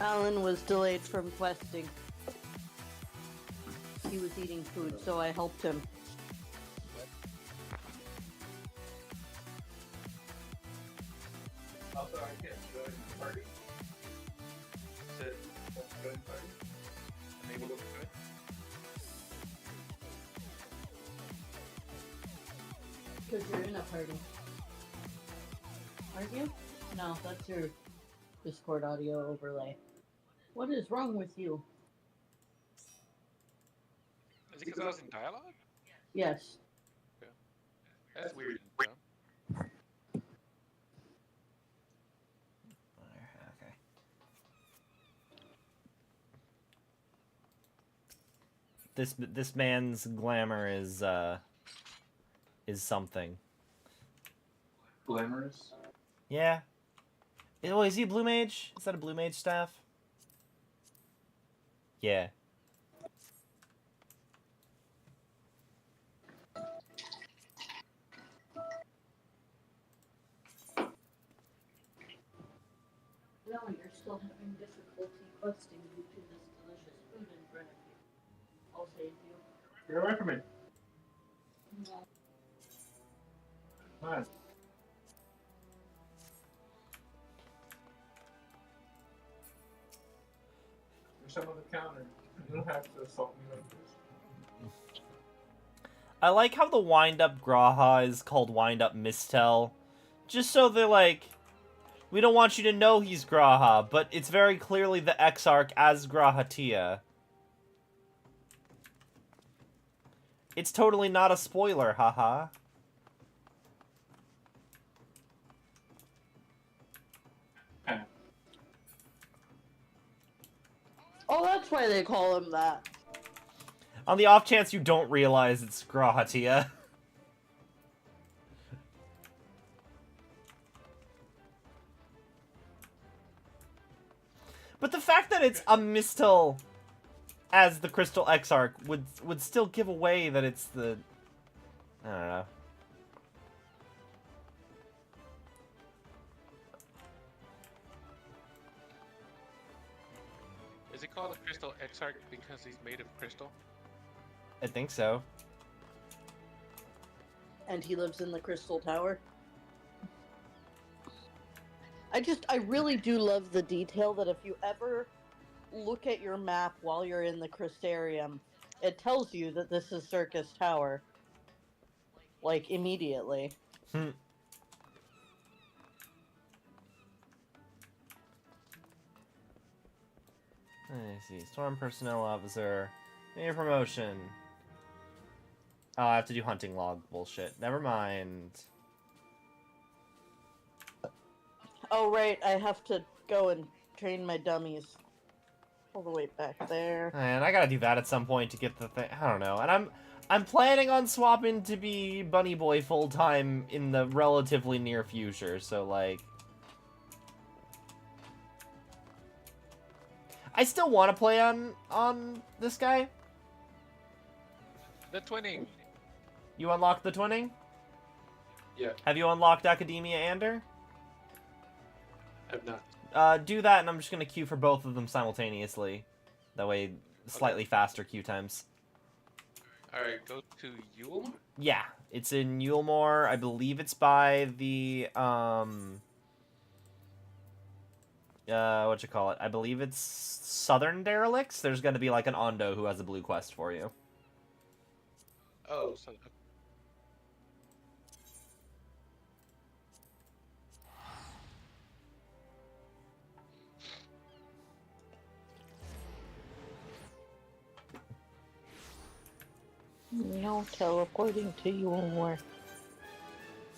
Alan was delayed from questing. He was eating food, so I helped him. Also, I can't join the party. Said, won't join the party. Unable to join. Because you're in a party. Aren't you? No, that's your Discord audio overlay. What is wrong with you? Is it because I was in dialogue? Yes. Yeah. That's weird. You know? Okay. This man's glamour is something. Glamorous? Yeah. Oh, is he a blue mage? Is that a blue mage staff? Yeah. No, you're still having difficulty questing due to this delicious food in front of you. I'll save you. Get away from me. No. Come on. There's some on the counter. You don't have to assault me like this. I like how the wind-up Graha is called wind-up Mistel. Just so they're like, we don't want you to know he's Graha, but it's very clearly the Exarch as Grahatia. It's totally not a spoiler, haha. Oh, that's why they call him that. On the off chance you don't realize it's Grahatia. But the fact that it's a Mistel as the Crystal Exarch would still give away that it's the... I don't know. Is it called a Crystal Exarch because he's made of crystal? I think so. And he lives in the Crystal Tower. I really do love the detail that if you ever look at your map while you're in the Crystarium, it tells you that this is Circus Tower. Like, immediately. Hmm. Let me see. Storm Personnel Officer. New promotion. Oh, I have to do hunting log bullshit. Never mind. Oh, right, I have to go and train my dummies. All the way back there. And I gotta do that at some point to get the thing. I don't know. And I'm planning on swapping to be Bunny Boy full time in the relatively near future. So like, I still want to play on this guy. The twinning. You unlocked the twinning? Yeah. Have you unlocked Academia Ander? I've not. Do that, and I'm just gonna queue for both of them simultaneously. That way, slightly faster queue times. Alright, go to Yule. Yeah, it's in Yulemore. I believe it's by the, what you call it? I believe it's Southern Derelicts. There's gonna be, like, an Ondo who has a blue quest for you. Oh, so No teleporting to you anymore.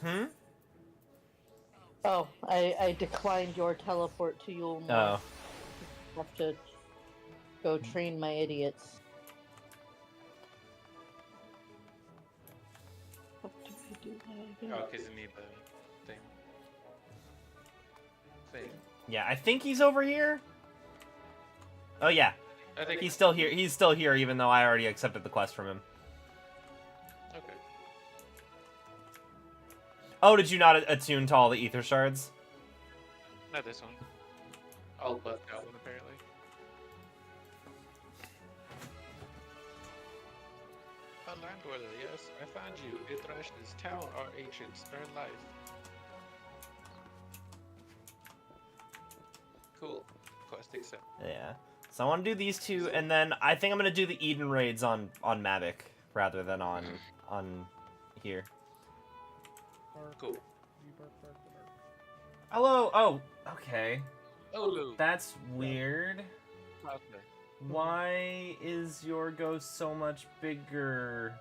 Hmm? Oh, I declined your teleport to you. Oh. Have to go train my idiots. What do I do that again? oh, because you need the thing. Yeah, I think he's over here. Oh, yeah. I think He's still here. He's still here, even though I already accepted the quest from him. okay. Oh, did you not attune to all the ether shards? Not this one. I'll buff that one apparently. A land dweller, yes, I found you. Ithrash's town are ancients. Earn life. Cool. Quest accept. Yeah. So I want to do these two, and then I think I'm gonna do the Eden raids on Mavic rather than on here. Cool. Hello. Oh, okay. Oh, Lou. That's weird. Okay. Why is your ghost so much bigger?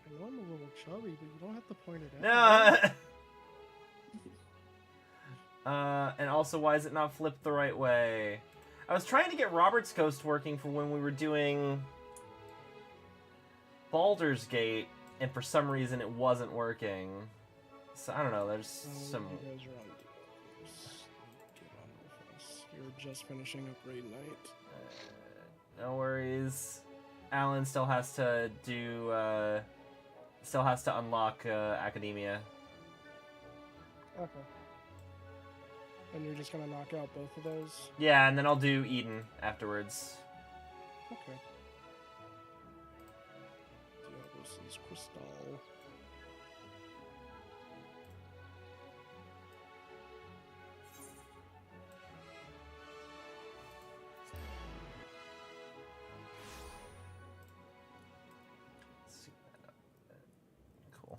I know I'm a little chubby, but you don't have to point it out. No. And also, why is it not flipped the right way? I was trying to get Robert's ghost working for when we were doing Baldur's Gate, and for some reason it wasn't working. So I don't know. There's some. You guys are on DLs. Get on with this. You're just finishing up raid night. No worries. Alan still has to do. Still has to unlock Academia. Okay. And you're just gonna knock out both of those? Yeah, and then I'll do Eden afterwards. Okay. Diablos' Crystal. Cool.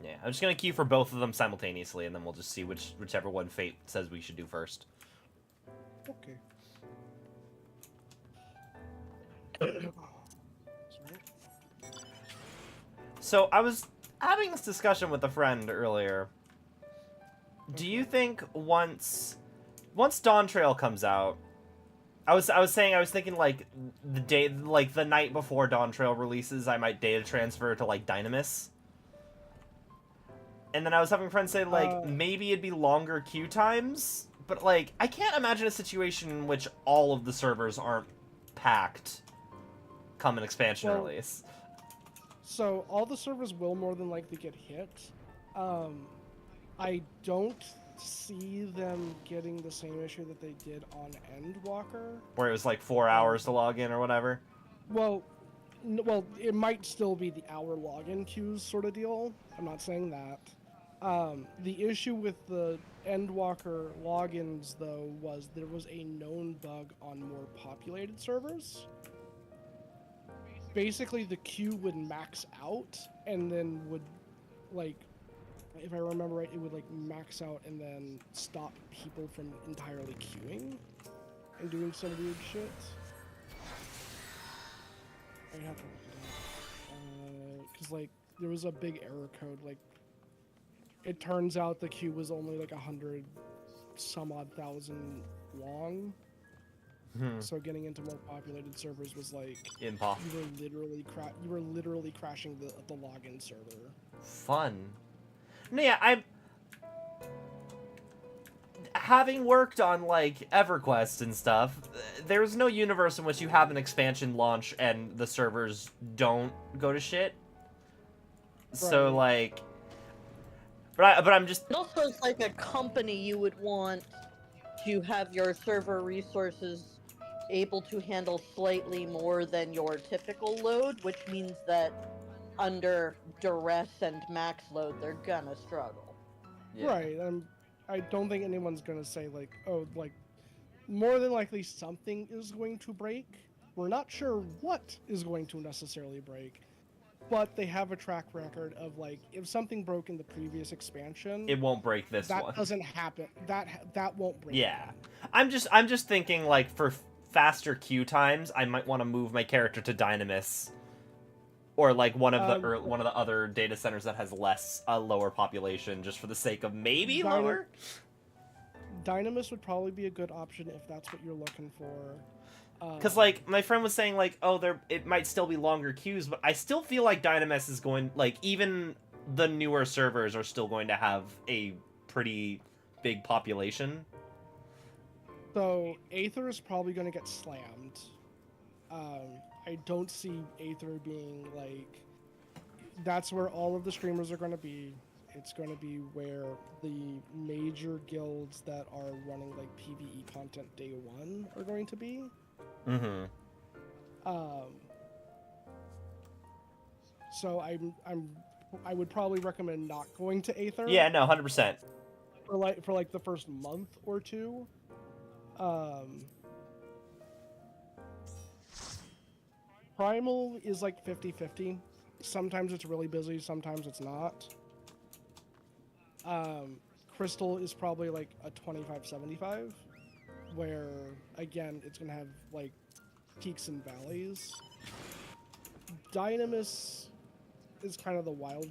Yeah, I'm just gonna queue for both of them simultaneously, and then we'll just see whichever one Fate says we should do first. Okay. So I was having this discussion with a friend earlier. Do you think once Dawn Trail comes out, I was thinking like the night before Dawn Trail releases, I might data transfer to like Dynamis. And then I was having friends say like maybe it'd be longer queue times, but like I can't imagine a situation in which all of the servers aren't packed come an expansion release. So all the servers will more than likely get hit. I don't see them getting the same issue that they did on Endwalker. Where it was like 4 hours to log in or whatever. Well, it might still be the hour login queues sort of deal. I'm not saying that. The issue with the Endwalker logins, though, was there was a known bug on more populated servers. Basically, the queue would max out, and then would, like, if I remember right, it would, like, max out and then stop people from entirely queuing and doing some weird shit. I have to look it up. Because, like, there was a big error code, like, it turns out the queue was only like 100 some odd thousand long. So getting into more populated servers was like impossible. You were literally crashing the login server. Fun. No, yeah, I'm having worked on like EverQuest and stuff. There's no universe in which you have an expansion launch and the servers don't go to shit. Right. So like. But I'm just... It also is like a company you would want to have your server resources able to handle slightly more than your typical load, which means that under duress and max load, they're gonna struggle. Yeah. Right, I don't think anyone's gonna say like, oh, like, more than likely something is going to break. We're not sure what is going to necessarily break. But they have a track record of like, if something broke in the previous expansion, it won't break this one. That doesn't happen. That won't break. Yeah, I'm just thinking like for faster queue times, I might want to move my character to Dynamis, or like one of the other data centers that has lower population, just for the sake of maybe lower. Dynamis would probably be a good option if that's what you're looking for. Because, like, my friend was saying, like, oh, it might still be longer queues, but I still feel like Dynamis is going, like, even the newer servers are still going to have a pretty big population. So, Aether is probably going to get slammed. I don't see Aether being, like, that's where all of the streamers are going to be. It's going to be where the major guilds that are running like PvE content day one are going to be. Mm-hmm. So I would probably recommend not going to Aether. Yeah, no, 100%. For like the first month or two. Primal is like 50-50. Sometimes it's really busy, sometimes it's not. Crystal is probably like a 25-75, where again it's gonna have like peaks and valleys. Dynamis is kind of the wild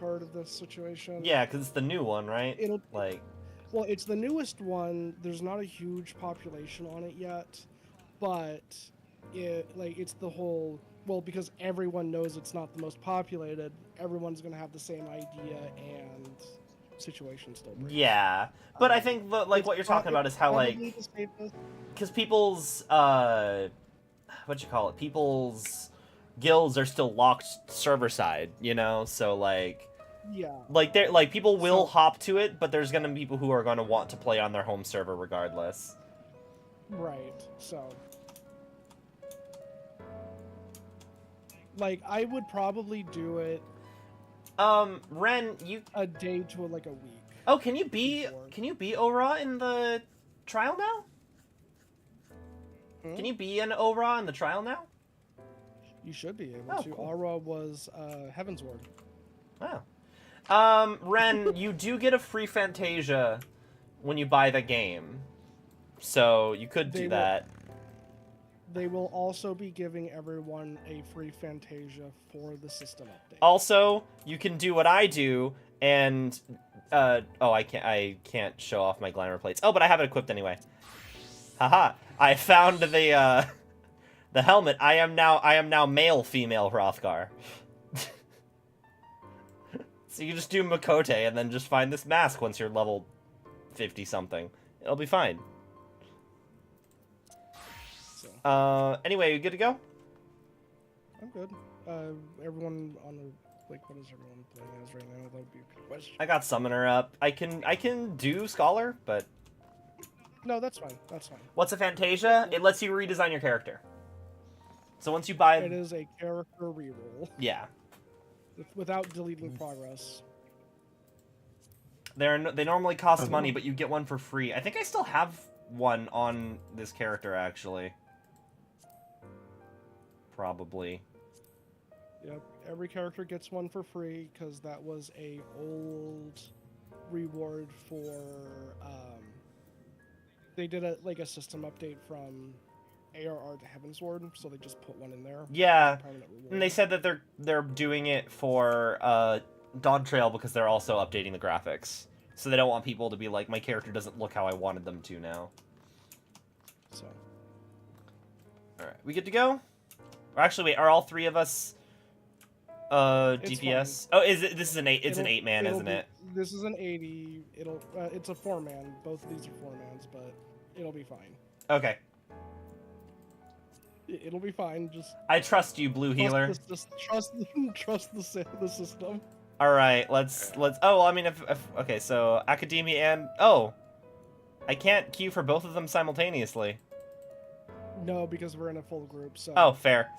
card of this situation. Yeah, because it's the new one, right? Well, it's the newest one. There's not a huge population on it yet, but it's the whole, well, because everyone knows it's not the most populated, everyone's gonna have the same idea and situation still breaks. Yeah, but I think what you're talking about is how because people's people's guilds are still locked server side, you know, so they're people will hop to it, but there's gonna be people who are gonna want to play on their home server regardless. Right. So I would probably do it Ren, you a day to like a week. Oh, can you be Ora in the trial now? Can you be an Ora in the trial now? You should be able to. Cool. Aura was Heaven's Ward. Wow. Ren, you do get a free Fantasia when you buy the game. So you could do that. They will also be giving everyone a free Fantasia for the system update. Also, you can do what I do and I can't show off my glamour plates. Oh, but I have it equipped anyway. Haha. I found the helmet. I am now male female Hrothgar. So you just do Makote and then just find this mask once you're level 50 something. It'll be fine. So. Anyway, you good to go? I'm good. Everyone on the what is everyone playing as right now? That would be a good question. I got Summoner up. I can do Scholar, but no, that's fine. That's fine. What's a Fantasia? It lets you redesign your character. So once you buy it is a character reroll. Yeah. Without deleting progress. They normally cost money, but you get one for free. I think I still have one on this character, actually. Probably. Yep, every character gets one for free, because that was a old reward for, they did a system update from ARR to Heaven's Ward, so they just put one in there. Yeah, and they said that they're doing it for Dog Trail because they're also updating the graphics. So they don't want people to be like, my character doesn't look how I wanted them to now. So. Alright, we good to go? Or actually, wait, are all three of us DPS? Oh, this is an 8? It's an 8-man, isn't it? This is an 80. It's a 4-man. Both of these are 4-mans, but it'll be fine. Okay. It'll be fine. Just I trust you, blue healer. Trust the system. All right, let's. Oh, well, I mean, if okay, so Academia and I can't queue for both of them simultaneously. No, because we're in a full group. So. Oh, fair.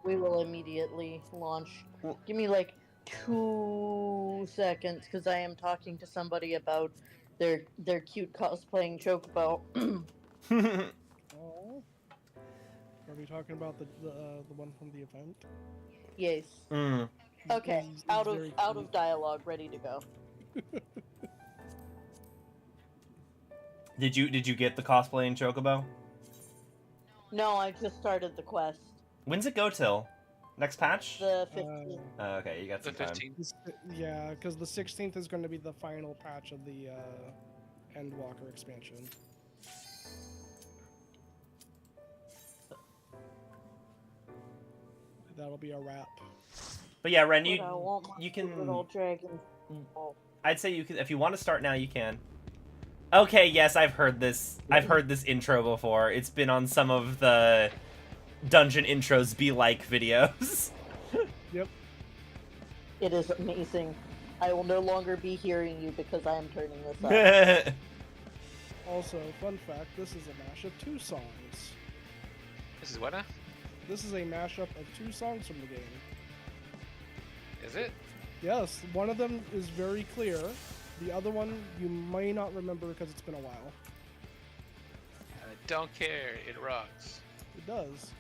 We will immediately launch. Give me like 2 seconds, because I am talking to somebody about their cute cosplaying Chocobo. Are we talking about the one from the event? Yes. Mm. Okay. He's out very of cute. dialogue, ready to go. Did you get the cosplay in Chocobo? No, I just started the quest. When's it go till? Next patch? The 15th. Okay, you got some The time. 15th. Yeah, because the 16th is going to be the final patch of the Endwalker expansion. That'll be a wrap. But yeah, Ren, But I want my you can. little dragon. Oh. I'd say you can if you want to start now. You can. Okay, yes, I've heard this. I've heard this intro before. It's been on some of the dungeon intros be like videos. Yep. It is amazing. I will no longer be hearing you because I am turning this up. Also, fun fact, this is a mash of 2 songs. This is what now? This is a mashup of 2 songs from the game. Is it? Yes, one of them is very clear. The other one you may not remember because it's been a while. I don't care. It rocks. It does.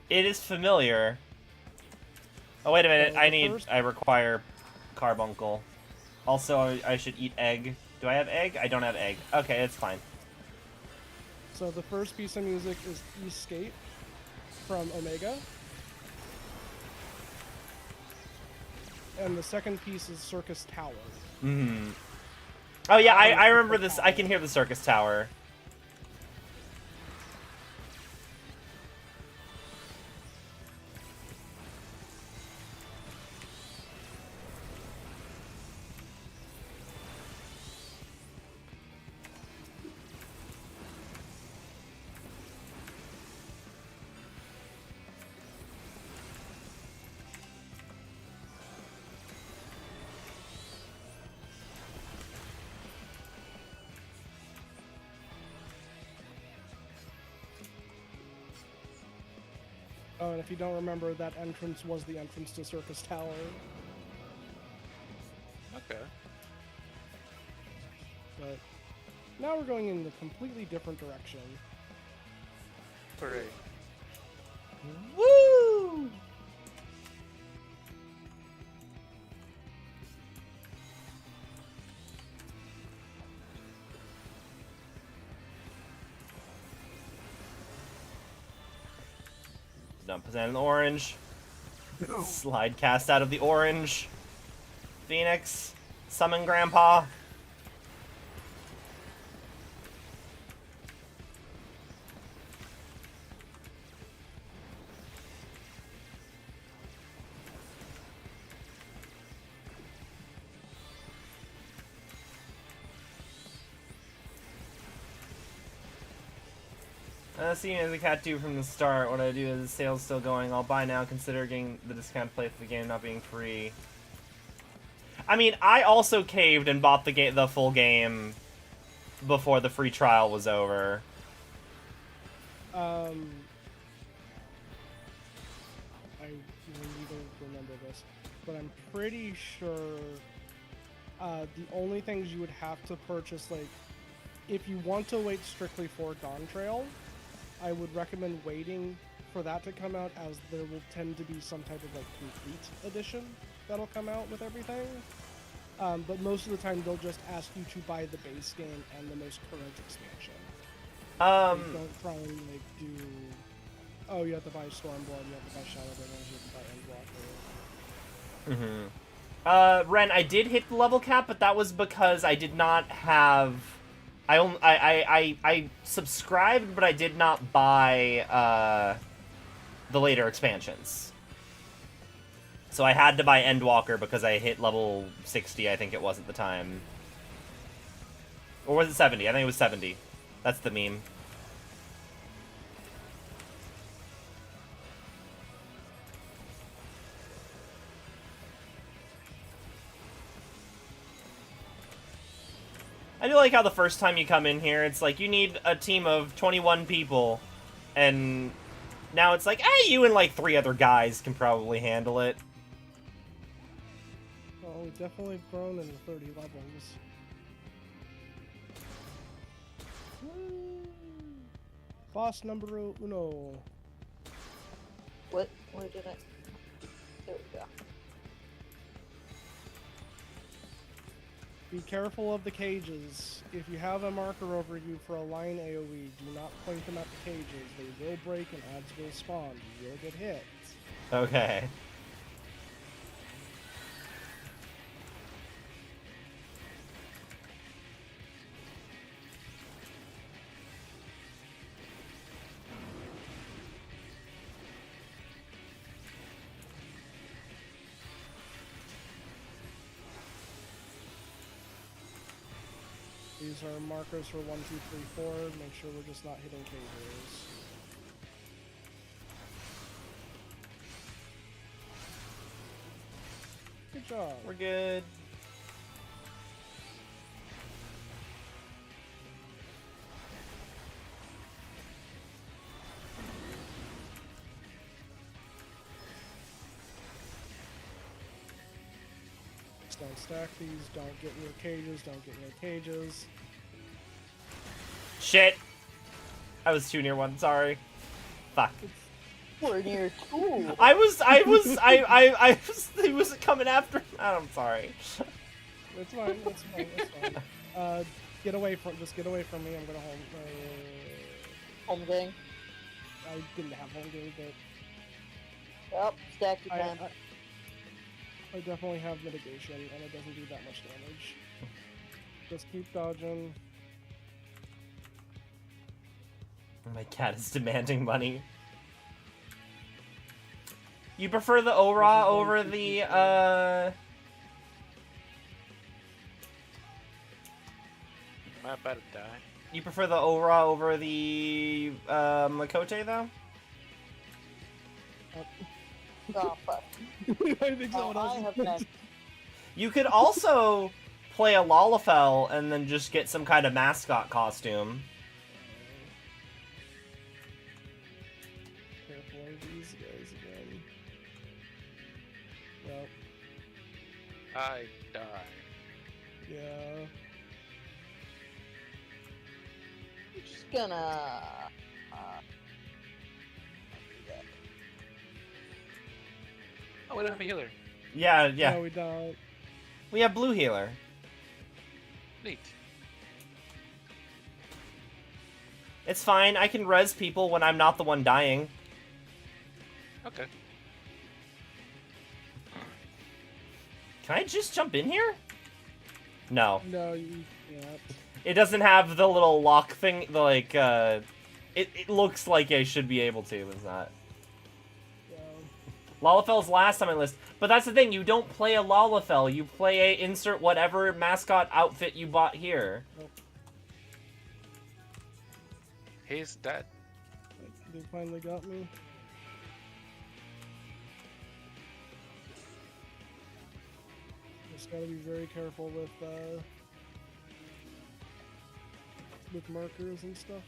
It is familiar. Oh, wait a minute. I require carbuncle. Also, I should eat egg. Do I have egg? I don't have egg. Okay, it's fine. So the first piece of music is Escape from Omega. And the second piece is Circus Tower. Mm-hmm. Oh, yeah, I remember this. I can hear the circus tower. Oh, and if you don't remember, that entrance was the entrance to Circus Tower. Okay. But now we're going in a completely different direction. Hooray. Woo! Dump that in the orange. Slide cast out of the orange. Phoenix. Summon Grandpa. Seeing as a cat do from the start, what I do is the sale's still going. I'll buy now, considering the discount play for the game not being free. I mean, I also caved and bought the full game before the free trial was over. I really don't remember this, but I'm pretty sure the only things you would have to purchase, like, if you want to wait strictly for Dawn Trail, I would recommend waiting for that to come out, as there will tend to be some type of, like, complete edition that'll come out with everything. But most of the time, they'll just ask you to buy the base game and the most current expansion. They don't try and, like, do... Oh, you have to buy Stormblood, you have to buy Shadowbringers, you have to buy Endwalker. Ren, I did hit the level cap, but that was because I did not have... I subscribed, but I did not buy, the later expansions. So I had to buy Endwalker because I hit level 60, I think it was at the time. Or was it 70? I think it was 70. That's the meme. I do like how the first time you come in here, it's like you need a team of 21 people, and now it's like, hey, you and like 3 other guys can probably handle it. Well, we've definitely grown in the 30 levels. Boss numero uno. What? Where did I? There we go. Be careful of the cages. If you have a marker over you for a line AoE, do not point them at the cages. They will break and adds will spawn. You will get hit. Okay. These are markers for 1, 2, 3, 4. Make sure we're just not hitting cages. Good job. We're good. Don't stack these. Don't get near cages. Don't get near cages. Shit! I was too near one, sorry. Fuck. We're near two. He wasn't coming after. I'm sorry. It's fine. It's fine. It's fine. Get away from. Just get away from me. I'm gonna hold. Home game. I didn't have home game, but Yep, stack you can. I definitely have mitigation, and it doesn't do that much damage. Just keep dodging. My cat is demanding money. You prefer the Eorzea over the, I'm about to die. You prefer the Eorzea over the, Makote, though? Oh, fuck. I think someone else I is have next. You could also play a Lalafell and then just get some kind of mascot costume. Careful of these guys again. Yep. I die. Yeah. I'm just gonna. Oh, we don't have a healer. Yeah. No, we don't. We have blue healer. Neat. It's fine, I can res people when I'm not the one dying. Okay. Can I just jump in here? No. No, you can't. It doesn't have the little lock thing, the like, it looks like I should be able to, but it's not. Lalafell's last on my list, but that's the thing, you don't play a Lalafell, you play a insert whatever mascot outfit you bought here. Nope. He's dead. They finally got me. Just gotta be very careful with markers and stuff.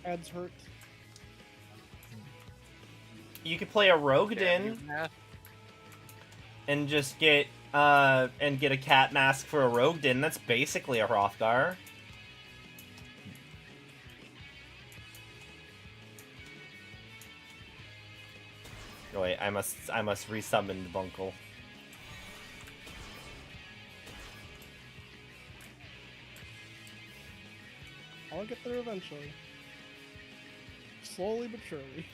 Ads hurt. You could play a Rogue Damn Din you, Matt. and just get a cat mask for a Rogue Din. That's basically a Hrothgar. Oh, wait, I must resummon Bunkle. I'll get there eventually. Slowly but surely.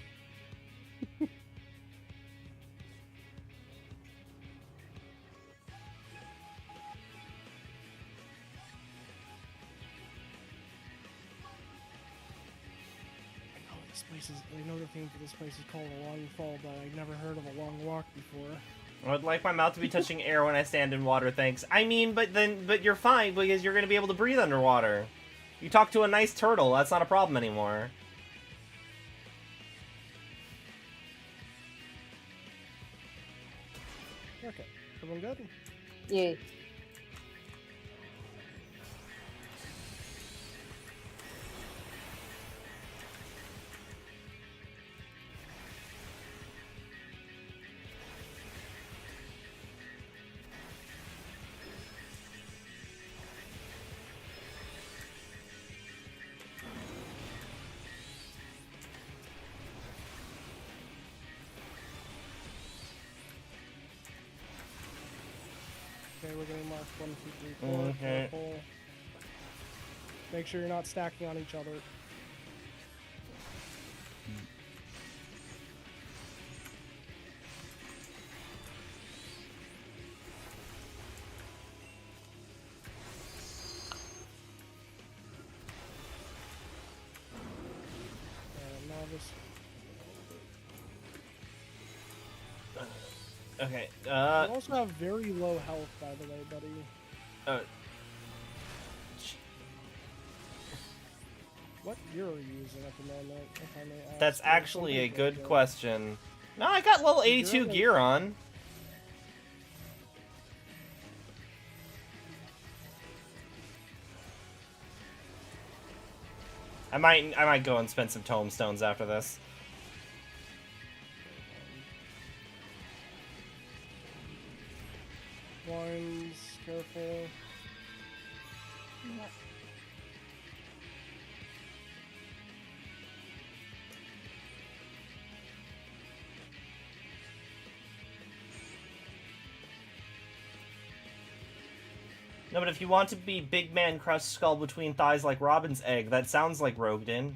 I know the theme for this place is called a long fall, but I've never heard of a long walk before. I would like my mouth to be touching air when I stand in water, thanks. I mean, but you're fine, because you're gonna be able to breathe underwater. You talk to a nice turtle, that's not a problem anymore. Okay, everyone good? Yeah. Okay, we're gonna mark 1, 2, 3, 4. Okay. Careful. Make sure you're not stacking on each other. Novice. Okay, You also have very low health, by the way, buddy. What gear are you using at the moment, if I may ask? That's There's actually a something good there. question. No, I got level You're 82 like- gear on. I might go and spend some tomestones after this. Blinds, careful. No, but if you want to be big man crushed skull between thighs like Robin's egg, that sounds like Rogden.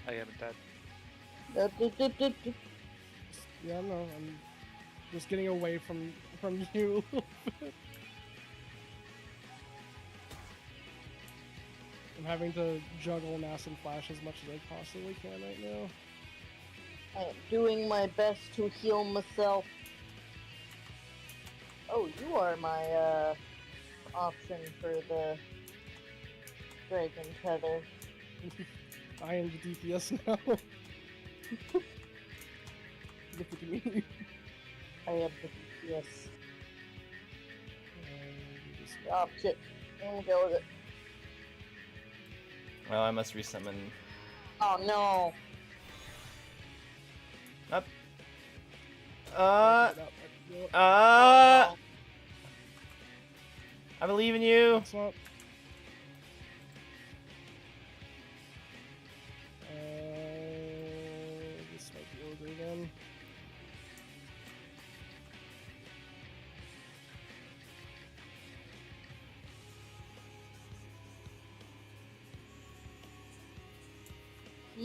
I am dead. Yeah, no, I'm just getting away from you. I'm having to juggle Mass and Flash as much as I possibly can right now. I'm doing my best to heal myself. Oh, you are my option for the Dragon Tether. I am the DPS now. Look at me. I am the DPS. Oh shit. I'm gonna go with it. Well, I must resummon. Oh no. Up. Oh, I believe in you. What's up? This might be over again.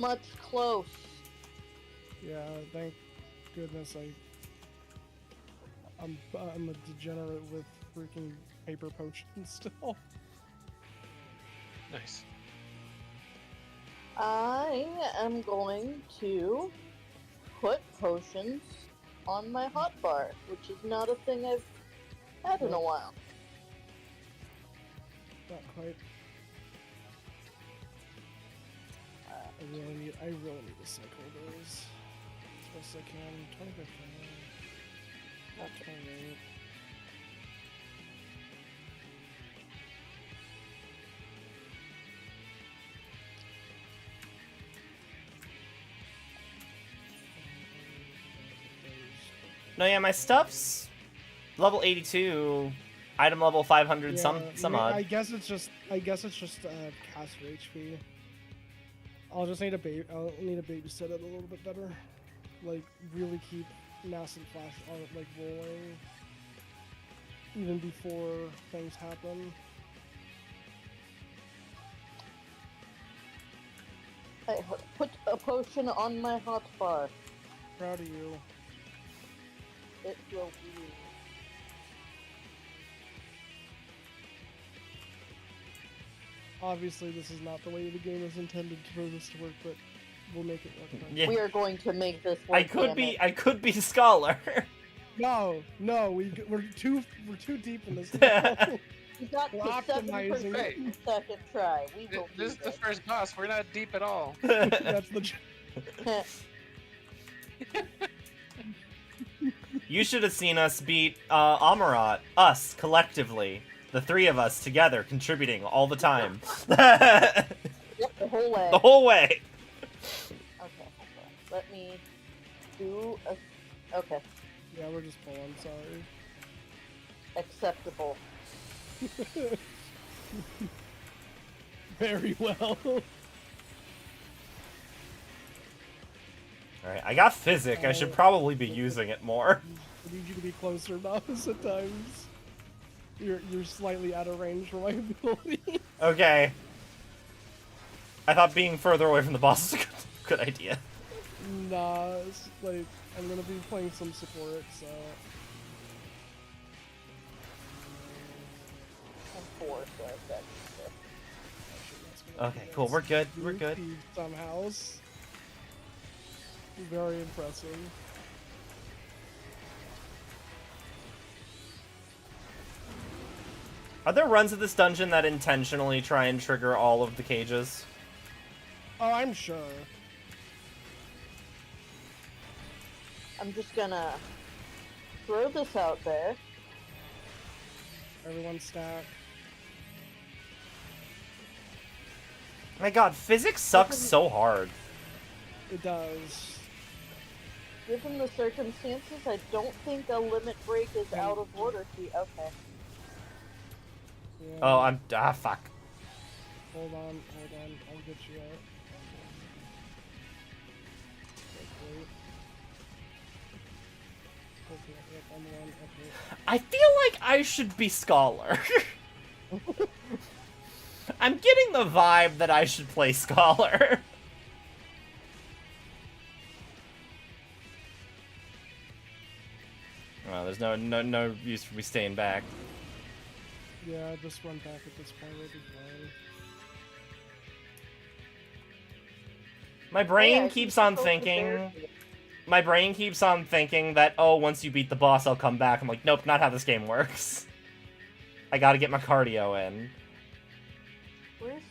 much close. Yeah, thank goodness I'm a degenerate with freaking paper potions still. Nice. I am going to put potions on my hotbar, which is not a thing I've had in a while. Not quite. I really need to cycle those as best I can. 25. Not 28. No, yeah, my stuff's level 82, item level 500, some odd. I guess it's just caster HP. I'll need to babysit it a little bit better. Like really keep Mass and Flash on like rolling even before things happen. I put a potion on my hotbar. Proud of you. It will be. Obviously, this is not the way the game is intended for this to work, but we'll make it work. Yeah. We are going to make this work. I could be Scholar. No, we're too deep in this. Now. We got We're to optimizing 7% second try. We will This is do the first boss. We're not deep at all. That's the. this. You should have seen us beat Amarat. Us, collectively. The three of us together, contributing all the time. Yep, the whole way. The whole way. Okay, let me do a... Okay, Yeah, we're just pulling. Sorry. acceptable. Very well. Alright, I got Physic. I should probably be using it more. I need you to be closer, Mouse, at times. You're slightly out of range for my ability. Okay. I thought being further away from the boss is a good idea. Nah, it's like, I'm gonna be playing some support, so... I'm 4, so I've got Okay, cool. We're good. We're good. Somehow. Very impressive. Are there runs of this dungeon that intentionally try and trigger all of the cages? Oh, I'm sure. I'm just gonna throw this out there. Everyone stack. My god, physics sucks so hard. It does. Given the circumstances, I don't think a limit break is out of order. Okay. Yeah. Oh, fuck. Hold on. I'll get you out. Wait. Okay, yep, I'm one. Okay. I feel like I should be Scholar. I'm getting the vibe that I should play Scholar. Well, there's no use for me staying back. Yeah, just run back at this point. It'll be fine. My brain I keeps think on the focus thinking. there- My brain keeps on thinking that, oh, once you beat the boss, I'll come back. I'm like, nope, not how this game works. I gotta get my cardio in. Where's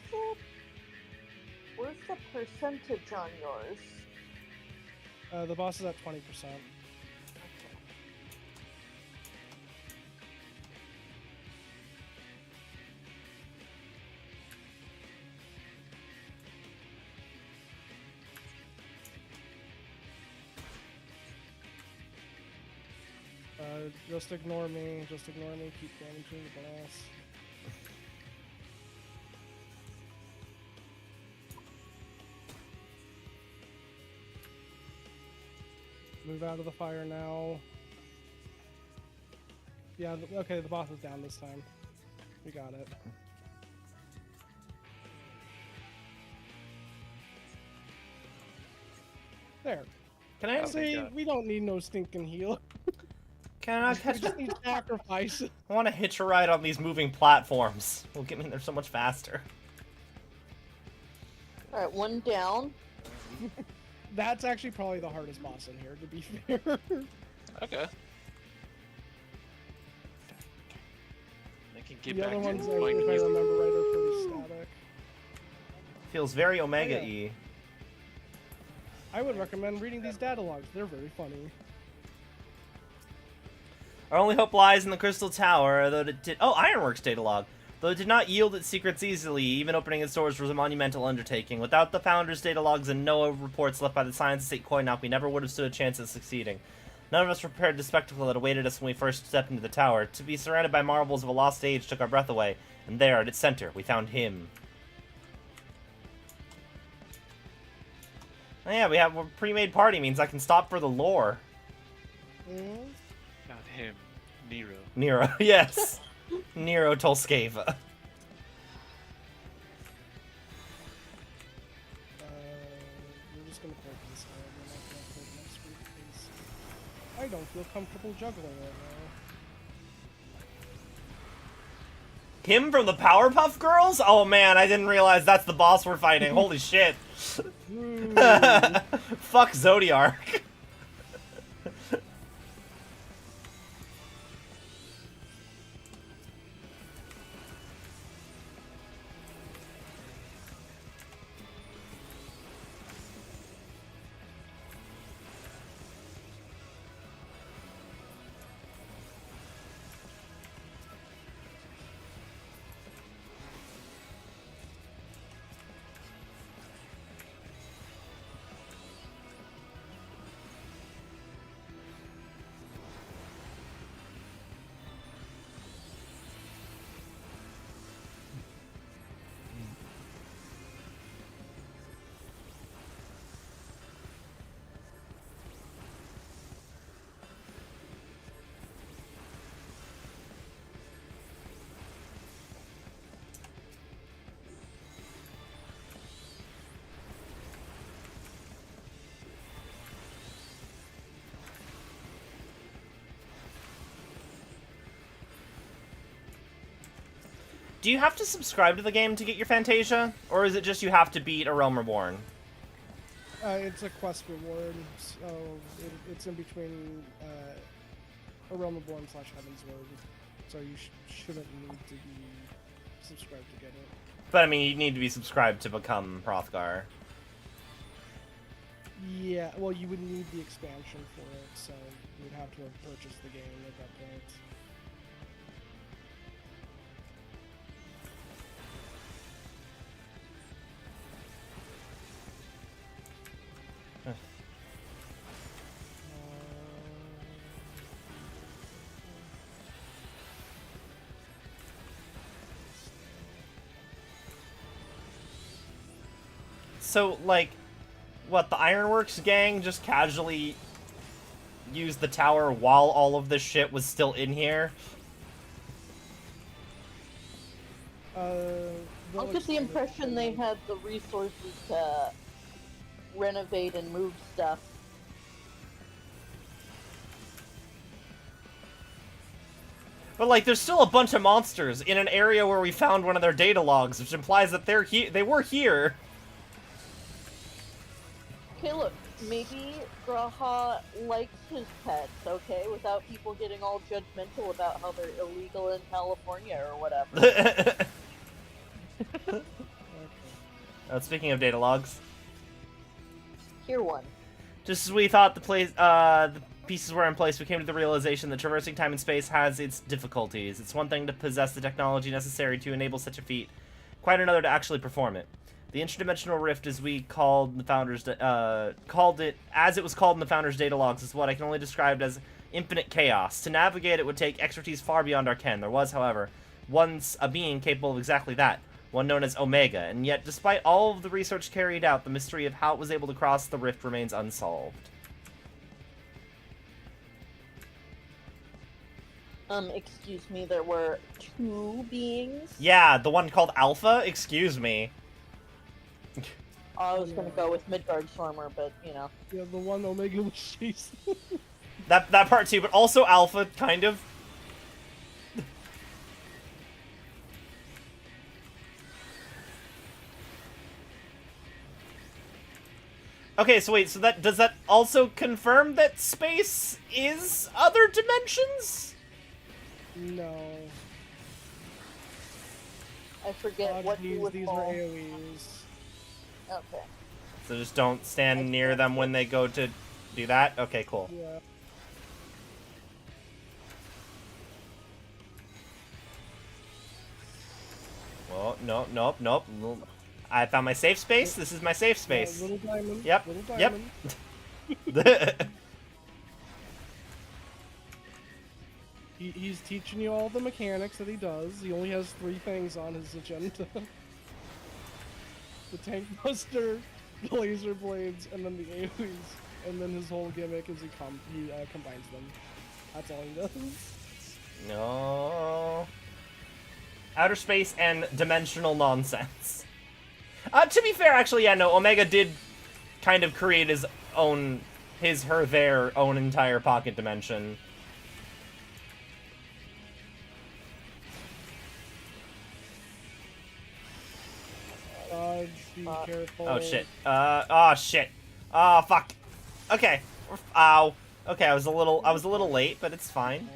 the percentage on yours? The boss is at 20%. Just ignore me. Just ignore me. Keep damaging the boss. Move out of the fire now. Yeah, okay, the boss is down this time. We got it. There. Can I? See, we don't need no stinking heal. Can I? We just need sacrifice. I want to hitch a ride on these moving platforms. Will get me there so much faster. Alright, one down. That's actually probably the hardest boss in here, to be fair. Okay. I can get The back other to ones, going if I easy. remember right, are pretty static. Feels very Omega-y. I would recommend reading these data logs. They're very funny. Our only hope lies in the Crystal Tower, though it did. Oh, Ironworks data log. Though it did not yield its secrets easily, even opening its doors was a monumental undertaking. Without the Founder's data logs and no reports left by the Science State Coin-Op, we never would have stood a chance of succeeding. None of us were prepared for the spectacle that awaited us when we first stepped into the tower. To be surrounded by marvels of a lost age took our breath away, and there, at its center, we found him. Oh yeah, we have a pre-made party, means I can stop for the lore. Not him. Nero. Nero, yes. Nero Tolskeva. We're just gonna play this guy, and then I can play next week because I don't feel comfortable juggling right now. Him from the Powerpuff Girls? Oh man, I didn't realize that's the boss we're fighting. Holy shit. Fuck Zodiark. Do you have to subscribe to the game to get your Fantasia? Or is it just you have to beat A Realm Reborn? It's a quest reward, so it's in between A Realm Reborn / Heaven's Word, so you shouldn't need to be subscribed to get it. But I mean, you need to be subscribed to become Hrothgar. Yeah, well, you would need the expansion for it, so you would have to have purchased the game at that point. So, like, what, the Ironworks gang just casually used the tower while all of this shit was still in here? I'll get the impression they had the resources to renovate and move stuff. But, like, there's still a bunch of monsters in an area where we found one of their data logs, which implies that they were here. Okay, look, maybe Graha likes his pets, okay, without people getting all judgmental about how they're illegal in California or whatever. Speaking of data logs. Here one. Just as we thought the pieces were in place, we came to the realization that traversing time and space has its difficulties. It's one thing to possess the technology necessary to enable such a feat, quite another to actually perform it. The interdimensional rift, as we called the founders, called it as it was called in the founders' data logs, is what I can only describe as infinite chaos. To navigate it would take expertise far beyond our ken. There was, however, once a being capable of exactly that, one known as Omega, and yet, despite all of the research carried out, the mystery of how it was able to cross the rift remains unsolved. Excuse me, there were 2 beings? Yeah, the one called Alpha? Excuse me. I was gonna go with Midgard Stormer, but, you know. Yeah, the one Omega was chasing. That part too, but also Alpha, kind of. Okay, so wait, so does that also confirm that space is other dimensions? No. I forget what you would these call. are AoEs. Okay. So just don't stand near them when they go to do that? Okay, cool. Yeah. Well, nope. I found my safe space. This is my safe space. Little diamond. Yep. Little diamond. Yep. He's teaching you all the mechanics that he does. He only has 3 things on his agenda. The tank buster, the laser blades, and then the AoEs. And then his whole gimmick is he combines them. That's all he does. No. Outer space and dimensional nonsense. To be fair, actually, yeah, no, Omega did kind of create his own, their own entire pocket dimension. Be careful. Oh, shit. Oh, shit. Oh, fuck. Okay. Ow. Okay, I was a little late, but it's fine.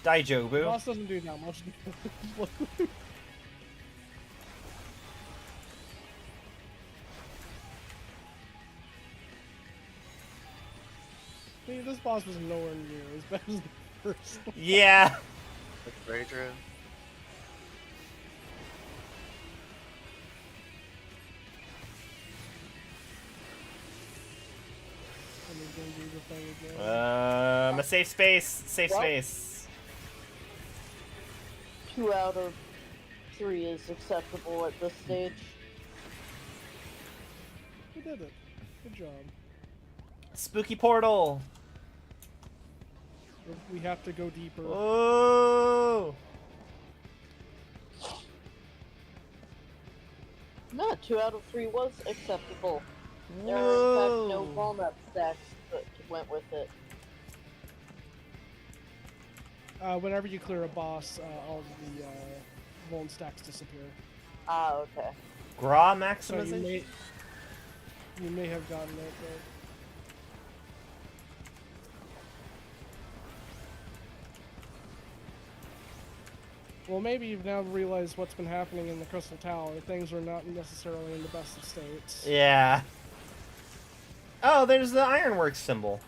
Daijobu. Boss doesn't do that much. This boss was nowhere near as bad as the first one. Yeah. Very true. And he's gonna do the thing again. A safe space. Safe What? space. 2 out of 3 is acceptable at this stage. We did it. Good job. Spooky portal. We have to go deeper. Oh. No, 2 out of 3 was acceptable. There are in fact no Whoa. walnut stacks that went with it. Whenever you clear a boss, all of the Vuln stacks disappear. Ah, okay. Gra So maximization? you may have gotten it, but... Well, maybe you've now realized what's been happening in the Crystal Tower. Things are not necessarily in the best of states. Yeah. Oh, there's the Ironworks symbol.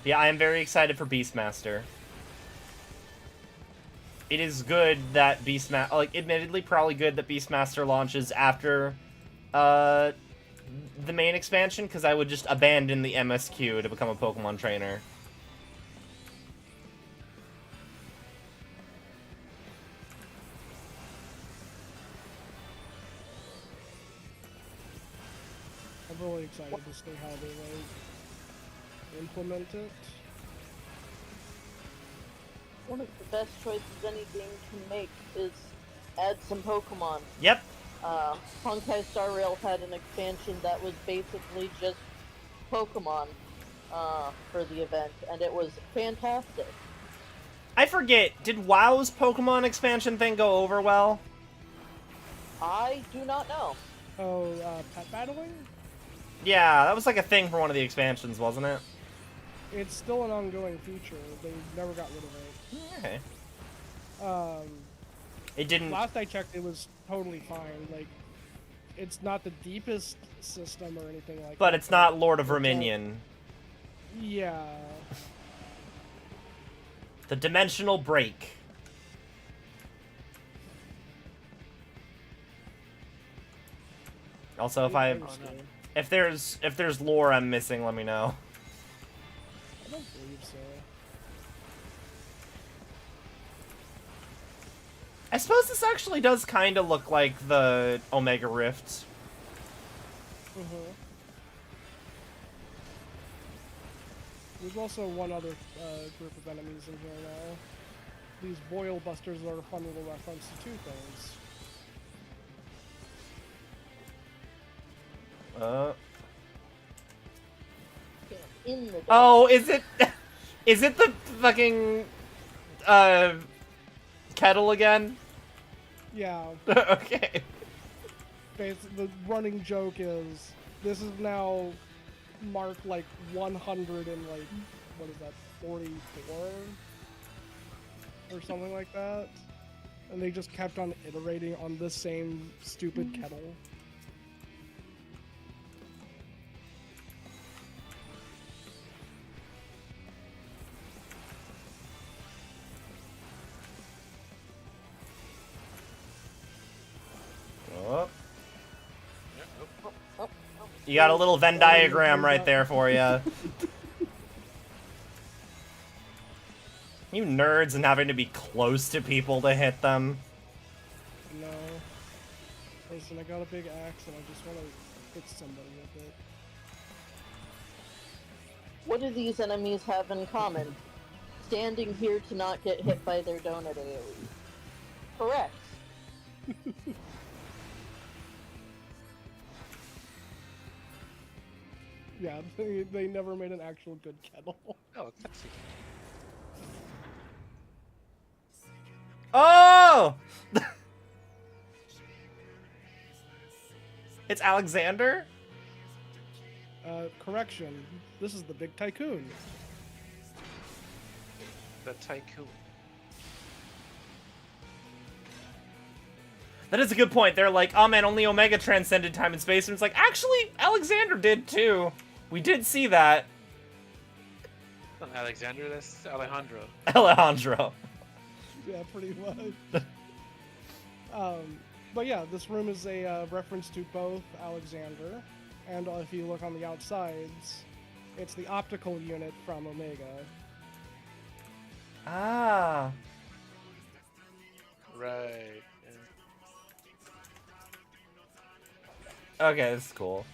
Yeah, I am very excited for Beastmaster. it is good that Beastmaster, like, admittedly probably good that Beastmaster launches after the main expansion, because I would just abandon the MSQ to become a Pokemon trainer. I'm really excited to see how they like implement it. One of the best choices any game can make is add some Pokemon. Yep. Honkai Star Rail had an expansion that was basically just Pokemon for the event, and it was fantastic. I forget, did WoW's Pokemon expansion thing go over well? I do not know. Oh, pet battling? Yeah, that was like a thing for one of the expansions, wasn't it? It's still an ongoing feature. They never got rid of it. Okay. It didn't... Last I checked, it was totally fine. Like, it's not the deepest system or anything like that. But it's not Lord of Verminion. Yeah. The dimensional break. Also, if there's lore I'm missing, let me know. I don't believe so. I suppose this actually does kind of look like the Omega Rift. There's also one other group of enemies in here now. These boil busters are a fun little reference to two things. In the Oh, is it the fucking kettle again? Yeah. Okay. Basically, the running joke is this is now marked like 100 and like what is that 44 or something like that, and they just kept on iterating on the same stupid kettle. Oh. You got a little Venn diagram right there for you. You nerds and having to be close to people to hit them. No. Listen, I got a big axe and I just want to hit somebody with it. What do these enemies have in common? Standing here to not get hit by their donut AoE. Correct. Yeah, they never made an actual good kettle. Oh, cutscene. Oh! It's Alexander? Correction. This is the Big Tycoon. The Tycoon. That is a good point. They're like, oh man, only Omega transcended time and space. And it's like, actually, Alexander did too. We did see that. Not Alexander, that's Alejandro. Alejandro. Yeah, pretty much. But yeah, this room is a reference to both Alexander, and if you look on the outsides, it's the optical unit from Omega. Ah. Right. Okay, this is cool.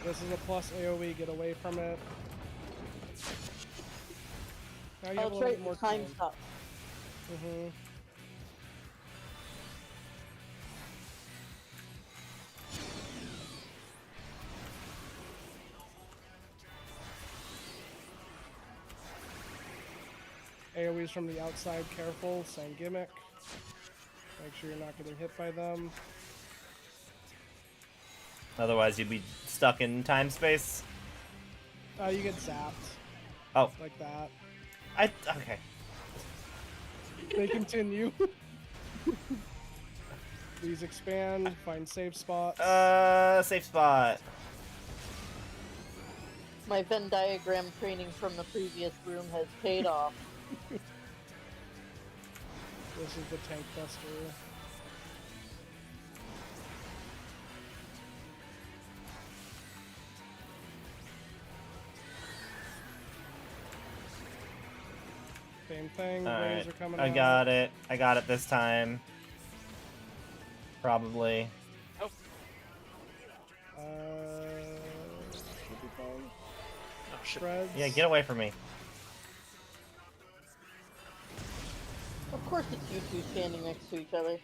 This is a plus AoE, get away from it. Now you have a Oh, little that's bit more right, time stop. Mm-hmm. AoEs from the outside, careful, same gimmick. Make sure you're not getting hit by them. Otherwise, you'd be stuck in time space. You get zapped. Oh. Like that. Okay. They continue. These expand, find safe spots. Safe spot. My Venn diagram training from the previous room has paid off. This is the tank buster. Same thing. Alright, Rays are coming I out. got it. I got it this time. Probably. Oh, Should be fine. oh shit. Shreds. Yeah, get away from me. Of course it's you two standing next to each other.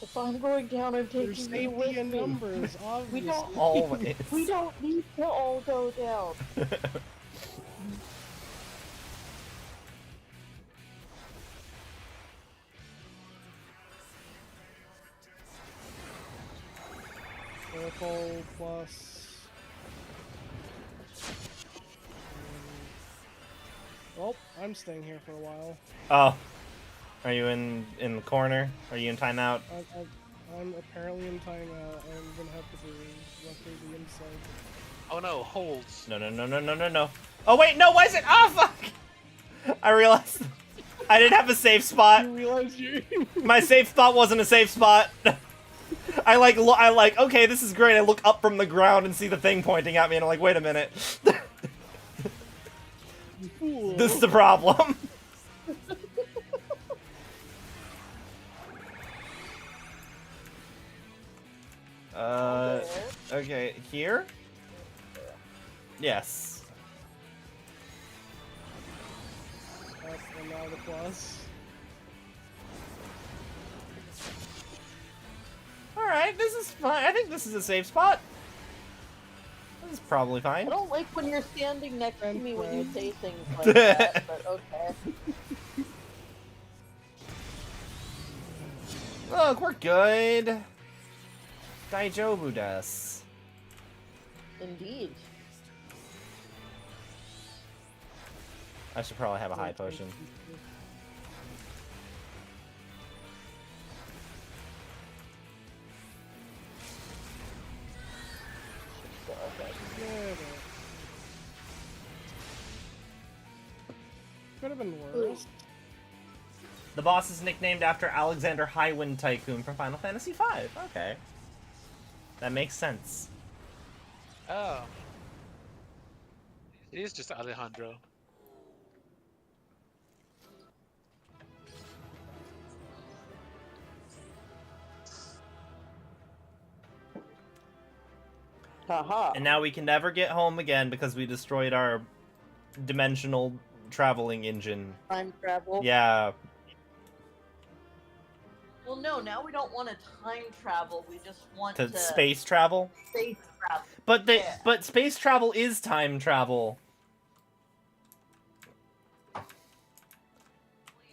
If I'm going down, I'm There's taking you with safety in me. numbers, obviously. We don't. Always. We don't need to all go down. Purple plus. Well, I'm staying here for a while. Oh. Are you in the corner? Are you in timeout? I'm apparently in timeout. I'm gonna have to run through the inside. Oh no, holds. No. Oh wait, no, why is it? Oh fuck! I realized I didn't have a safe spot. You realize you. My safe spot wasn't a safe spot. I like, okay, this is great. I look up from the ground and see the thing pointing at me, and I'm like, wait a minute. You fool. This is the problem. Okay, here? Yes. And now the plus. Alright, this is fine. I think this is a safe spot. This is probably I fine. don't like when you're standing next to me when you Friends. say things like that, but okay. Look, we're good. Daijobu desu. Indeed. I should probably have a high potion. Could have been worse. The boss is nicknamed after Alexander Highwind Tycoon from Final Fantasy V. Okay. That makes sense. Oh. It is just Alejandro. Haha. And now we can never get home again because we destroyed our dimensional traveling engine. Time travel. Yeah. Well, no, now we don't want to time travel. We just want To to space travel. space travel. But Yeah. but space travel is time travel.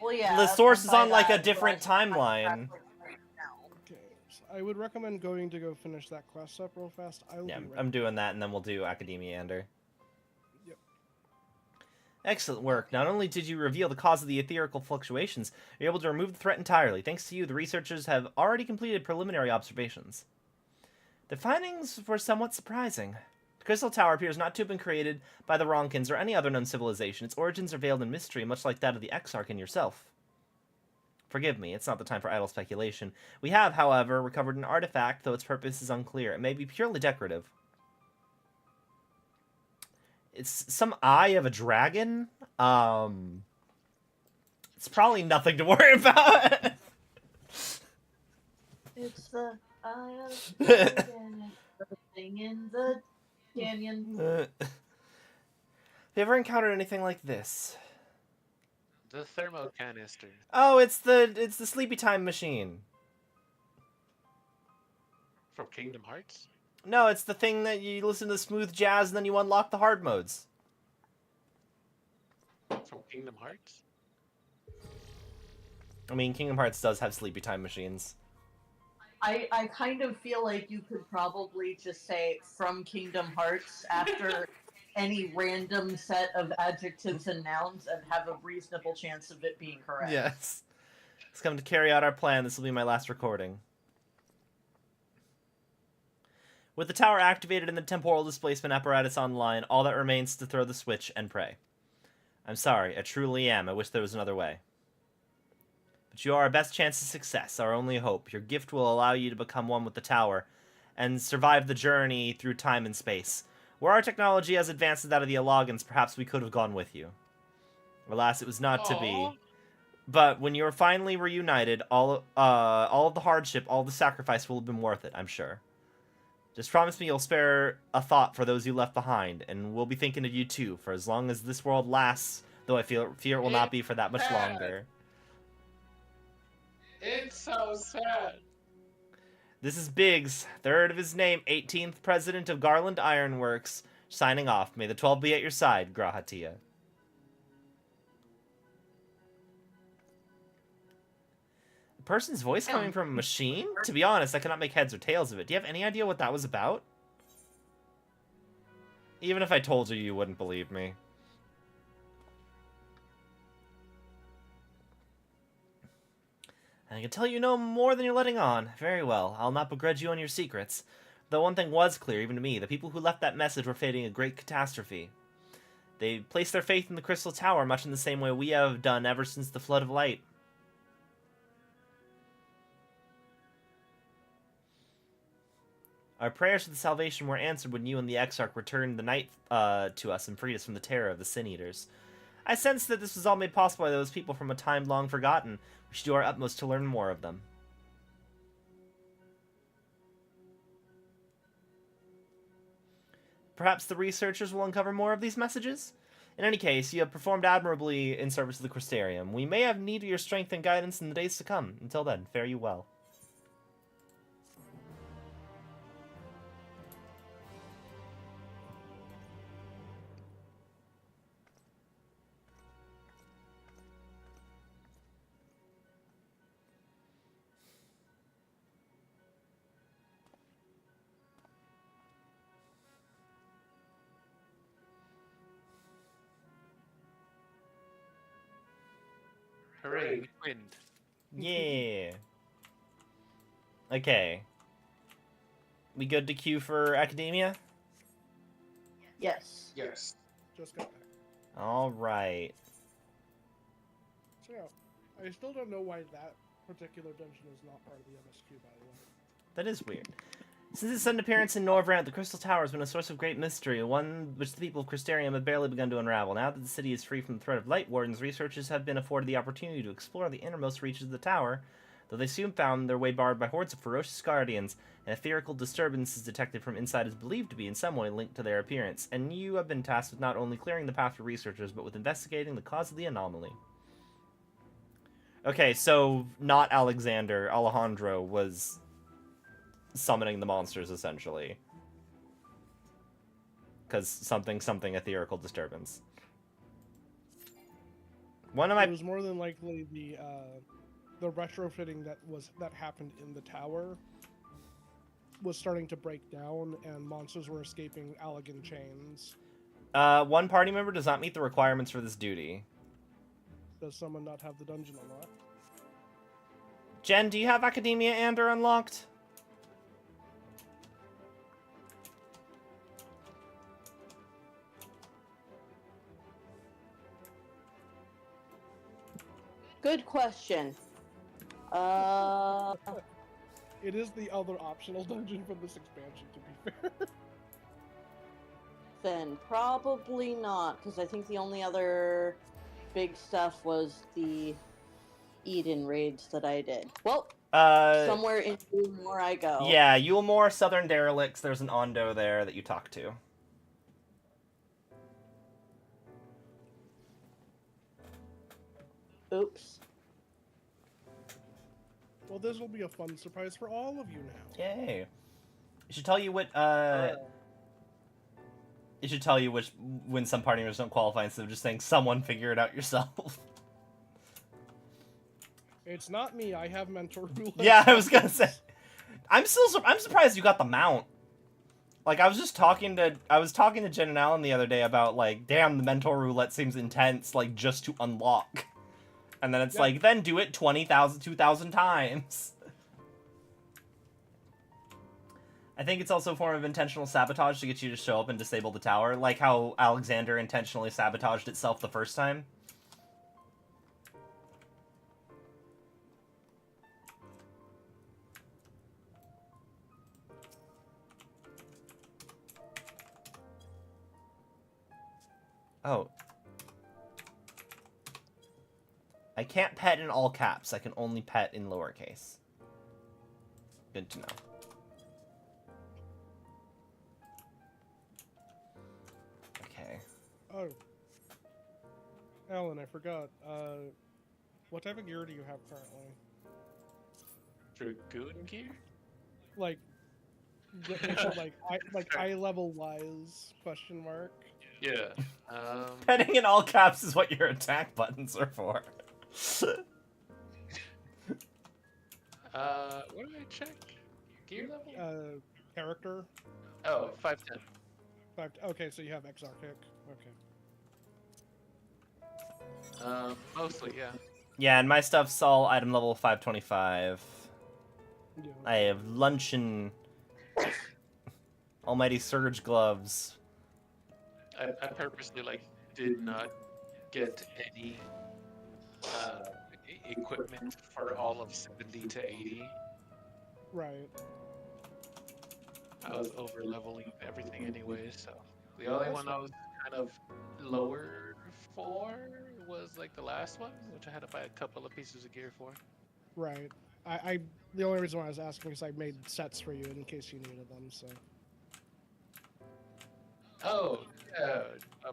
Well, yeah. The source and is by on, like, a that, different I'm timeline. traveling right now. Okay, so I would recommend going to go finish that quest up real fast. I will Yeah, be right I'm doing that, and then we'll do Academia Ender. Yep. Excellent work. Not only did you reveal the cause of the etherical fluctuations, you're able to remove the threat entirely. Thanks to you, the researchers have already completed preliminary observations. The findings were somewhat surprising. The Crystal Tower appears not to have been created by the Ronkins or any other known civilization. Its origins are veiled in mystery, much like that of the Exarch and yourself. Forgive me, it's not the time for idle speculation. We have, however, recovered an artifact, though its purpose is unclear. It may be purely decorative. It's some eye of a dragon. It's probably nothing to worry about. It's the eye of the canyon, the thing in the canyon. Have you ever encountered anything like this? The thermo canister. Oh, it's the sleepy time machine. From Kingdom Hearts? No, it's the thing that you listen to smooth jazz and then you unlock the hard modes. From Kingdom Hearts? I mean, Kingdom Hearts does have sleepy time machines. I kind of feel like you could probably just say from Kingdom Hearts after any random set of adjectives and nouns and have a reasonable chance of it being correct. Yes. It's come to carry out our plan. This will be my last recording. With the tower activated and the temporal displacement apparatus online, all that remains is to throw the switch and pray. I'm sorry, I truly am. I wish there was another way. But you are our best chance of success, our only hope. Your gift will allow you to become one with the tower and survive the journey through time and space. Were our technology as advanced as that of the Alogans, perhaps we could have gone with you. Alas, it was not to be. Aw. But when you are finally reunited, all of the hardship, all the sacrifice will have been worth it, I'm sure. Just promise me you'll spare a thought for those you left behind, and we'll be thinking of you too, for as long as this world lasts, though I fear it will not be for that much Sad. longer. It's so sad. This is Biggs, third of his name, 18th president of Garland Ironworks, signing off. May the 12 be at your side, Grahatia. A person's voice coming from a machine? To be honest, I cannot make heads or tails of it. Do you have any idea what that was about? Even if I told you, you wouldn't believe me. I can tell you no more than you're letting on. Very well, I'll not begrudge you on your secrets. Though one thing was clear, even to me, the people who left that message were facing a great catastrophe. They placed their faith in the Crystal Tower much in the same way we have done ever since the Flood of Light. Our prayers for the salvation were answered when you and the Exarch returned the night to us and freed us from the terror of the Sin Eaters. I sense that this was all made possible by those people from a time long forgotten. We should do our utmost to learn more of them. Perhaps the researchers will uncover more of these messages? In any case, you have performed admirably in service of the Crystarium. We may have need of your strength and guidance in the days to come. Until then, fare you well. Hooray, wind. Yeah. Okay. We good to queue for Academia? Yes. Yes. Just got back. Alright. So yeah, I still don't know why that particular dungeon is not part of the MSQ, by the way. That is weird. Since its sudden appearance in Norvrant, the Crystal Tower has been a source of great mystery, one which the people of Crystarium have barely begun to unravel. Now that the city is free from the threat of Light Wardens, researchers have been afforded the opportunity to explore the innermost reaches of the tower, though they soon found their way barred by hordes of ferocious guardians. An etherical disturbance is detected from inside is believed to be in some way linked to their appearance, and you have been tasked with not only clearing the path for researchers, but with investigating the cause of the anomaly. Okay, so not Alejandro was summoning the monsters, essentially. Because something ethereal disturbance. One of my... It was more than likely the retrofitting that happened in the tower was starting to break down, and monsters were escaping Allegan chains. One party member does not meet the requirements for this duty. Does someone not have the dungeon unlocked? Jen, do you have Academia and/or unlocked? Good question. It is the other optional dungeon from this expansion, to be fair. Then probably not, because I think the only other big stuff was the Eden raids that I did. Well, somewhere in Ulmore I go. Yeah, Ulmore, Southern Derelicts, there's an Ondo there that you talk to. Oops. Well, this will be a fun surprise for all of you now. Yay. It should tell you what, it should tell you which, when some party members don't qualify instead of just saying, someone figure it out yourself. It's not me, I have mentor roulette. Yeah, I was gonna say. I'm surprised you got the mount. Like, I was talking to Jen and Alan the other day about, like, damn, the mentor roulette seems intense, like, just to unlock. And then it's like, then do it 20,000, 2,000 times. I think it's also a form of intentional sabotage to get you to show up and disable the tower, like how Alexander intentionally sabotaged itself the first time. Oh. I can't pet in all caps. I can only pet in lowercase. Good to know. Okay. Oh. Alan, I forgot. What type of gear do you have currently? Dragoon gear? Like, you said like eye level wise question mark. Yeah. Petting in all caps is what your attack buttons are for. What did I check? Gear level? Character. Oh, 510. Okay, so you have XR kick. Okay. Mostly, yeah. Yeah, and my stuff's all item level 525. Yeah. I have luncheon, almighty surge gloves. I purposely did not get any equipment for all of 70 to 80. Right. I was over leveling everything anyway, so the only one I was kind of lower for was the last one, which I had to buy a couple of pieces of gear for. Right. I the only reason why I was asking is I made sets for you in case you needed them. So. Oh, yeah.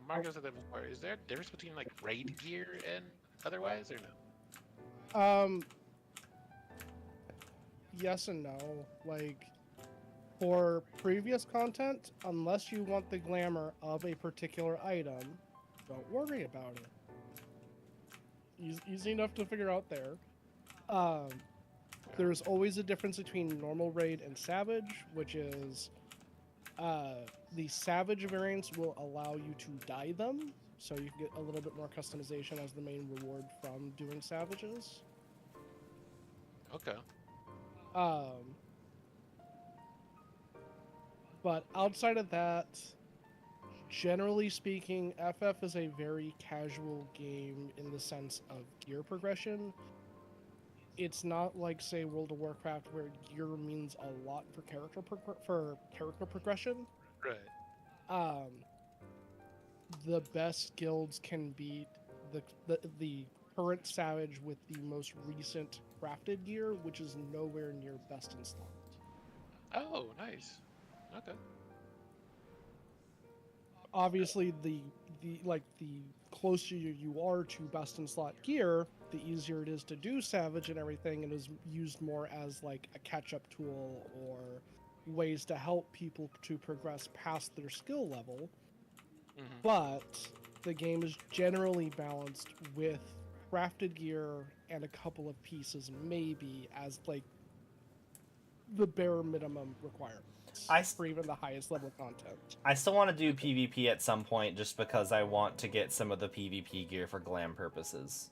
Marco said that before. Is there a difference between raid gear and otherwise, or no? Yes and no. For previous content, unless you want the glamour of a particular item, don't worry about it. Easy enough to figure out there. There's always a difference between normal raid and savage, which is the savage variants will allow you to dye them, so you can get a little bit more customization as the main reward from doing savages. Okay. But outside of that, generally speaking, FF is a very casual game in the sense of gear progression. It's not like, say, World of Warcraft, where gear means a lot for character progression. Right. The best guilds can beat the current savage with the most recent crafted gear, which is nowhere near best in slot. Oh, nice. Okay. Obviously, the closer you are to best in slot gear, the easier it is to do savage and everything, and is used more as a catch-up tool or ways to help people to progress past their skill level. Mm-hmm. But the game is generally balanced with crafted gear and a couple of pieces maybe as the bare minimum requirements for even the highest level content. I still want to do PvP at some point just because I want to get some of the PvP gear for glam purposes.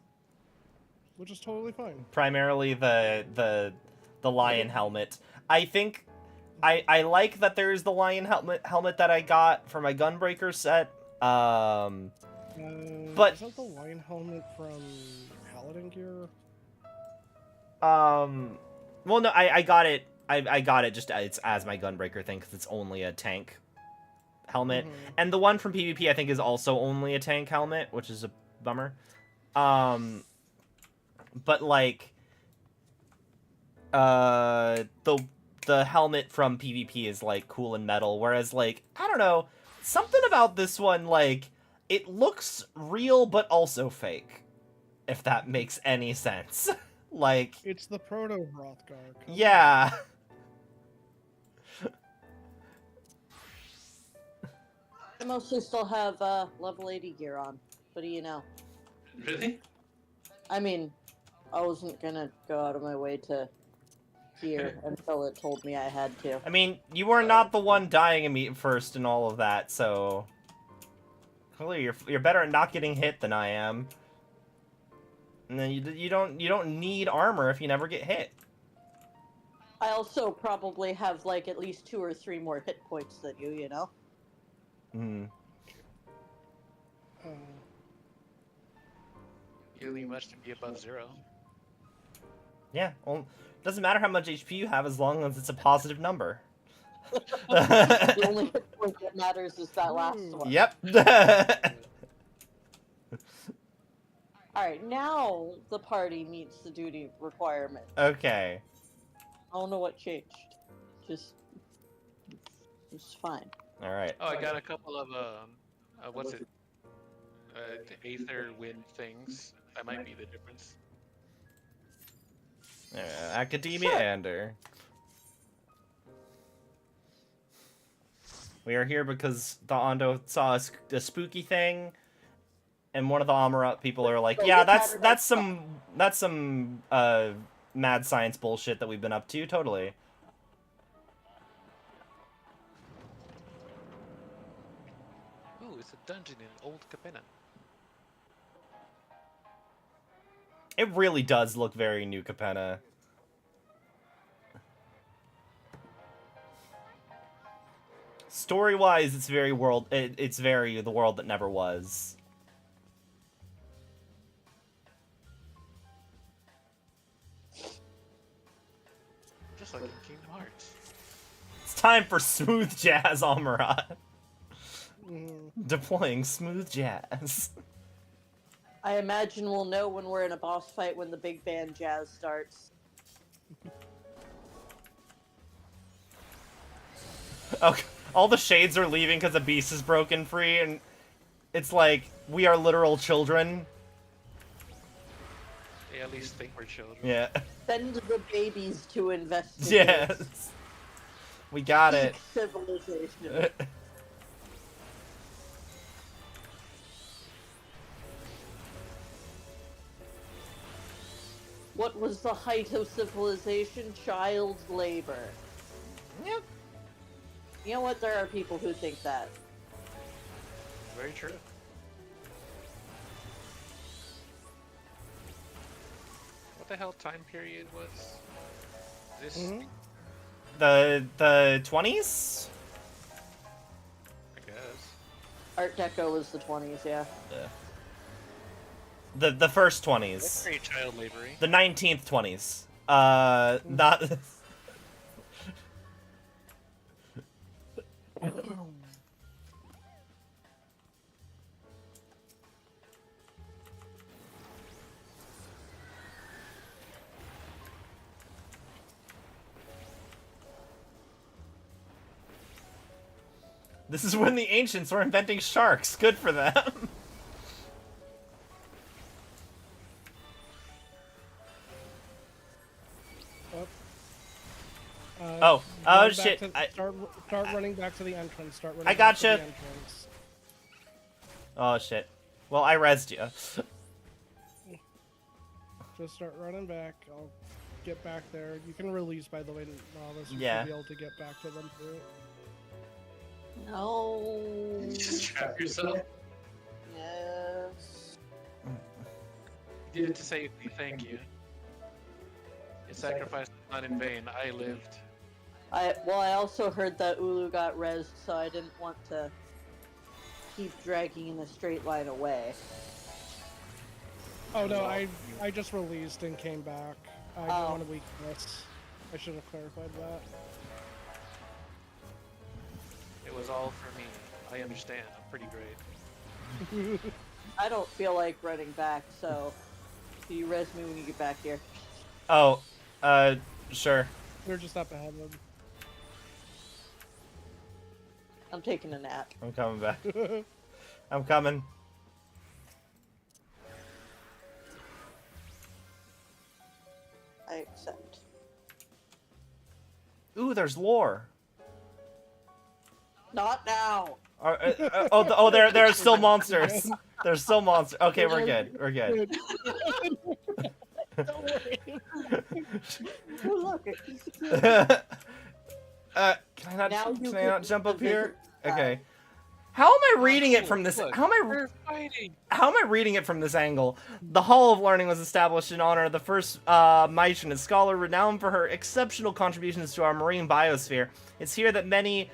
Which is totally fine. Primarily the lion helmet. I think I like that there's the lion helmet that I got for my Gunbreaker set. But is that the lion helmet from Paladin gear? Well, no, I got it. I got it just as my Gunbreaker thing because it's only a tank helmet, and the one from PvP I think is also only a tank helmet, which is a bummer. But the helmet from PvP is cool and metal, whereas I don't know, something about this one it looks real but also fake, if that makes any sense. It's the proto Hrothgar. Yeah. I mostly still have level 80 gear on. What do you know? Really? I mean, I wasn't gonna go out of my way to gear until it told me I had to. I mean, you are not the one dying immediately first and all of that, so clearly you're better at not getting hit than I am. And then you don't need armor if you never get hit. I also probably have like at least 2 or 3 more hit points than you, you know? Hmm. Uh, You don't need much to be above 0. Yeah. Well, doesn't matter how much HP you have as long as it's a positive number. The only hit point that matters is that last Ooh. one. Yep. Alright, now the party meets the duty requirement. Okay. I don't know what changed. Just... It's fine. All right. Oh, I got a couple of what's it? The Aether wind things. That might be the difference. Academia Sure. Ander. We are here because the Ondo saw a spooky thing, and one of the Amarat people are like, So "Yeah, it that's some mad science bullshit that we've been up to, totally." Ooh, it's a dungeon in Old Capenna. It really does look very New Capenna. Story-wise, it's very it's very the world that never was. Just like in Kingdom Hearts. It's time for smooth jazz, Amarat. mhm. Deploying smooth jazz. I imagine we'll know when we're in a boss fight when the big band jazz starts. Okay, all the shades are leaving because the beast is broken free, and it's like, we are literal children. They at least think we're children. Yeah. Send the babies to investigate. Yes. We got it. Seek civilization. What was the height of civilization? Child labor. Yep. You know what? There are people who think that. Very true. What the hell time period was this? Mhm. The 20s? I guess. Art Deco was the 20s, yeah. The first That's 20s. pretty child laboring. The 19th 20s. Not... This is when the ancients were inventing sharks. Good for them. Oh, run back shit, to- I- start running back to the entrance. Start running I back to gotcha. the entrance. Oh, shit. Well, I rezzed you. Just start running back. I'll get back there. You can release, by the way, Novice. You Yeah. should be able to get back to them through it. No. Just trap yourself. Yes. You did it to say thank you. Your sacrifice was not in vain. I lived. I also heard that Ulu got rezzed, so I didn't want to keep dragging in a straight line away. Oh no, I just released and came back. I Oh. don't want to weakness. I should have clarified that. It was all for me. I understand. I'm pretty great. I don't feel like running back, so do you res me when you get back here? Oh, sure. We're just up ahead of I'm taking a nap. I'm coming back. them. I'm coming. I accept. Ooh, there's lore. Not now. There are still monsters. There's still monsters. Okay, we're good. We're good. Don't worry. Oh, look, a piece of cake. Can I Now you not can jump up here? visit that. Okay. How am I reading it from this? Look, How am I? we're fighting. How am I reading it from this angle? The Hall of Learning was established in honor of the first Maichin, a scholar renowned for her exceptional contributions to our marine biosphere. It's here that many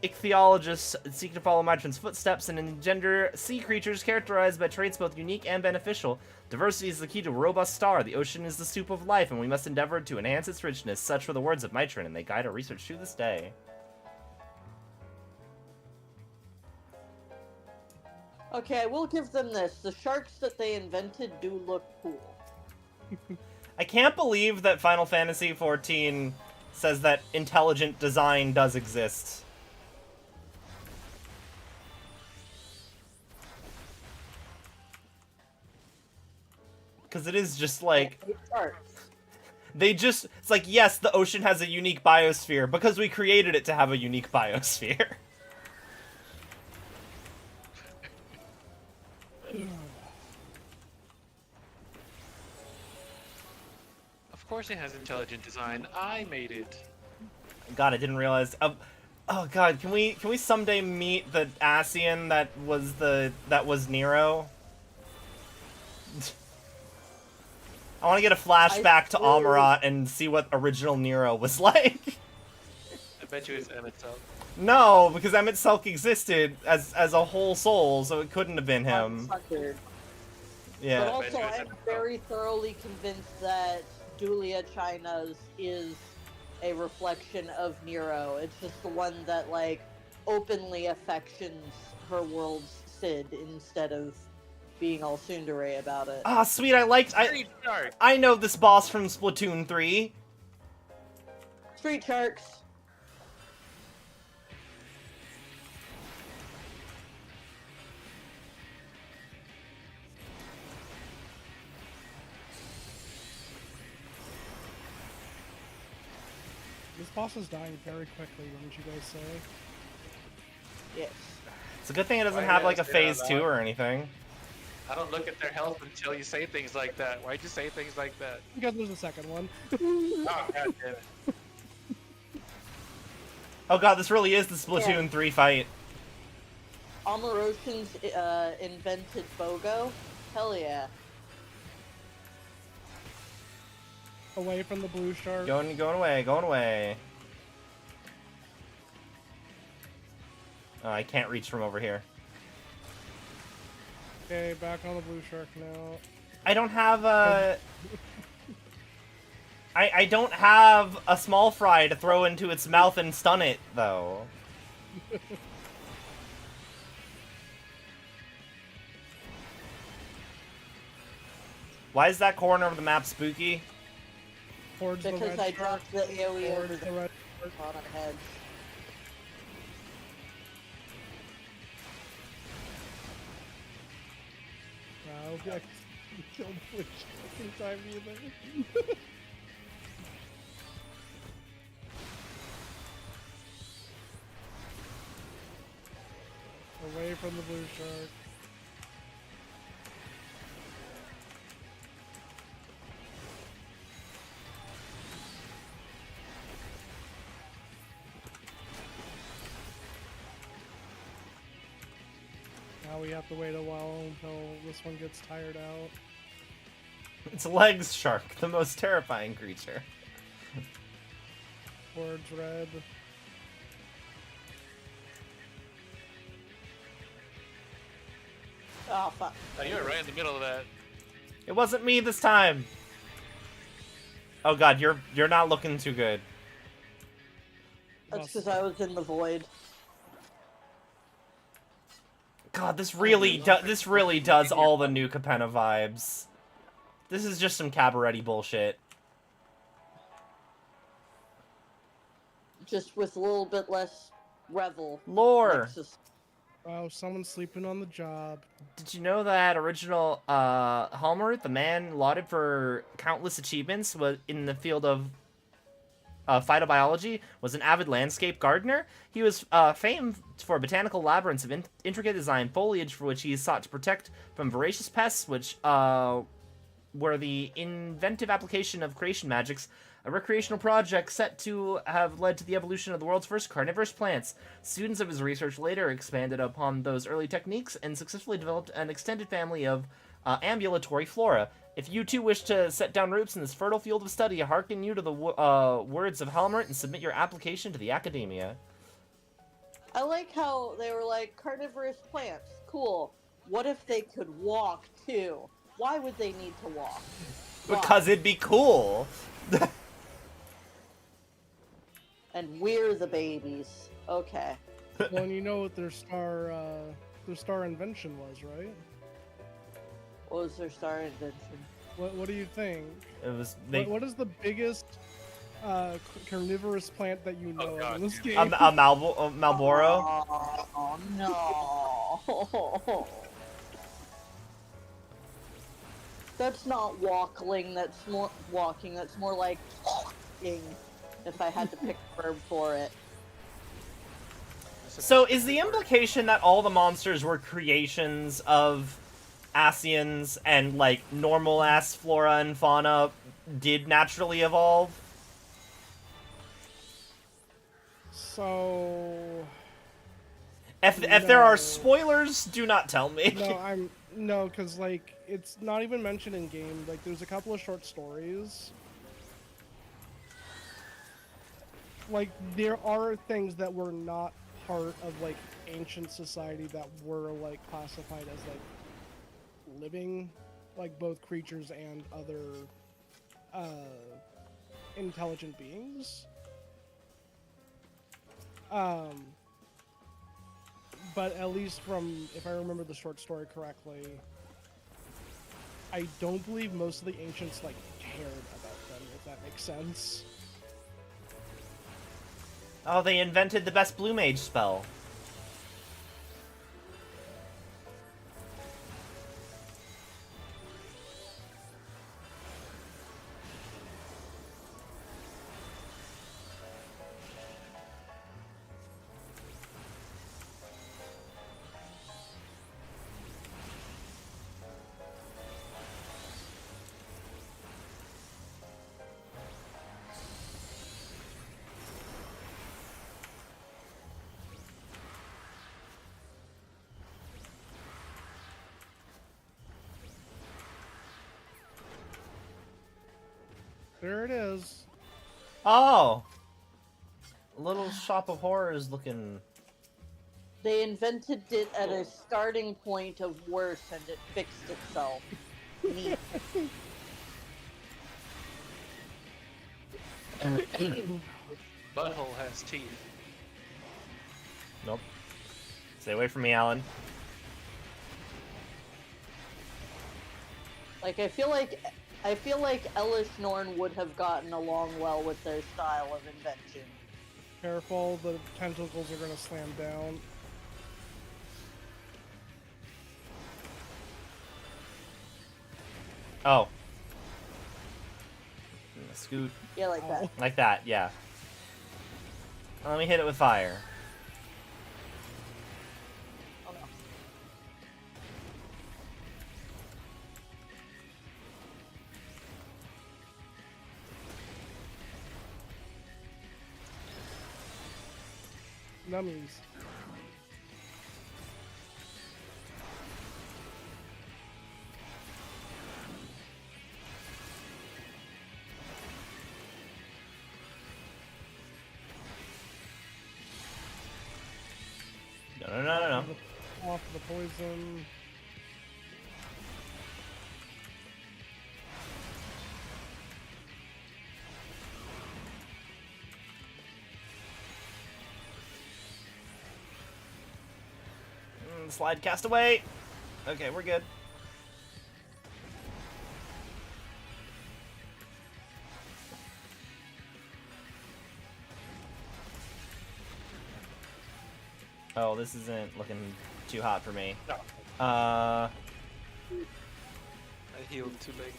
ichthyologists seek to follow Maichin's footsteps and engender sea creatures characterized by traits both unique and beneficial. Diversity is the key to a robust star. The ocean is the soup of life, and we must endeavor to enhance its richness. Such were the words of Maichin, and they guide our research to this day. Okay, I will give them this. The sharks that they invented do look cool. I can't believe that Final Fantasy XIV says that intelligent design does exist. Because it is just like... Sharks. It's like, yes, the ocean has a unique biosphere, because we created it to have a unique biosphere. Of course it has intelligent design. I made it. God, I didn't realize... oh god, can we someday meet the Asian that was Nero? I want to get a flashback to Amarat and see what original Nero was like. I bet you it's Emmett Selk. No, because Emmett Selk existed as a whole soul, so it couldn't have been him. But Yeah. also, I'm very thoroughly convinced that Dulia China's is a reflection of Nero. It's just the one that, like, openly affections her world's Cid instead of being all tsundere about it. Ah, sweet, I know this boss from Splatoon 3. Street Sharks. This boss is dying very quickly, wouldn't you guys say? Yes. It's a good thing it doesn't Why have did I like a say phase that 2 loud? or anything. I don't look at their health until you say things like that. Why'd you say things like that? Because there's a second one. Oh, god damn it. Oh god, this really is the Splatoon 3 fight. Amaroshin's invented BOGO? Hell yeah. Away from the blue shark. Going away. Oh, I can't reach from over here. Okay, back on the blue shark now. I don't have a... I don't have a small fry to throw into its mouth and stun it, though. Why is that corner of the map spooky? Towards the Because red I shark. dropped the AoE over Towards the the red shark. on our head. Wow, I killed blue shark in time either. Away from the blue shark. Now we have to wait a while until this one gets tired out. It's Legs Shark, the most terrifying creature. Towards red. Oh, fuck. Oh, you were right in the middle of that. It wasn't me this time. Oh god, you're not looking too good. That's because I was in the void. God, this really does all the new Capenna vibes. This is just some cabaret bullshit. Just with a little bit less revel. Lore. Nexus. Wow, someone's sleeping on the job. Did you know that original Halmer, the man lauded for countless achievements, was in the field of phytobiology, was an avid landscape gardener? He was famed for botanical labyrinths of intricate design foliage for which he sought to protect from voracious pests, which were the inventive application of creation magics. a recreational project set to have led to the evolution of the world's first carnivorous plants. Students of his research later expanded upon those early techniques and successfully developed an extended family of ambulatory flora. If you too wish to set down roots in this fertile field of study, I hearken you to the words of Helmert and submit your application to the academia. I like how they were like, carnivorous plants, cool. What if they could walk too? Why would they need to walk? Why? Because it'd be cool. And we're the babies. Okay. Well, and you know what their star invention was, right? What was their star invention? What do you think? It was What is the biggest carnivorous plant that you know of in this game? Malboro. Oh no. That's not walkling, that's more walking, that's more like walking, if I had to pick a verb for it. So is the implication that all the monsters were creations of Asians and like normal ass flora and fauna did naturally evolve? So If there are spoilers, do not tell me. No, because like it's not even mentioned in game. Like there's a couple of short stories. Like there are things that were not part of like ancient society that were like classified as like living, like both creatures and other intelligent beings. But at least from, if I remember the short story correctly, I don't believe most of the ancients like cared about them, if that makes sense. Oh, they invented the best Blue Mage spell. There it is. Oh! Little Shop of Horrors looking... They invented it at a starting point of worse and it fixed itself. Neat. Butthole has teeth. Nope. Stay away from me, Alan. Like, I feel like Elish Norn would have gotten along well with their style of invention. Careful, the tentacles are gonna slam down. Oh. Scoot. Yeah, like that. Like that, yeah. Let me hit it with fire. Oh no. Nummies. No. Off the poison. Slide cast away. Okay, we're good. Oh, this isn't looking too hot for me. No. Uh, I healed too late.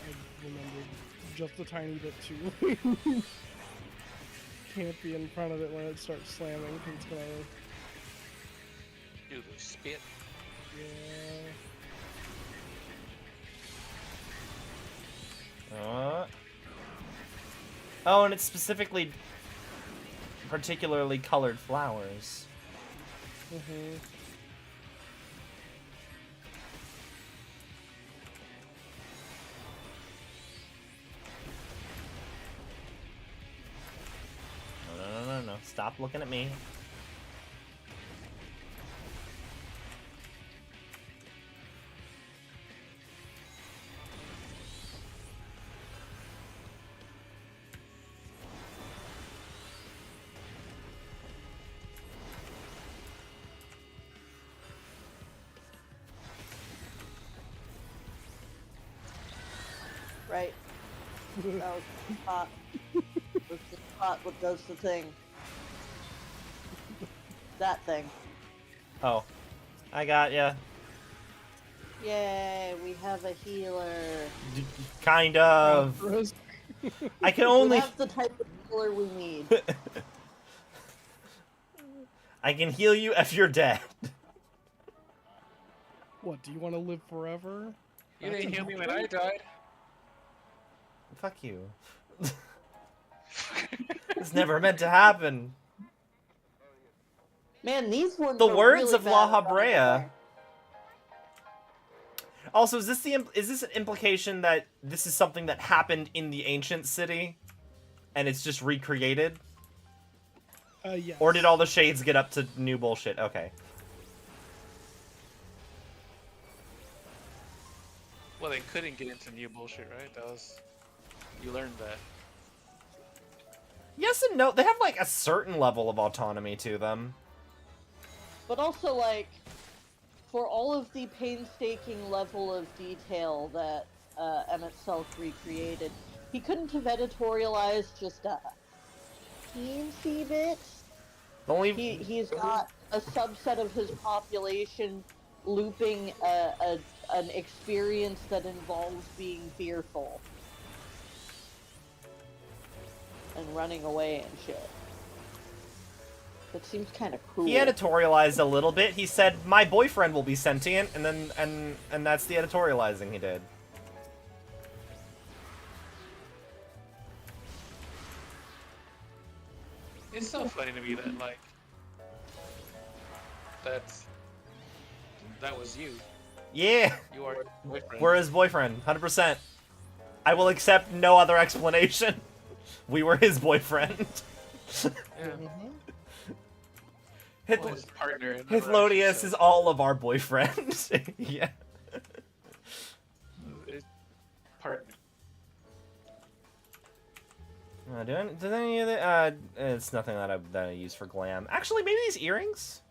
I remembered just a tiny bit too. can't be in front of it when it starts slamming, 'cause it's gonna... Do the spit. Yeah... Oh, and it's specifically particularly colored flowers. Mm-hmm. No. Stop looking at me. Right. That was the spot. That's the spot what does the thing. That thing. Oh. I got ya. Yay, we have a healer. Kind of. I can only... We have the type of healer we need. I can heal you if you're dead. What, do you want to live forever? You didn't heal me when I died. Fuck you. It's never meant to happen. Man, these ones The are words really of bad La at running Habrea. away. Also, is this an implication that this is something that happened in the ancient city, and it's just recreated? Yes. Or did all the shades get up to new bullshit? Okay. Well, they couldn't get into new bullshit, right? That was... You learned that. Yes and no. They have, like, a certain level of autonomy to them. But also, like, for all of the painstaking level of detail that Emmett Self recreated, he couldn't have editorialized just a teensy bit. The only... He's got a subset of his population looping an experience that involves being fearful. And running away and shit. That seems kind of cruel. He editorialized a little bit. He said, "My boyfriend will be sentient," and then and that's the editorializing he did. It's so funny to me that, like... That was you. Yeah, You are his boyfriend. we're his boyfriend, 100%. I will accept no other explanation. We were his boyfriend. Yeah. Hith- Well, his partner. in the Hithlodius relationship. is all of our boyfriend. Yeah. His partner. Does any of the it's nothing that I use for glam. Actually, maybe these earrings.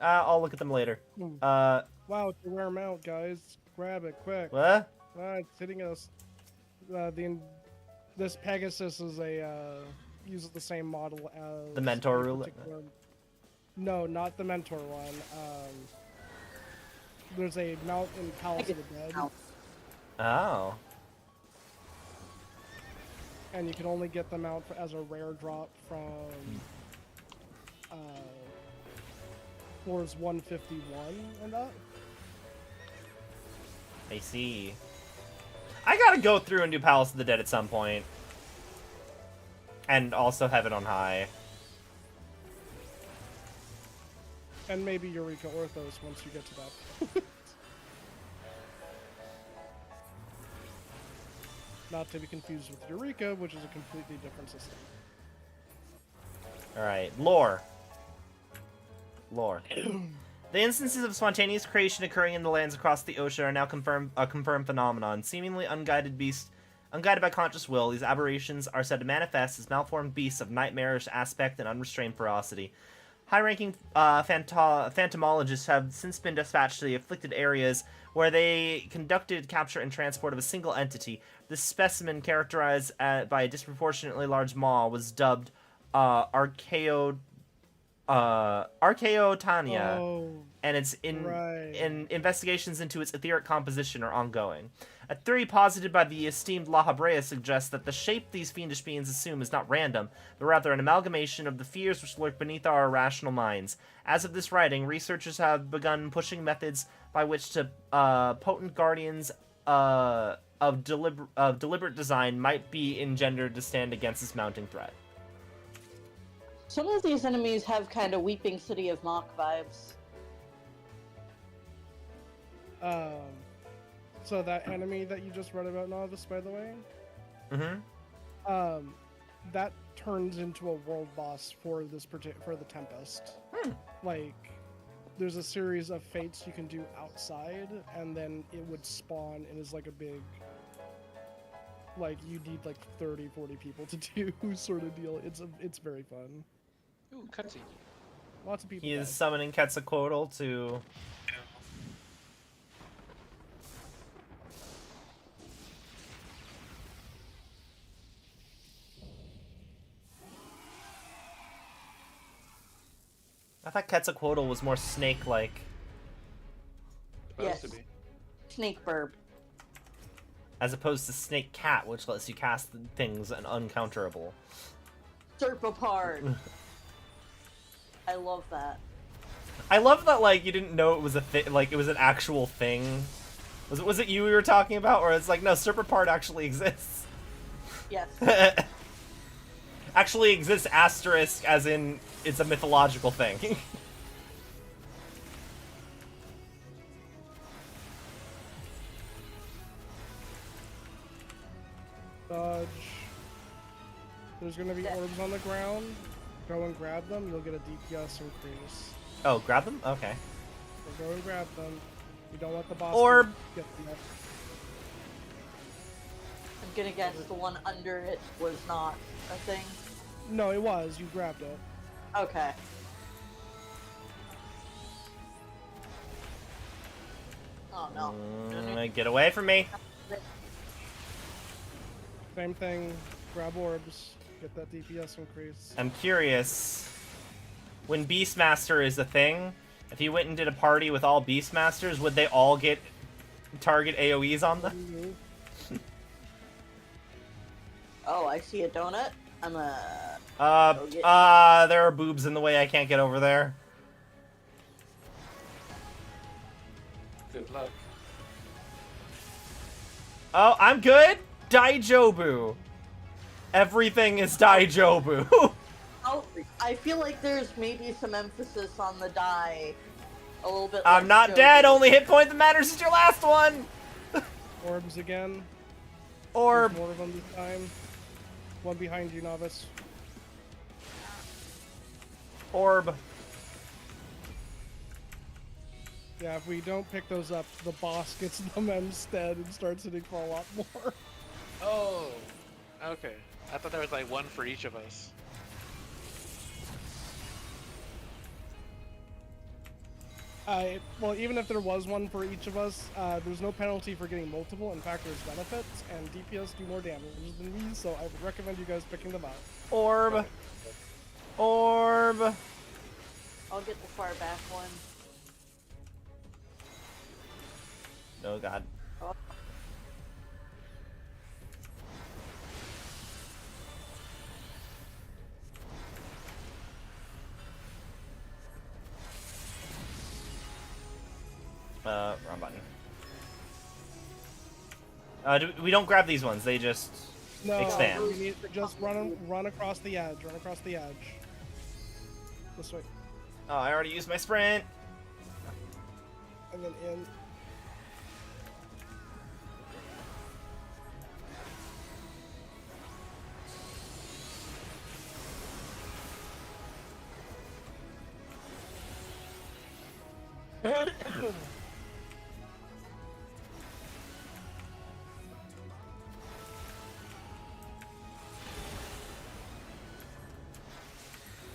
I'll look at them later. Wow, to wear them out, guys. Grab it, quick. What? It's hitting us. This Pegasus is uses the same model as The Mentor a rule? particular- No, not the Mentor one. There's a mount in Palace of the Dead, Oh. and you can only get them out as a rare drop from floors 151 and up. I see. I gotta go through and do Palace of the Dead at some point. And also Heaven on High. And maybe Eureka Orthos once you get to that. Not to be confused with Eureka, which is a completely different system. Alright, lore. Lore. The instances of spontaneous creation occurring in the lands across the ocean are now a confirmed phenomenon. Seemingly unguided by conscious will, these aberrations are said to manifest as malformed beasts of nightmarish aspect and unrestrained ferocity. High-ranking phantomologists have since been dispatched to the afflicted areas where they conducted capture and transport of a single entity. This specimen, characterized by a disproportionately large maw, was dubbed Archaeotania, Oh, and its right. investigations into its etheric composition are ongoing. A theory posited by the esteemed La Habrea suggests that the shape these fiendish beings assume is not random, but rather an amalgamation of the fears which lurk beneath our irrational minds. As of this writing, researchers have begun pushing methods by which to potent guardians of deliberate design might be engendered to stand against this mounting threat. Some of these enemies have kind of Weeping City of Mach vibes. So that enemy that you just read about, Novice, by the way, Mm-hmm. That turns into a world boss for for the Tempest. Like, there's a series of fates you can do outside, and then it would spawn and is like a big, like, you need like 30, 40 people to do sort of deal. It's very fun. Ooh, cutscene. Lots of people. He is die. summoning Quetzalcoatl to... I thought Quetzalcoatl was more snake-like, Yes. Supposed to be. Snake Burb. as opposed to Snake Cat, which lets you cast things and uncounterable. Serpapard. I love that. I love that, like, you didn't know it was a thing, like, it was an actual thing. Was it you we were talking about? Or it's like, no, Serpapard actually exists. Yes. Actually exists, asterisk, as in, it's a mythological thing. Dodge. There's gonna be Yeah. orbs on the ground. Go and grab them. You'll get a DPS increase. Oh, grab them? Okay. So go and grab them. You don't want the boss Orb. to get them. I'm gonna guess the one under it was not a thing. No, it was. You grabbed it. Okay. Oh no. Get away from me. Same thing. Grab orbs. Get that DPS increase. I'm curious. When Beastmaster is a thing, if you went and did a party with all Beastmasters, would they all get target AoEs on them? Oh, I see a donut. I'm a. There are boobs in the way. I can't get over there. Good luck. Oh, I'm good. Daijobu. Everything is Daijobu. Oh, I feel like there's maybe some emphasis on the die. A little bit. I'm less not joke. dead. Only hit point that matters is your last one. Orbs again. Orb. There's more of them this time. One behind you, Novice. Orb. Yeah, if we don't pick those up, the boss gets them instead and starts hitting for a lot more. Oh, okay. I thought there was like one for each of us. Well, even if there was one for each of us, there's no penalty for getting multiple. In fact, there's benefits, and DPS do more damage than me, so I would recommend you guys picking them up. Orb. Orb. I'll get the far back one. Oh god. Oh. Wrong button. We don't grab these ones. They just No, expand. you need to just run across the edge. Run across the edge. This way, Oh, I already used my sprint. and then in.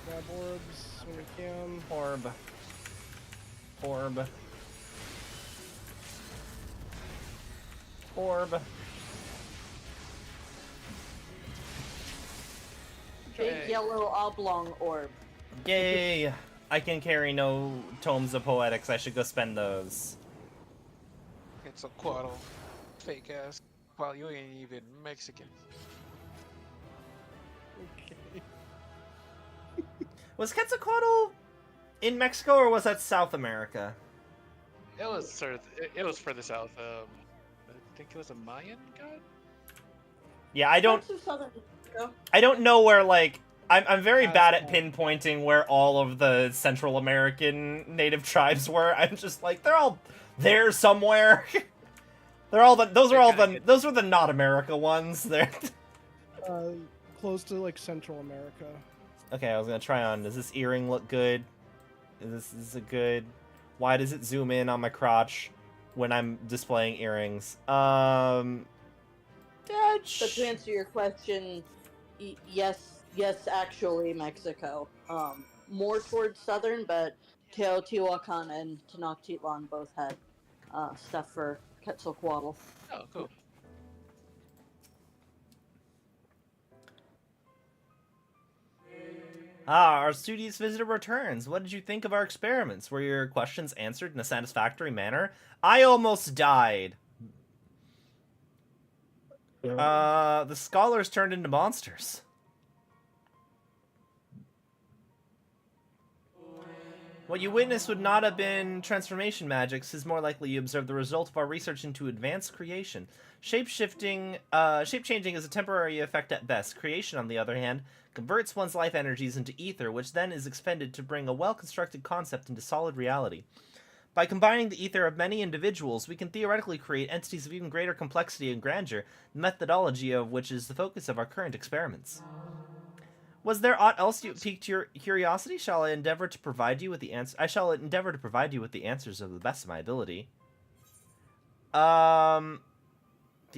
Grab orbs when we can. Orb. Orb. Orb. Big Hey. yellow oblong orb. Yay! I can carry no tomes of poetics. I should go spend those. It's a quarrel. fake ass. Well, you ain't even Mexican. Okay. Was Quetzalcoatl in Mexico or was that South America? It was sort of. It was further south. I think it was a Mayan god. Yeah, I don't. Parts of southern Mexico. I don't know where, like, I'm very bad at Aztec. pinpointing where all of the Central American native tribes were. I'm just like, they're all there somewhere. They're all the those were the not America ones. They're Close to like Central America. okay. I was gonna try on. Does this earring look good? Is this a good? Why does it zoom in on my crotch when I'm displaying earrings? But to answer your question, yes, actually Mexico. More towards southern, but Teotihuacan and Tenochtitlan both had stuff for Quetzalcoatl. Oh, cool. Our studious visitor returns. What did you think of our experiments? Were your questions answered in a satisfactory manner? I almost died. The scholars turned into monsters. What you witnessed would not have been transformation magics. Is more likely you observed the result of our research into advanced creation. Shape-changing is a temporary effect at best. Creation, on the other hand, converts one's life energies into ether, which then is expended to bring a well-constructed concept into solid reality. By combining the ether of many individuals, we can theoretically create entities of even greater complexity and grandeur, the methodology of which is the focus of our current experiments. Was there aught else you piqued your curiosity? Shall I endeavor to provide you with the answer? I shall endeavor to provide you with the answers of the best of my ability. The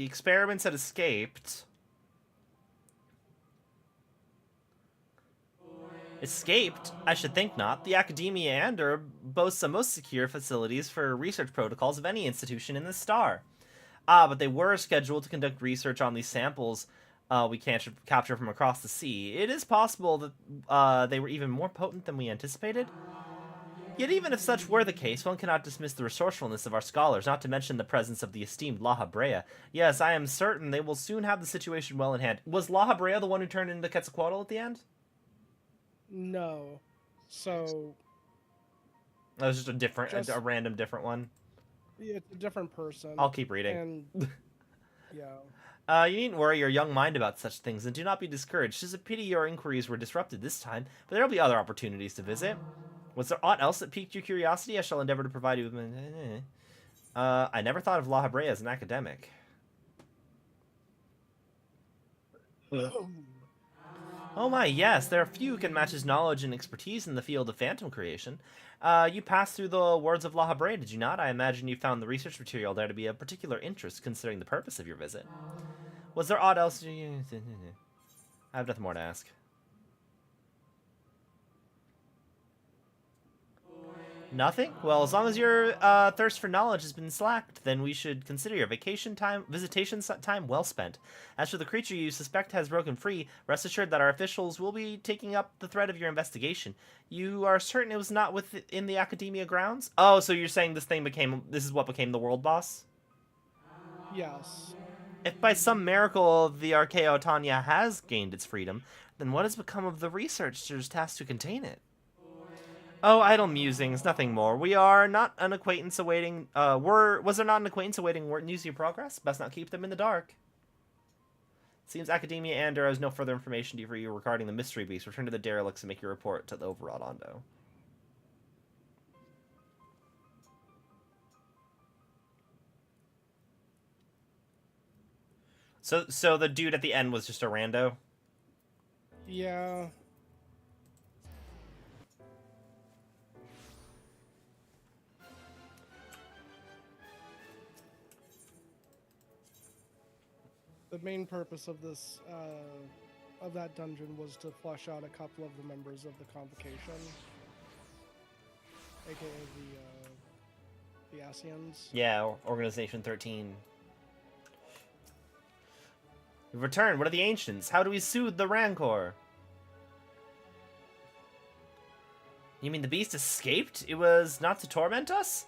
experiments had escaped. Escaped? I should think not. The Academia Ander boasts the most secure facilities for research protocols of any institution in the star. But they were scheduled to conduct research on these samples we can't capture from across the sea. It is possible that they were even more potent than we anticipated. Yet even if such were the case, one cannot dismiss the resourcefulness of our scholars, not to mention the presence of the esteemed La Habrea. Yes, I am certain they will soon have the situation well in hand. Was La Habrea the one who turned into Quetzalcoatl at the end? No. So That was just a random different one. it's a different person. I'll keep reading. And yeah. You needn't worry your young mind about such things, and do not be discouraged. 'Tis a pity your inquiries were disrupted this time, but there will be other opportunities to visit. Was there aught else that piqued your curiosity? I shall endeavor to provide you with... I never thought of La Habrea as an academic. Oh my, yes, there are few who can match his knowledge and expertise in the field of phantom creation. You passed through the wards of La Habrea, did you not? I imagine you found the research material there to be of particular interest, considering the purpose of your visit. Was there aught else? I have nothing more to ask. Nothing? Well, as long as your thirst for knowledge has been slacked, then we should consider your visitation time well spent. As for the creature you suspect has broken free, rest assured that our officials will be taking up the thread of your investigation. You are certain it was not within the Academia grounds? Oh, so you're saying this is what became the world boss? Yes. If by some miracle the Archaeo Tanya has gained its freedom, then what has become of the researchers tasked to contain it? Oh, idle musings, nothing more. We are not an acquaintance awaiting... Was there not an acquaintance awaiting news of your progress? Best not keep them in the dark. Seems Academia Ander has no further information for you regarding the mystery beast. Return to the derelicts and make your report to the Overwrought Ondo. So the dude at the end was just a rando? Yeah. The main purpose of this, of that dungeon was to flush out a couple of the members of the convocation, aka the Asians. Yeah, Organization 13. We've returned. What are the ancients? How do we soothe the Rancor? You mean the beast escaped? It was not to torment us?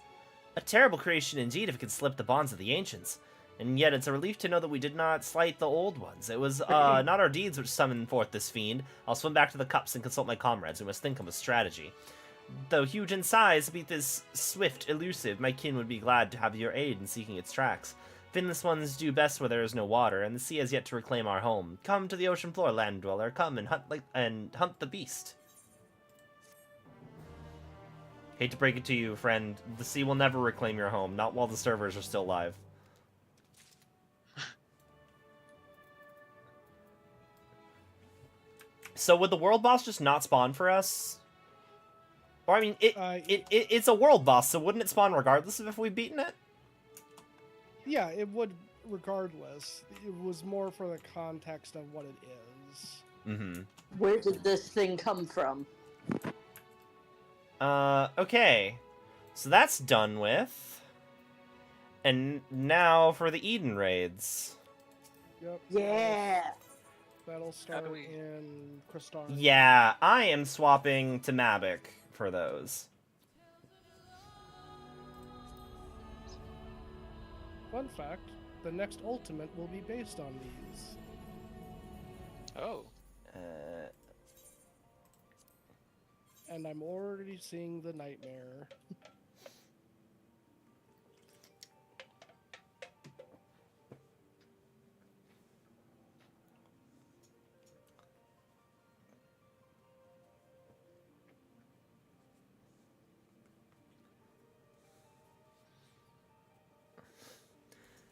A terrible creation indeed if it could slip the bonds of the ancients. And yet it's a relief to know that we did not slight the old ones. It was not our deeds which summoned forth this fiend. I'll swim back to the cups and consult my comrades. We must think of a strategy. Though huge in size, beat this swift, elusive, my kin would be glad to have your aid in seeking its tracks. Finless ones do best where there is no water, and the sea has yet to reclaim our home. Come to the ocean floor, land dweller. Come and hunt the beast. Hate to break it to you, friend. The sea will never reclaim your home, not while the servers are still live. So would the world boss just not spawn for us? Or I mean, it's a world boss, so wouldn't it spawn regardless of if we've beaten it? Yeah, it would regardless. It was more for the context of what it is. Mm-hmm. Where did this thing come from? Okay. So that's done with. And now for the Eden raids. Yep. Yeah. That'll start do we- in Crystarium. Yeah, I am swapping to Mavic for those. Fun fact, the next ultimate will be based on these. Oh. And I'm already seeing the nightmare.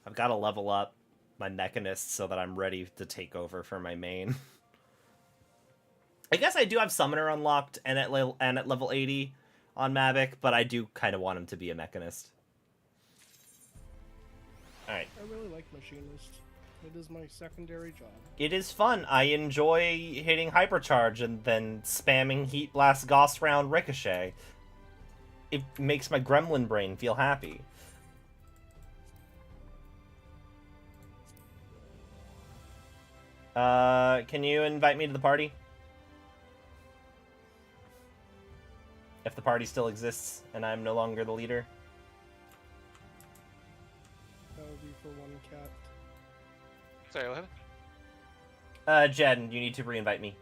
I've got to level up my Mechanist so that I'm ready to take over for my main. I guess I do have Summoner unlocked and at level 80 on Mavic, but I do kind of want him to be a Mechanist. Alright. I really like Machinist. It is my secondary job. It is fun. I enjoy hitting Hypercharge and then spamming Heat Blast Gauss Round Ricochet. It makes my gremlin brain feel happy. Can you invite me to the party? If the party still exists and I'm no longer the leader. That would be for one cat. Sorry, what happened? Jen, you need to re-invite me.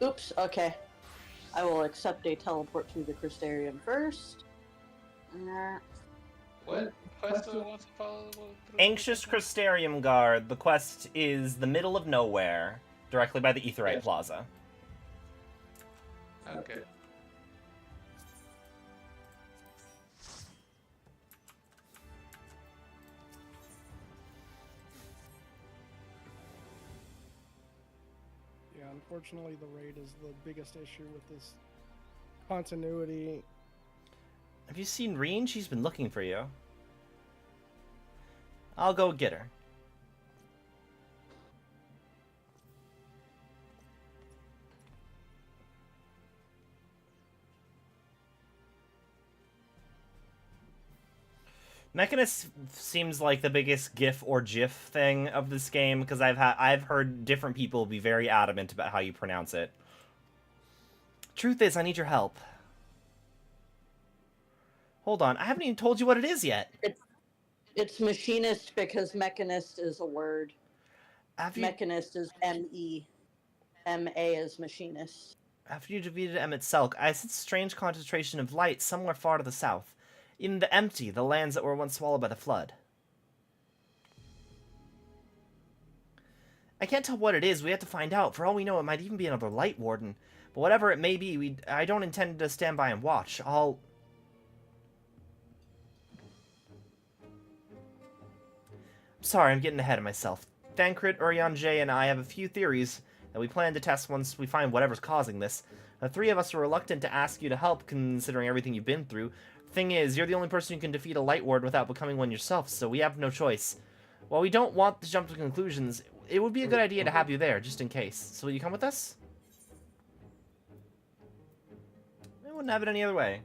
Oops, okay. I will accept a teleport to the Crystarium first. What quest do I want to follow? Anxious Crystarium Guard. The quest is the middle of nowhere, directly by the Aetheryte Yes. Plaza. Okay. Yeah, unfortunately the raid is the biggest issue with this continuity. Have you seen Reen? She's been looking for you. I'll go get her. Mechanist seems like the biggest GIF or GIF thing of this game because I've heard different people be very adamant about how you pronounce it. Truth is, I need your help. Hold on, I haven't even told you what it is yet. It's Machinist because Mechanist is a word. Have you, Mechanist is M-E. M-A is Machinist. after you defeated Emmett Selk, I sense a strange concentration of light somewhere far to the south. In the empty, the lands that were once swallowed by the flood. I can't tell what it is. We have to find out. For all we know, it might even be another Light Warden. But whatever it may be, I don't intend to stand by and watch. I'm sorry, I'm getting ahead of myself. Thancred, Eorzea, and I have a few theories that we plan to test once we find whatever's causing this. The three of us are reluctant to ask you to help, considering everything you've been through. Thing is, you're the only person who can defeat a Light Ward without becoming one yourself, so we have no choice. While we don't want to jump to conclusions, it would be a good idea to have you there, just in case. So will you come with us? I wouldn't have it any other way.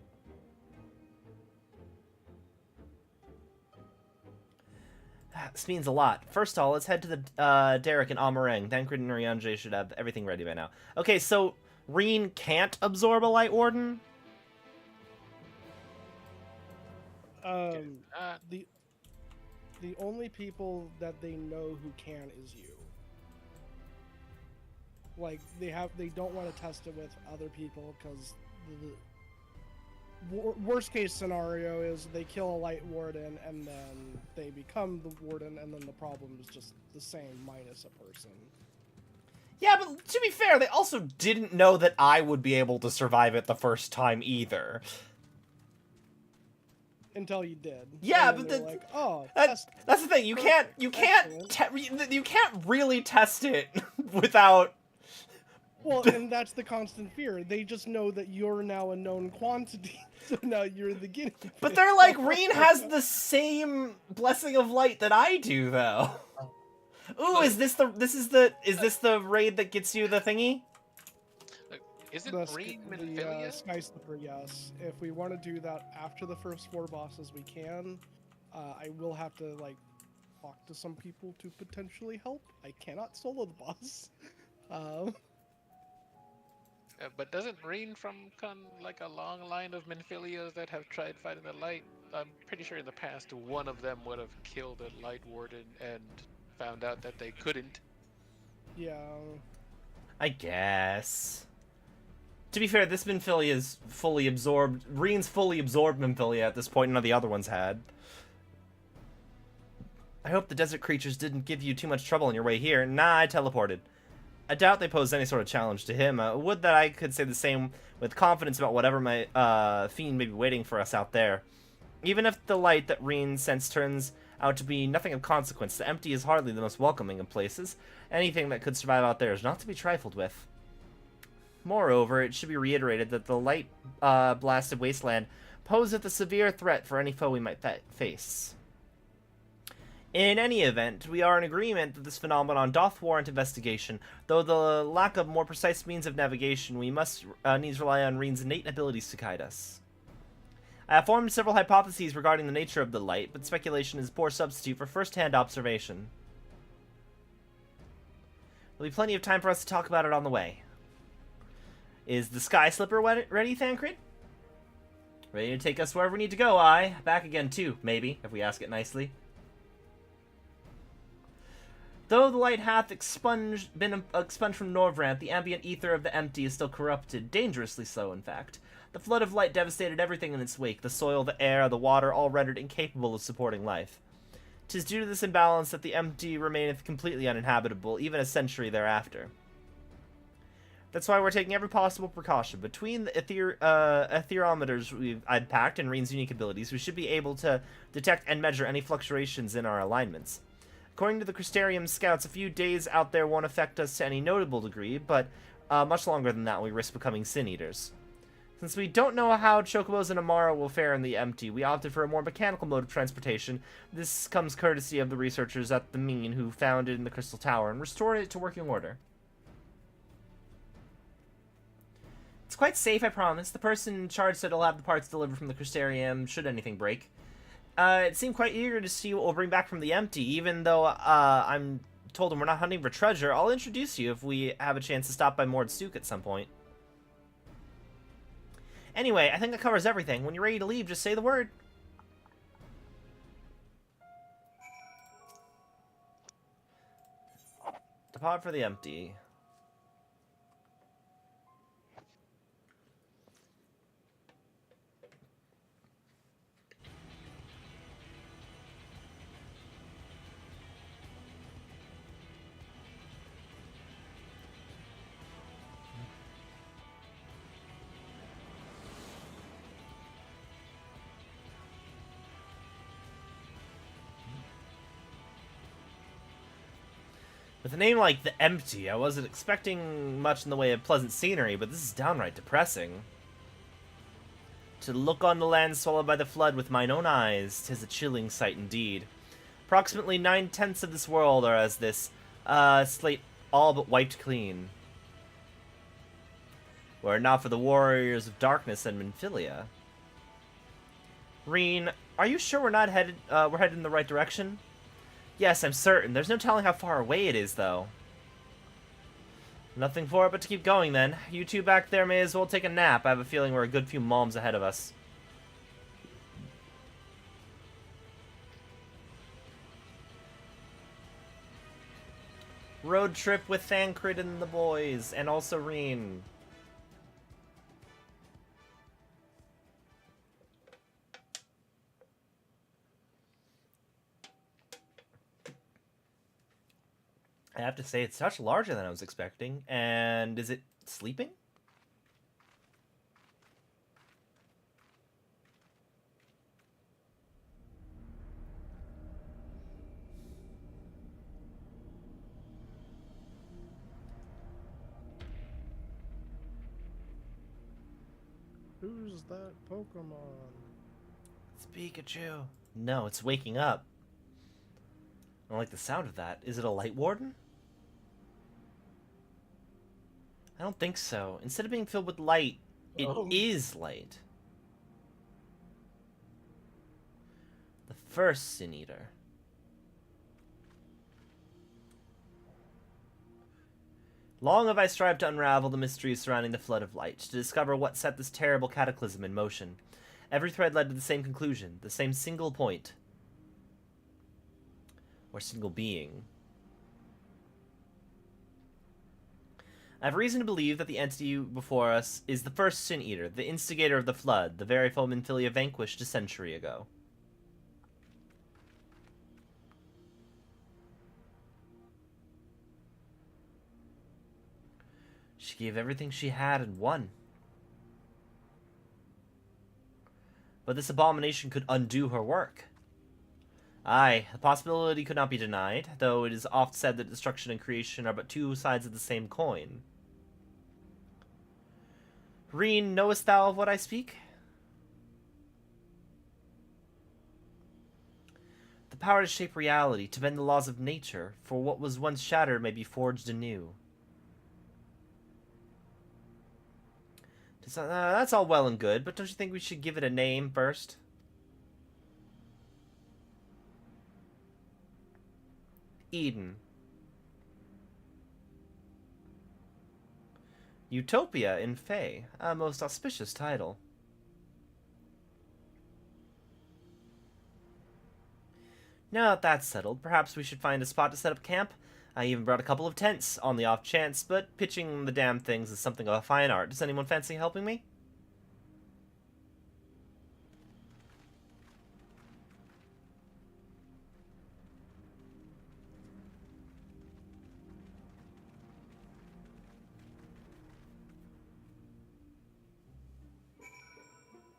This means a lot. First of all, let's head to the Derek and Amareng. Thancred and Eorzea should have everything ready by now. Okay, so Reen can't absorb a Light Warden? Ah, The only people that they know who can is you. Like they don't want to test it with other people because the worst case scenario is they kill a light warden and then they become the warden and then the problem is just the same minus a person. Yeah, but to be fair, they also didn't know that I would be able to survive it the first time either. Until you did. Yeah, and then but they were like, oh, that's the thing. You can't you can't really test it without. Well, and that's the constant fear. They just know that you're now a known quantity, so now you're the guinea pig. But they're like, Reen has the same blessing of light that I do, though. Ooh, is this the raid that gets you the thingy? isn't The Reen the Minfilia? Sky Slipper, yes. If we want to do that after the first 4 bosses, we can. I will have to like talk to some people to potentially help. I cannot solo the boss. But doesn't Reen come like a long line of Minfilias that have tried fighting the light? I'm pretty sure in the past one of them would have killed a light warden and found out that they couldn't. Yeah. I guess. To be fair, this Minfilia is fully absorbed. Reen's fully absorbed Minfilia at this point, none of the other ones had. I hope the desert creatures didn't give you too much trouble on your way here. Nah, I teleported. I doubt they posed any sort of challenge to him. Would that I could say the same with confidence about whatever my fiend may be waiting for us out there. Even if the light that Reen sensed turns out to be nothing of consequence, the empty is hardly the most welcoming of places. Anything that could survive out there is not to be trifled with. Moreover, it should be reiterated that the light-blasted wasteland poseth a severe threat for any foe we might face. In any event, we are in agreement that this phenomenon doth warrant investigation, though the lack of more precise means of navigation, we must needs rely on Reen's innate abilities to guide us. I have formed several hypotheses regarding the nature of the light, but speculation is a poor substitute for first-hand observation. There'll be plenty of time for us to talk about it on the way. Is the Sky Slipper ready, Thancred? Ready to take us wherever we need to go, aye. Back again, too, maybe, if we ask it nicely. Though the light hath been expunged from Norvrant, the ambient ether of the empty is still corrupted, dangerously so, in fact. The flood of light devastated everything in its wake, the soil, the air, the water, all rendered incapable of supporting life. 'Tis due to this imbalance that the empty remaineth completely uninhabitable, even a century thereafter. That's why we're taking every possible precaution. Between the etherometers I've packed and Reen's unique abilities, we should be able to detect and measure any fluctuations in our alignments. According to the Crystarium scouts, a few days out there won't affect us to any notable degree, but much longer than that we risk becoming sin-eaters. Since we don't know how Chocobos and Amara will fare in the empty, we opted for a more mechanical mode of transportation. This comes courtesy of the researchers at the Mean who found it in the Crystal Tower and restored it to working order. It's quite safe, I promise. The person in charge said he'll have the parts delivered from the Crystarium should anything break. It seemed quite eager to see what we'll bring back from the empty, even though I'm told him we're not hunting for treasure. I'll introduce you if we have a chance to stop by Mordstook at some point. Anyway, I think that covers everything. When you're ready to leave, just say the word. Depart for the empty. With a name like The Empty, I wasn't expecting much in the way of pleasant scenery, but this is downright depressing. To look on the land swallowed by the flood with mine own eyes, 'tis a chilling sight indeed. Approximately 9/10 of this world are as this, slate all but wiped clean. Were it not for the warriors of darkness and Minfilia. Reen, are you sure we're headed in the right direction? Yes, I'm certain. There's no telling how far away it is, though. Nothing for it but to keep going, then. You two back there may as well take a nap. I have a feeling we're a good few malms ahead of us. Road trip with Thancred and the boys, and also Reen. I have to say, it's much larger than I was expecting. And is it sleeping? Who's that Pokemon? It's Pikachu. No, it's waking up. I don't like the sound of that. Is it a Light Warden? I don't think so. Instead of being filled with light, it is light. The first Sin Eater. Long have I strived to unravel the mysteries surrounding the flood of light, to discover what set this terrible cataclysm in motion. Every thread led to the same conclusion, the same single point. Or single being. I have reason to believe that the entity before us is the first Sin Eater, the instigator of the flood, the very foe Minfilia vanquished a century ago. She gave everything she had and won. But this abomination could undo her work. Aye, the possibility could not be denied, though it is oft said that destruction and creation are but two sides of the same coin. Reen, knowest thou of what I speak? The power to shape reality, to bend the laws of nature, for what was once shattered may be forged anew. That's all well and good, but don't you think we should give it a name first? Eden. Utopia in Fae, a most auspicious title. Now that that's settled, perhaps we should find a spot to set up camp. I even brought a couple of tents, on the off chance, but pitching the damn things is something of a fine art. Does anyone fancy helping me?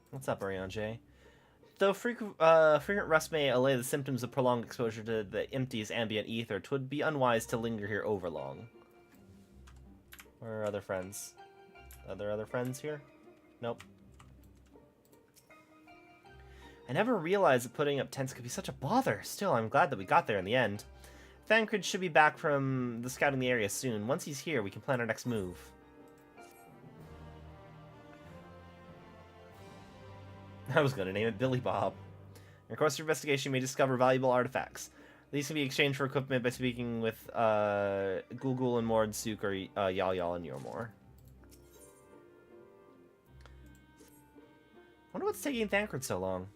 What's up, Ariane? Though frequent rest may allay the symptoms of prolonged exposure to the empty's ambient ether, 'twould be unwise to linger here overlong. Where are other friends? Are there other friends here? Nope. I never realized that putting up tents could be such a bother. Still, I'm glad that we got there in the end. Thancred should be back from the scouting the area soon. Once he's here, we can plan our next move. I was going to name it Billy Bob. In your course of investigation, you may discover valuable artifacts. These can be exchanged for equipment by speaking with Gulgul and Mordsuk or Yal and Yormor. Wonder what's taking Thancred so long.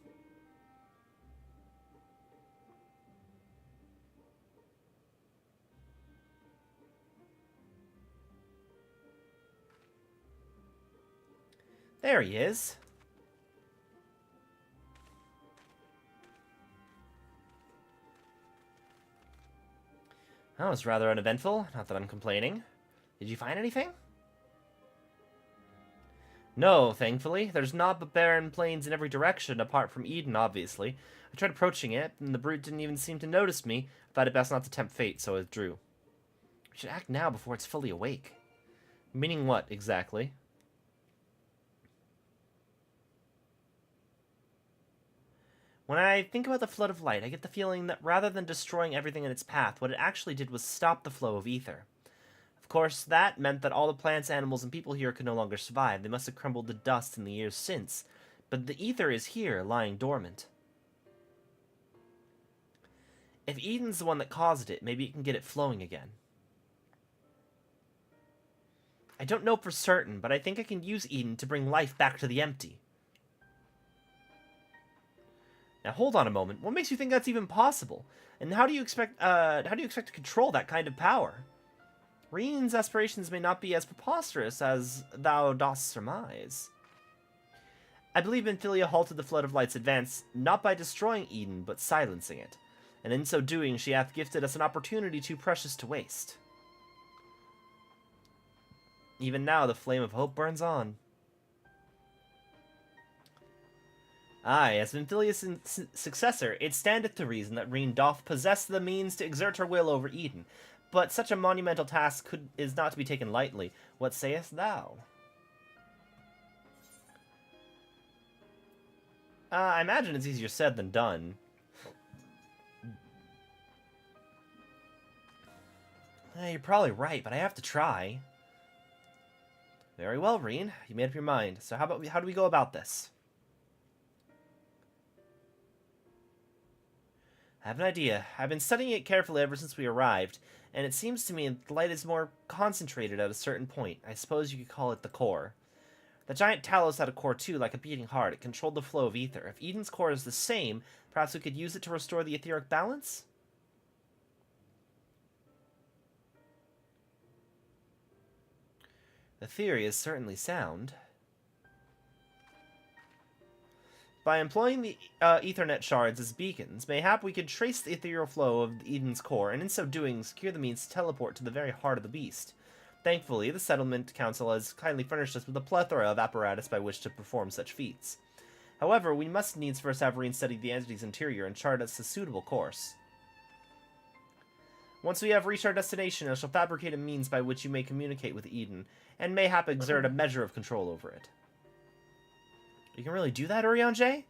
There he is. That was rather uneventful, not that I'm complaining. Did you find anything? No, thankfully. There's naught but barren plains in every direction, apart from Eden, obviously. I tried approaching it, and the brute didn't even seem to notice me. I thought it best not to tempt fate, so I withdrew. We should act now before it's fully awake. Meaning what, exactly? When I think about the flood of light, I get the feeling that rather than destroying everything in its path, what it actually did was stop the flow of ether. Of course, that meant that all the plants, animals, and people here could no longer survive. They must have crumbled to dust in the years since. But the ether is here, lying dormant. If Eden's the one that caused it, maybe it can get it flowing again. I don't know for certain, but I think I can use Eden to bring life back to the empty. Now hold on a moment. What makes you think that's even possible? And how do you expect to control that kind of power? Reen's aspirations may not be as preposterous as thou dost surmise. I believe Menthilia halted the flood of light's advance, not by destroying Eden, but silencing it, and in so doing she hath gifted us an opportunity too precious to waste. Even now the flame of hope burns on. Aye, as Menthilia's successor, it standeth to reason that Reen doth possess the means to exert her will over Eden, but such a monumental task is not to be taken lightly. What sayest thou? I imagine it's easier said than done. You're probably right, but I have to try. Very well, Reen. You made up your mind. So how do we go about this? I have an idea. I've been studying it carefully ever since we arrived, and it seems to me that the light is more concentrated at a certain point. I suppose you could call it the core. The giant Talos had a core too, like a beating heart. It controlled the flow of ether. If Eden's core is the same, perhaps we could use it to restore the etheric balance? The theory is certainly sound. By employing the Ethernet shards as beacons, mayhap we could trace the ethereal flow of Eden's core, and in so doing, secure the means to teleport to the very heart of the beast. Thankfully, the Settlement Council has kindly furnished us with a plethora of apparatus by which to perform such feats. However, we must needs first have Reen study the entity's interior and chart us a suitable course. Once we have reached our destination, I shall fabricate a means by which you may communicate with Eden, and mayhap exert a measure of control over it. You can really do that, Eorzea?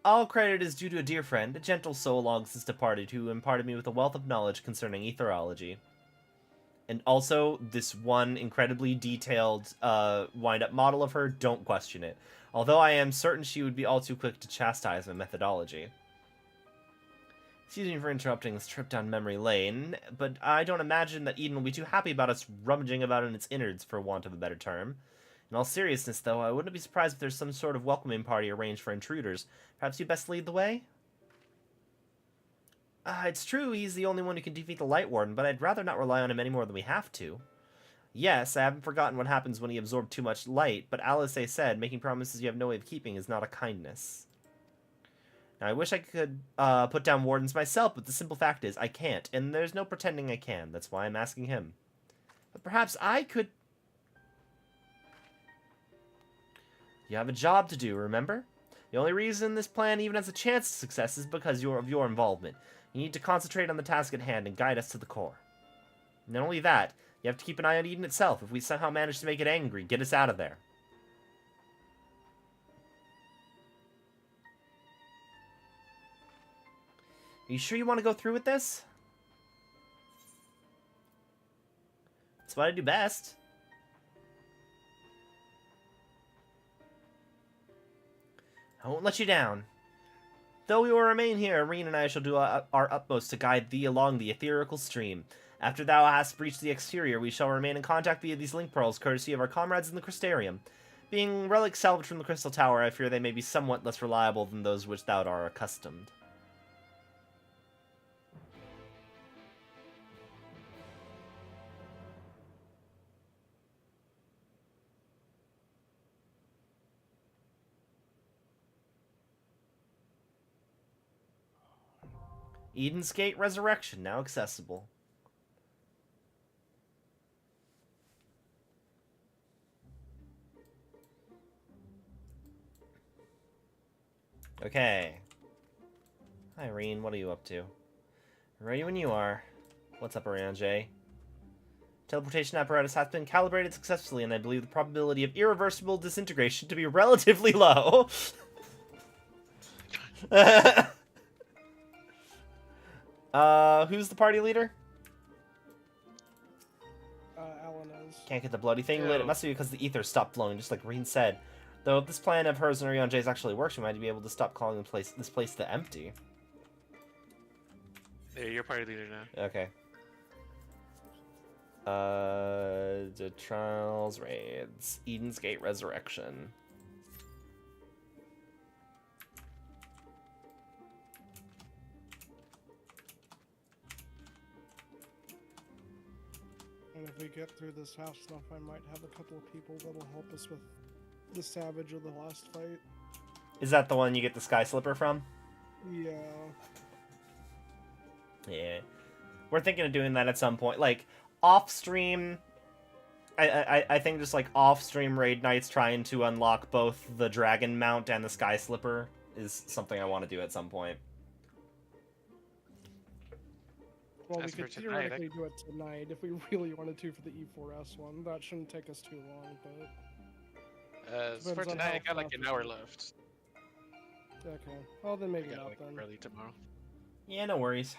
All credit is due to a dear friend, a gentle soul long since departed, who imparted me with a wealth of knowledge concerning etherology. And also, this one incredibly detailed wind-up model of her, don't question it. Although I am certain she would be all too quick to chastise my methodology. Excuse me for interrupting this trip down memory lane, but I don't imagine that Eden will be too happy about us rummaging about in its innards, for want of a better term. In all seriousness, though, I wouldn't be surprised if there's some sort of welcoming party arranged for intruders. Perhaps you best lead the way? It's true he's the only one who can defeat the Light Warden, but I'd rather not rely on him any more than we have to. Yes, I haven't forgotten what happens when he absorbed too much light, but Alice said making promises you have no way of keeping is not a kindness. Now, I wish I could put down wardens myself, but the simple fact is I can't, and there's no pretending I can. That's why I'm asking him. But perhaps I could... You have a job to do, remember? The only reason this plan even has a chance of success is because of your involvement. You need to concentrate on the task at hand and guide us to the core. And not only that, you have to keep an eye on Eden itself. If we somehow manage to make it angry, get us out of there. Are you sure you want to go through with this? That's what I do best. I won't let you down. Though we will remain here, Reen and I shall do our utmost to guide thee along the etherical stream. After thou hast breached the exterior, we shall remain in contact via these link pearls, courtesy of our comrades in the Crystarium. Being relics salvaged from the Crystal Tower, I fear they may be somewhat less reliable than those which thou art accustomed. Eden's Gate Resurrection, now accessible. Okay. Hi, Reen, what are you up to? Ready when you are. What's up, Eorzea? Teleportation apparatus has been calibrated successfully, and I believe the probability of irreversible disintegration to be relatively low. Who's the party leader? Alan is. Can't get the bloody thing Ew. lit. It must be because the ether stopped flowing, just like Reen said. Though if this plan of hers and Eorzea actually works, we might be able to stop calling this place the Empty. Yeah, you're party leader now. Okay. The Trials Raids. Eden's Gate Resurrection. if we get through this house enough, I might have a couple of people that'll help us with the Savage of the last fight. Is that the one you get the Sky Slipper from? Yeah. Yeah. We're thinking of doing that at some point. Like, off-stream... I think just, like, off-stream raid nights trying to unlock both the Dragon Mount and the Sky Slipper is something I want to do at some point. Well, That's we could for tonight, theoretically do it tonight if we really wanted to for the E4S one. That shouldn't take us too long, but... For Depends on tonight, I how got like fast an hour we- left. Okay. Well, then I maybe got not like then. early tomorrow. Yeah, no worries.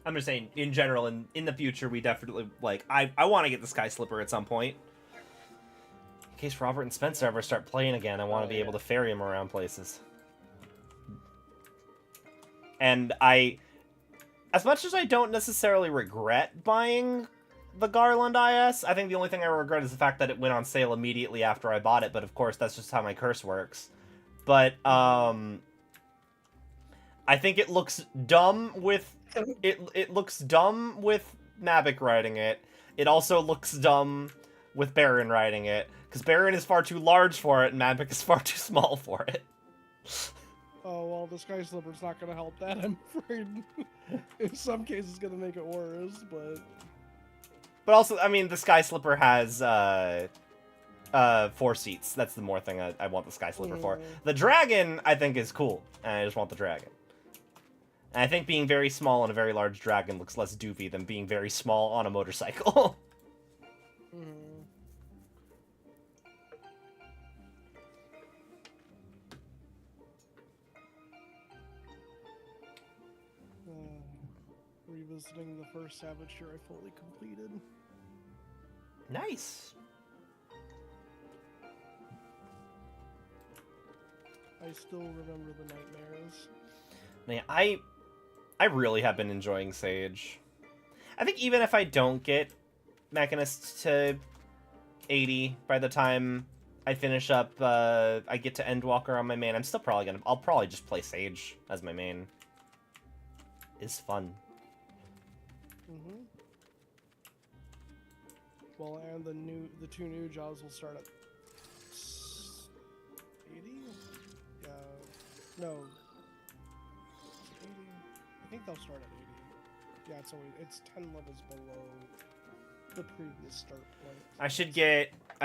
I'm just saying, in general, in the future, we definitely, like, I want to get the Sky Slipper at some point. In case Robert and Spencer ever start playing again, I want to be able to ferry them around places. And as much as I don't necessarily regret buying the Garland IS, I think the only thing I regret is the fact that it went on sale immediately after I bought it, but of course, that's just how my curse works. But, I think it looks dumb with... It looks dumb with Mavic riding it. It also looks dumb with Baron riding it. Because Baron is far too large for it, and Mavic is far too small for it. Oh, well, the Sky Slipper's not going to help that, I'm afraid. In some cases, it's going to make it worse, but... But also, I mean, the Sky Slipper has, 4 seats. That's the more thing I want the Sky Slipper for. The Dragon, I think, is cool. And I just want the Dragon. And I think being very small on a very large dragon looks less doofy than being very small on a motorcycle. Revisiting the first Savage Tier I fully completed. Nice. I still remember the nightmares. Man, I really have been enjoying Sage. I think even if I don't get Mechanist to 80 by the time I finish up, I get to Endwalker on my main, I'm still probably gonna... I'll probably just play Sage as my main. It's fun. Well, and the 2 new jobs will start at 80? Yeah. No. 80? I think they'll start at 80. Yeah, it's 10 levels below the previous start point. I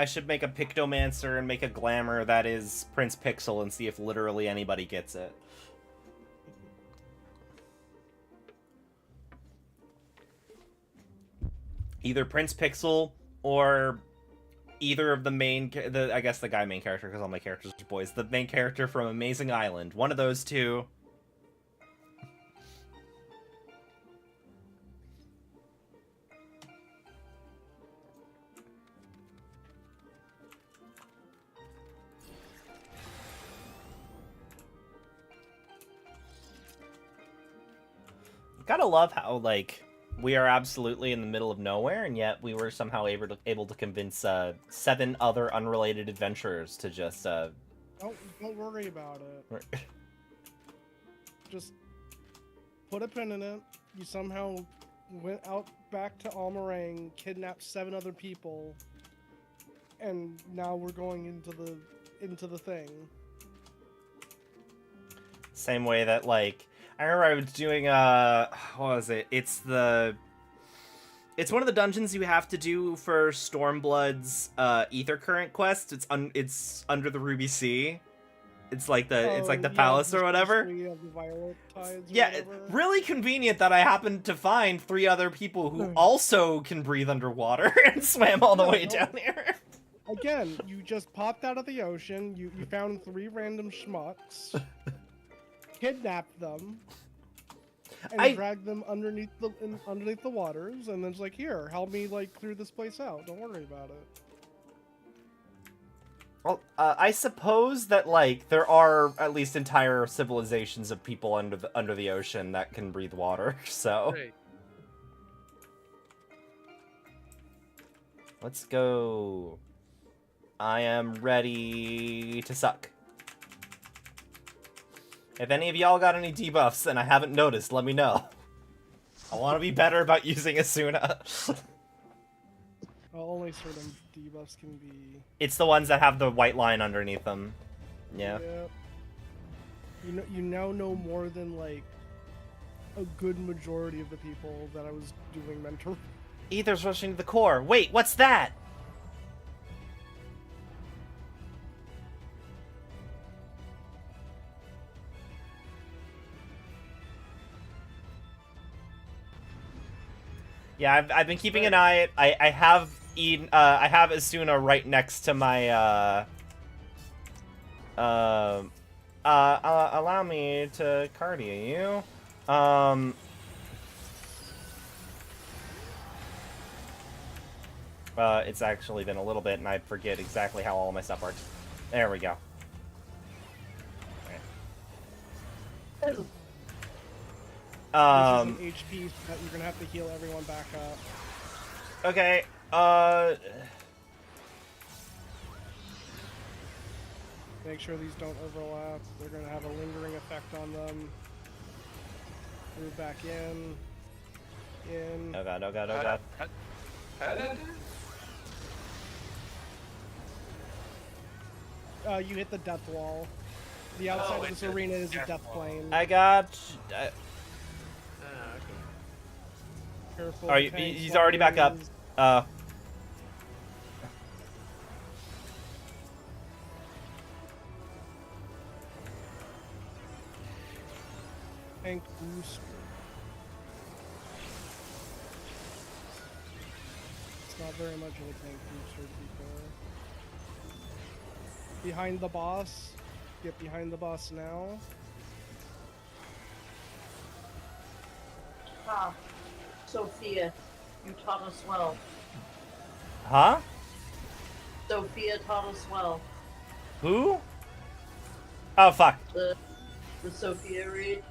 should make a Pictomancer and make a Glamour that is Prince Pixel and see if literally anybody gets it. Either Prince Pixel or either of the main, I guess the guy main character, because all my characters are boys, the main character from Amazing Island. One of those two. Gotta love how, like, we are absolutely in the middle of nowhere, and yet we were somehow able to convince 7 other unrelated adventurers to just... Don't worry about it. Just put a pin in it. You somehow went out back to Almarang, kidnapped 7 other people, and now we're going into the thing. Same way that, like... I remember I was doing, what was it? It's one of the dungeons you have to do for Stormblood's, Ether Current quest. It's under the Ruby Sea. It's like the palace or whatever. Yeah, really convenient that I happened to find 3 other people who also can breathe underwater and swam all the way down here. Again, you just popped out of the ocean, you found 3 random schmucks. Kidnapped them and dragged them underneath the waters, and then it's like, here, help me like clear this place out. Don't worry about it. Well, I suppose that like there are at least entire civilizations of people under the ocean that can breathe water. So Great. Let's go. I am ready to suck. If any of y'all got any debuffs and I haven't noticed, let me know. I want to be better about using Asuna. only certain debuffs can be. It's the ones that have the white line underneath them. Yeah. Yep. You now know more than like a good majority of the people that I was doing mentor. Ether's rushing to the core. Wait, what's that? Yeah, I've been keeping an eye. I have Eden. I have Asuna right next to my. Allow me to cardio you. It's actually been a little bit, and I forget exactly how all of my stuff works. There we go. This is an HP that you're gonna have to heal everyone back up. Okay. Make sure these don't overlap. They're gonna have a lingering effect on them. Move back in. In. Oh god, oh god, oh god. How did I do it? You hit the death wall. The outside of this arena is a death plane. I got. Okay. Careful. Are you? He's already back up. Tank boost. It's not very much of a tank booster to be fair. Behind the boss. Get behind the boss now. Ah, Sophia, you taught us well. Huh? Sophia taught us well. Who? Oh fuck. The Sophia read.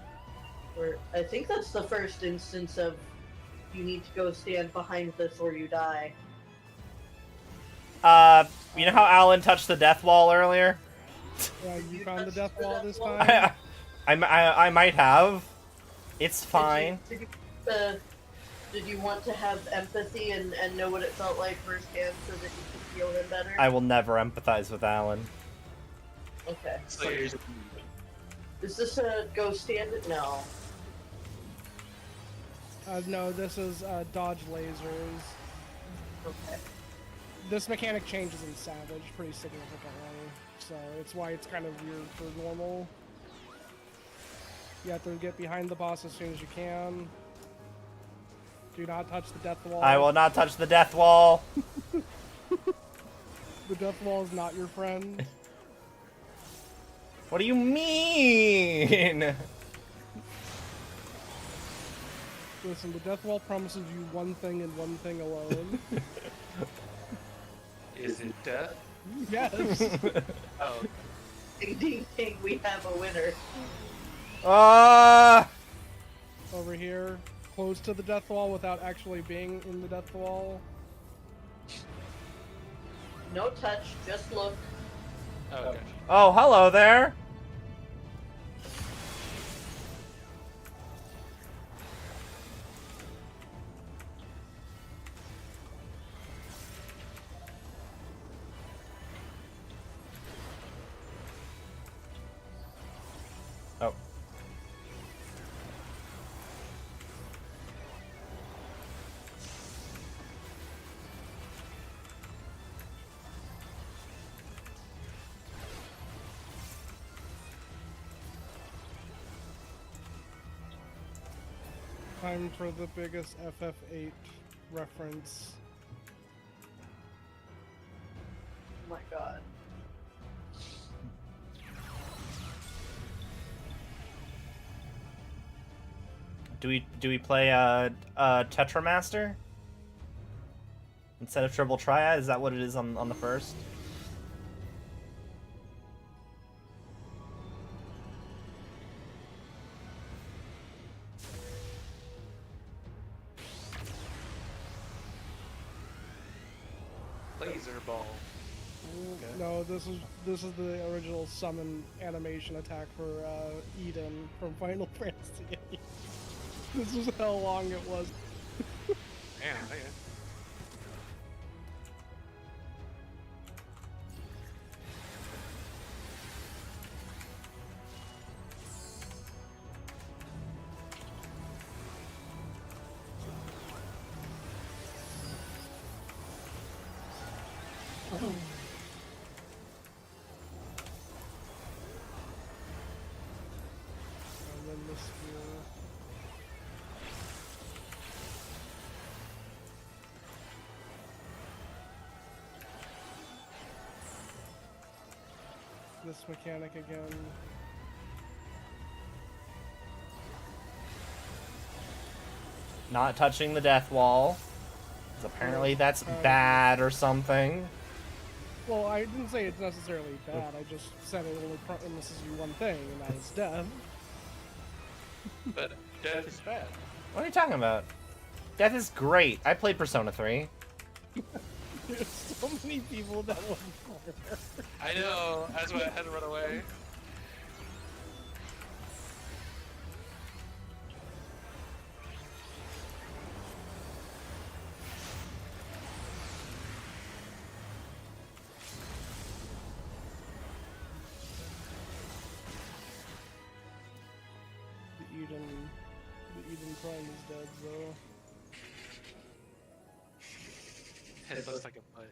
Where I think that's the first instance of you need to go stand behind this or you die. You know how Alan touched the death wall earlier? Yeah, you found the touched death the wall death this wall? time? I might have. It's fine. Did you want to have empathy and know what it felt like firsthand so that you could feel him better? I will never empathize with Alan. Okay. So you're Is this a go stand it? No. No, this is dodge lasers. Okay. This mechanic changes in Savage pretty significantly, so it's why it's kind of weird for normal. You have to get behind the boss as soon as you can. Do not touch the death wall. I will not touch the death wall. The death wall is not your friend. What do you mean? Listen, the death wall promises you one thing and one thing alone. Is it death? Yes. Oh. Ding ding ding, we have a winner. Over here, close to the death wall without actually being in the death wall. No touch, just look. Oh, okay. Oh, hello there. Oh. Time for the biggest FF8 reference. Oh my god. Do we play Tetramaster instead of Triple Triad? Is that what it is on the first? Laser ball. No, this is the original summon animation attack for Eden from Final Fantasy VIII. This is how long it was. Man, And then this here. This mechanic again. Not touching the death wall. 'Cause apparently that's bad or something. Well, I didn't say it's necessarily bad. I just said it only promises you one thing, and that is death. But death is bad. What are you talking about? Death is great. I played Persona 3. There's so many people that wouldn't care. I know. That's why I had to run away. The Eden Prime is dead, though. It looks like a butt.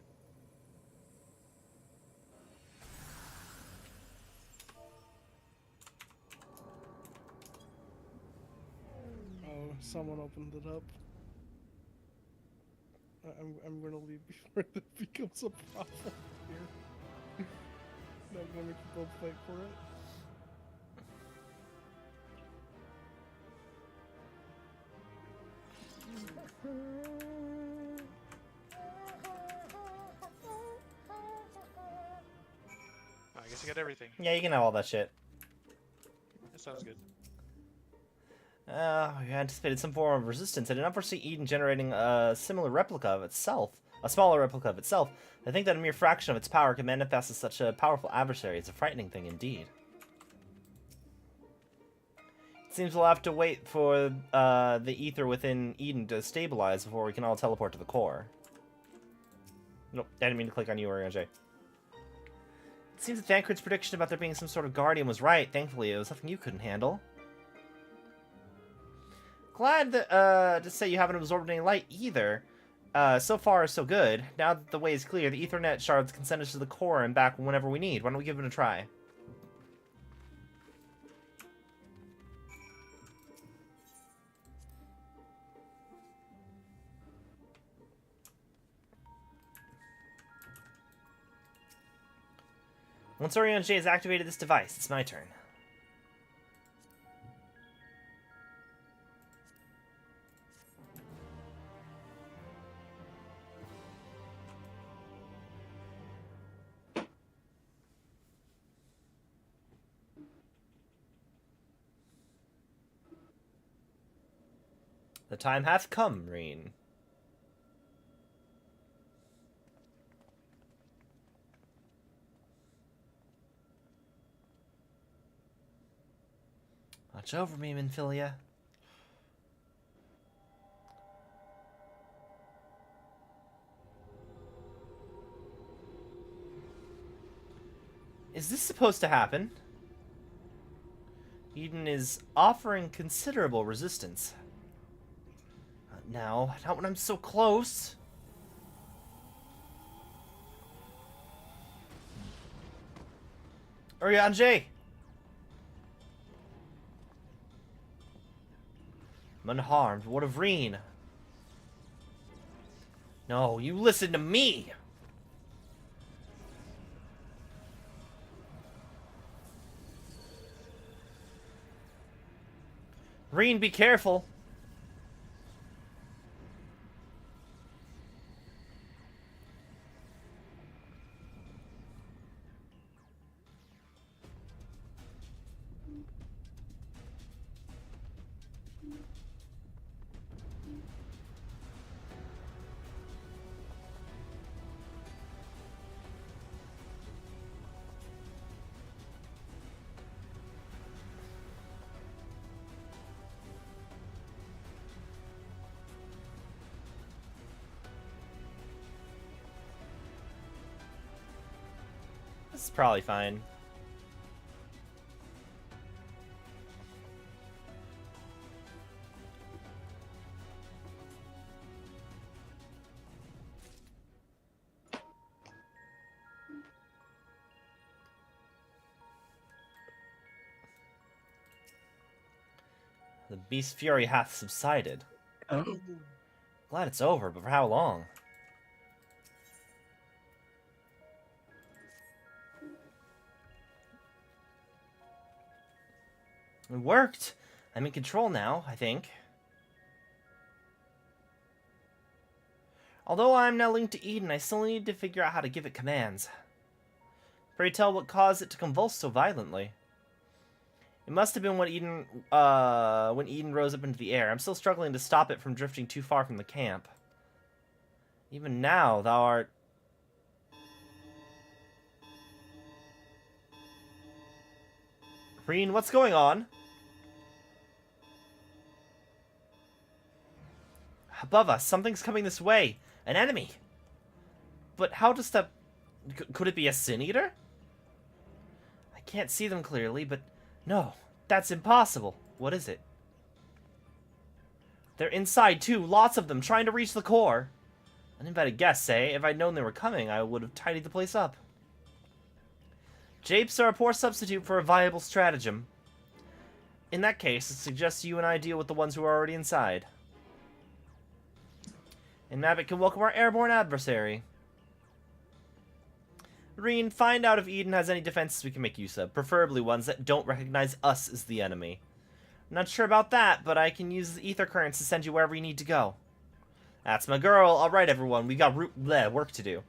Oh, someone opened it up. I'm gonna leave before that becomes a problem here. Not gonna make you both fight for it. I guess I got everything. Yeah, you can have all that shit. That sounds good. You anticipated some form of resistance. I did not foresee Eden generating a similar replica of itself. A smaller replica of itself. I think that a mere fraction of its power can manifest as such a powerful adversary. It's a frightening thing indeed. It seems we'll have to wait for the ether within Eden to stabilize before we can all teleport to the core. Nope, I didn't mean to click on you, Eorzea. It seems that Thancred's prediction about there being some sort of guardian was right. Thankfully, it was something you couldn't handle. Glad that, to say you haven't absorbed any light either. So far, so good. Now that the way is clear, the Ethernet shards can send us to the core and back whenever we need. Why don't we give it a try? Once Eorzea has activated this device, it's my turn. The time hath come, Reen. Watch over me, Minfilia. Is this supposed to happen? Eden is offering considerable resistance. Not now, not when I'm so close. Eorzea! I'm unharmed. What of Reen? No, you listen to me! Reen, be careful! This is probably fine. The beast's fury hath subsided. Oh. Glad it's over, but for how long? It worked! I'm in control now, I think. Although I'm now linked to Eden, I still need to figure out how to give it commands. Pray tell what caused it to convulse so violently. It must have been when Eden rose up into the air. I'm still struggling to stop it from drifting too far from the camp. Even now, thou art... Reen, what's going on? Above us, something's coming this way. An enemy. But how does that... Could it be a Sin Eater? I can't see them clearly, but... No, that's impossible. What is it? They're inside, too. Lots of them, trying to reach the core. Uninvited guests, eh? If I'd known they were coming, I would have tidied the place up. Japes are a poor substitute for a viable stratagem. In that case, it suggests you and I deal with the ones who are already inside. And Mavic can welcome our airborne adversary. Reen, find out if Eden has any defenses we can make use of, preferably ones that don't recognize us as the enemy. I'm not sure about that, but I can use the ether currents to send you wherever you need to go. That's my girl. Alright, everyone, we got work to do.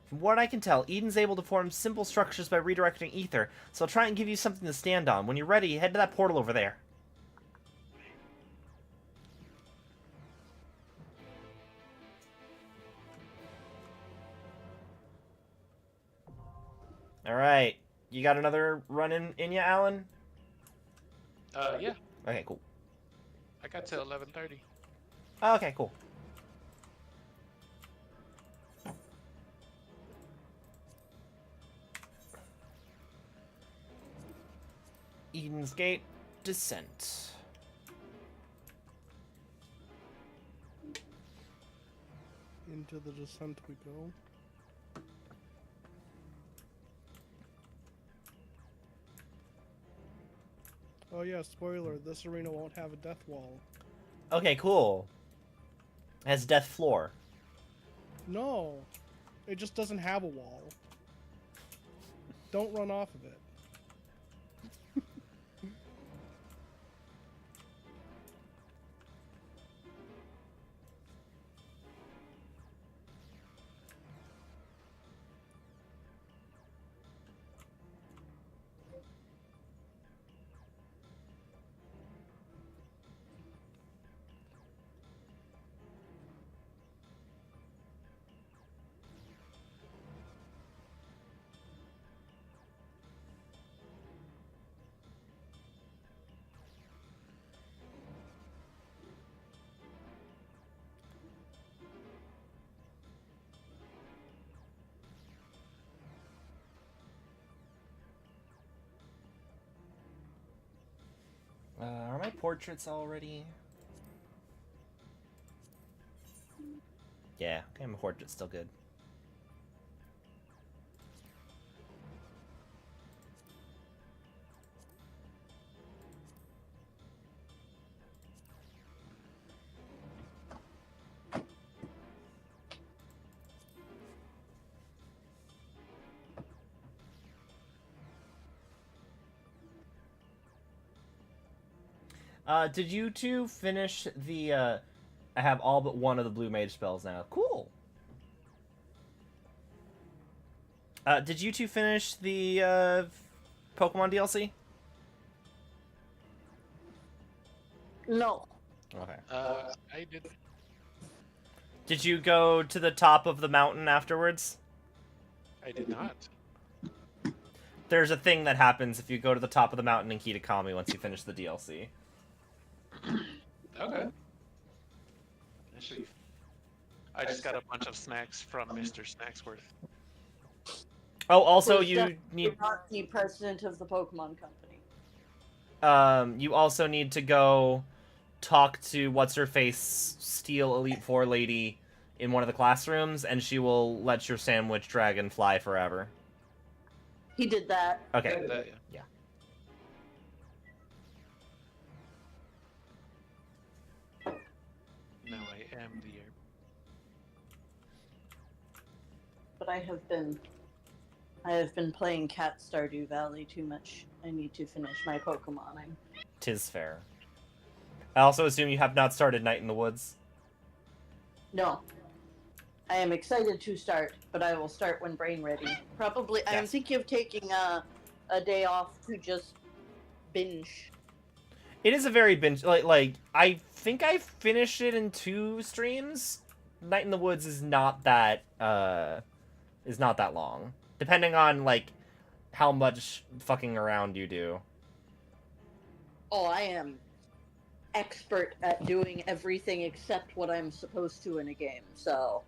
From what I can tell, Eden's able to form simple structures by redirecting ether, so I'll try and give you something to stand on. When you're ready, head to that portal over there. Alright. You got another run in ya, Alan? Yeah. Okay, cool. I got till 11:30. Okay, cool. Eden's Gate, Descent. Into the descent we go. Oh yeah, spoiler, this arena won't have a death wall. Okay, cool. It has death floor. No, it just doesn't have a wall. Don't run off of it. Are my portraits already? Yeah, okay, my portrait's still good. Did you two finish the, I have all but one of the blue mage spells now. Cool! Did you two finish the, Pokemon DLC? No. Okay. I did. Did you go to the top of the mountain afterwards? I did not. There's a thing that happens if you go to the top of the mountain in Kitakami once you finish the DLC. Okay. Actually, I just got a bunch of snacks from Mr. Snacksworth. Oh, also Who's you definitely need not the president of the Pokemon Company. you also need to go talk to what's her face Steel Elite Four lady in one of the classrooms, and she will let your sandwich dragon fly forever. He did that. Okay. Did that, yeah. Now I am the air. But I have been playing Cat Stardew Valley too much. I need to finish my Pokemoning. 'Tis fair. I also assume you have not started Night in the Woods. No. I am excited to start, but I will start when brain ready. Probably, I am Yes. thinking of taking a day off to just binge. It is a very binge. Like I think I finished it in 2 streams. Night in the Woods is not that long, depending on like how much fucking around you do. Oh, I am expert at doing everything except what I'm supposed to in a game, so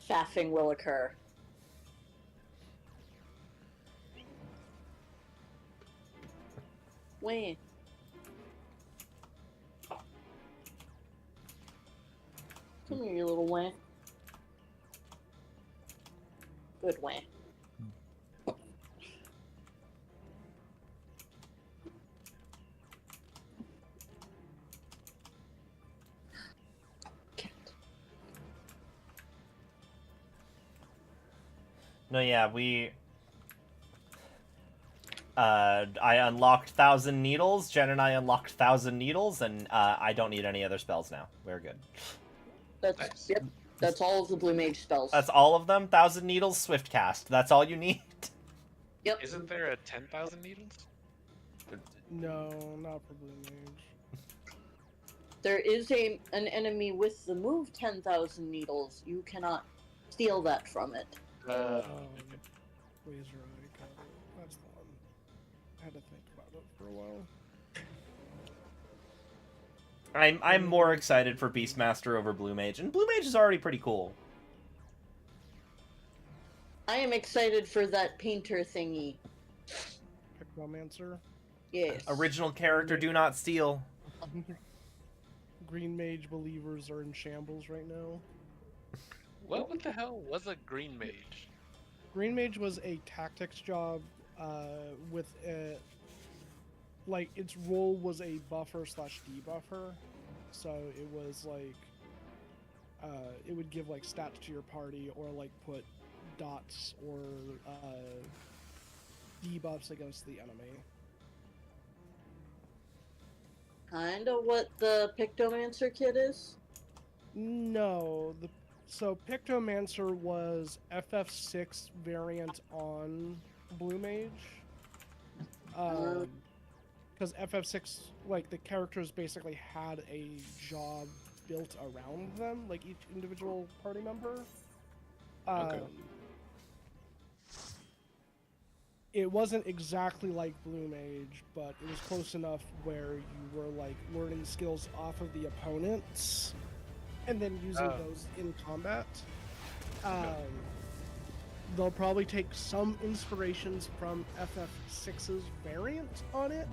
faffing will occur. Wait. Come here, you little wah. Good wah. No, yeah, I unlocked 1,000 Needles. Jen and I unlocked 1,000 Needles, and I don't need any other spells now. We're good. That's Nice. yep. That's all of the Blue Mage spells. That's all of them. 1,000 Needles, Swift Cast. That's all you need. Yep. Isn't there a 10,000 needles? No, not for Blue Mage. There is an enemy with the move 10,000 needles. You cannot steal that from it. Laser Eye Cover. That's the one. I had to think about it for a while. I'm more excited for Beastmaster over Blue Mage, and Blue Mage is already pretty cool. I am excited for that painter thingy. Picromancer. Yes. Original character, do not steal. Green Mage believers are in shambles right now. What the hell was a green mage? Green Mage was a tactics job with a, like, its role was a buffer slash debuffer. So it was like, it would give like stats to your party or like put dots or debuffs against the enemy. Kinda what the Pictomancer kit is? No, so Pictomancer was FF6 variant on Blue Mage. Because FF6, like, the characters basically had a job built around them, like each individual party member. Okay. It wasn't exactly like Blue Mage, but it was close enough where you were, like, learning skills off of the opponents and then using those in combat. They'll probably take some inspirations from FF6's variant on it,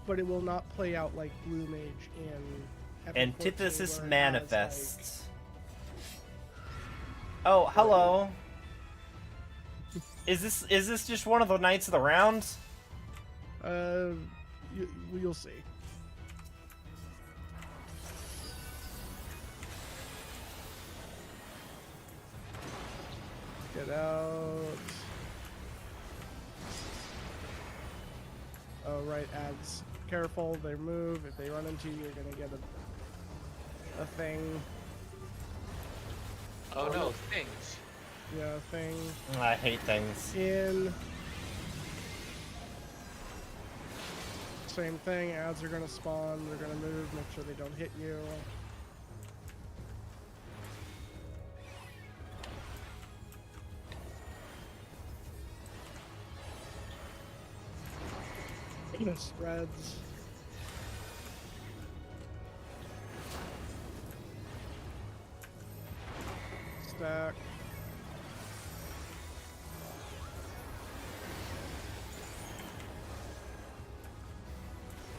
but it will not play out like Blue Mage in FF14, Antithesis where it manifests. Oh, hello. Is this just one of the Knights of the Round? You'll see. Get out. Oh, right, ads. Careful, they move. If they run into you, you're gonna get a thing. Oh no, things. Yeah, thing. I hate things. In. Same thing, ads are gonna spawn, they're gonna move, make sure they don't hit you. Spreads. Stack.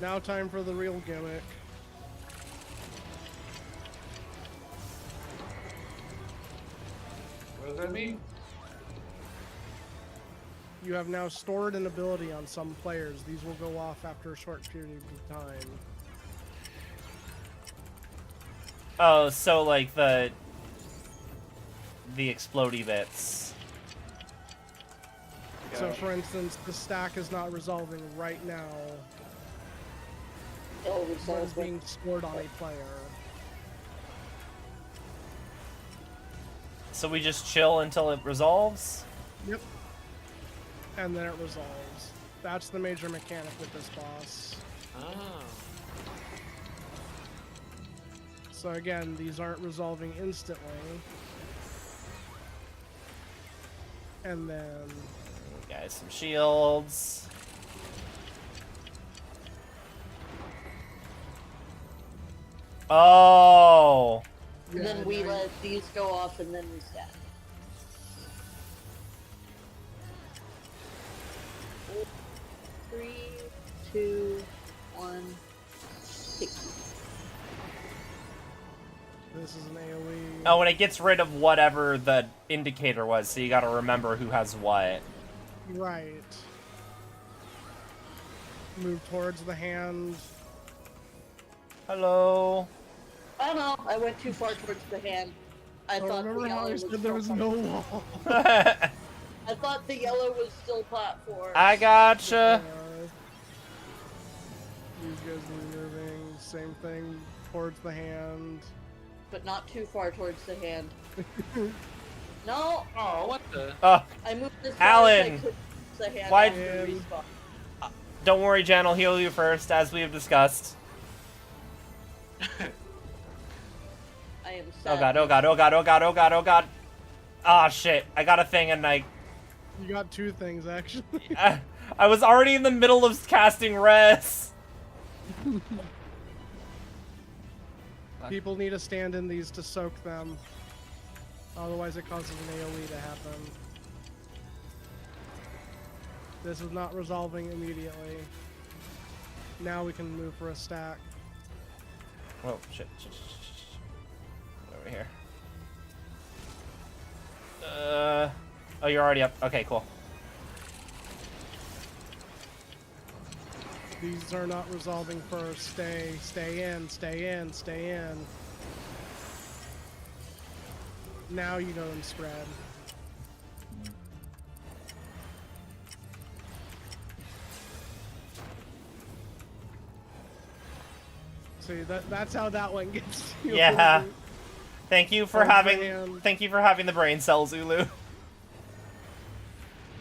Now time for the real gimmick. What does that mean? You have now stored an ability on some players. These will go off after a short period of time. Oh, so like the explodey bits. So, for instance, the stack is not resolving right now, It'll but is resolve being stored on a player. So we just chill until it resolves? Yep. And then it resolves. That's the major mechanic with this boss. Oh. So again, these aren't resolving instantly. And then... Guys, some shields. Oh! and then we let these go off and then we stack. Three, two, one, six. This is an AoE. Oh, and it gets rid of whatever the indicator was, so you gotta remember who has what. Right. Move towards the hand. Hello? Oh no, I went too far towards the hand. I thought the Remember how yellow I was said there still was no wall? I thought the yellow was still platform. I gotcha. These guys are moving. Same thing towards the hand. But not too far towards the hand. No! Oh, what the? I moved as far as Alan, I could towards the hand why- after respawn. Don't worry, Jan, I'll heal you first, as we have discussed. I am Oh sad. god, oh god, oh god, oh god, oh god, oh god. Ah, shit. I got a thing and I You got two things, actually. I was already in the middle of casting res. People need to stand in these to soak them. Otherwise it causes an AoE to happen. This is not resolving immediately. Now we can move for a stack. Oh, shit. Over here. Oh, you're already up. Okay, cool. These are not resolving first. Stay in, stay in, stay in. Now you know them spread. See, that's how that one gets you. Yeah. Thank you for Oh, having man. the brain cell, Zulu.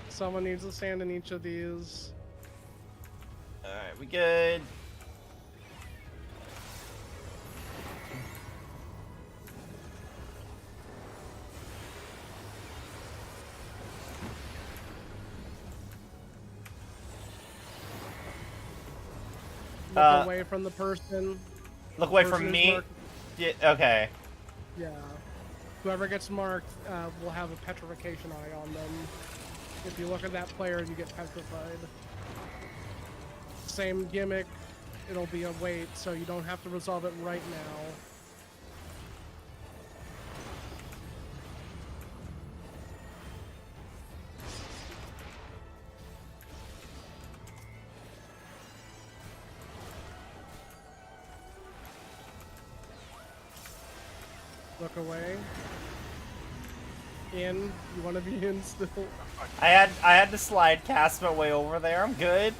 Someone needs to stand in each of these. Alright, we good. Look away from the person. Look away Person from who's me. marked- Yeah, okay. Yeah. Whoever gets marked will have a petrification eye on them. If you look at that player, you get petrified. Same gimmick. It'll be a wait, so you don't have to resolve it right now. Look away. In. You want to be in still? I had to slide cast my way over there. I'm good.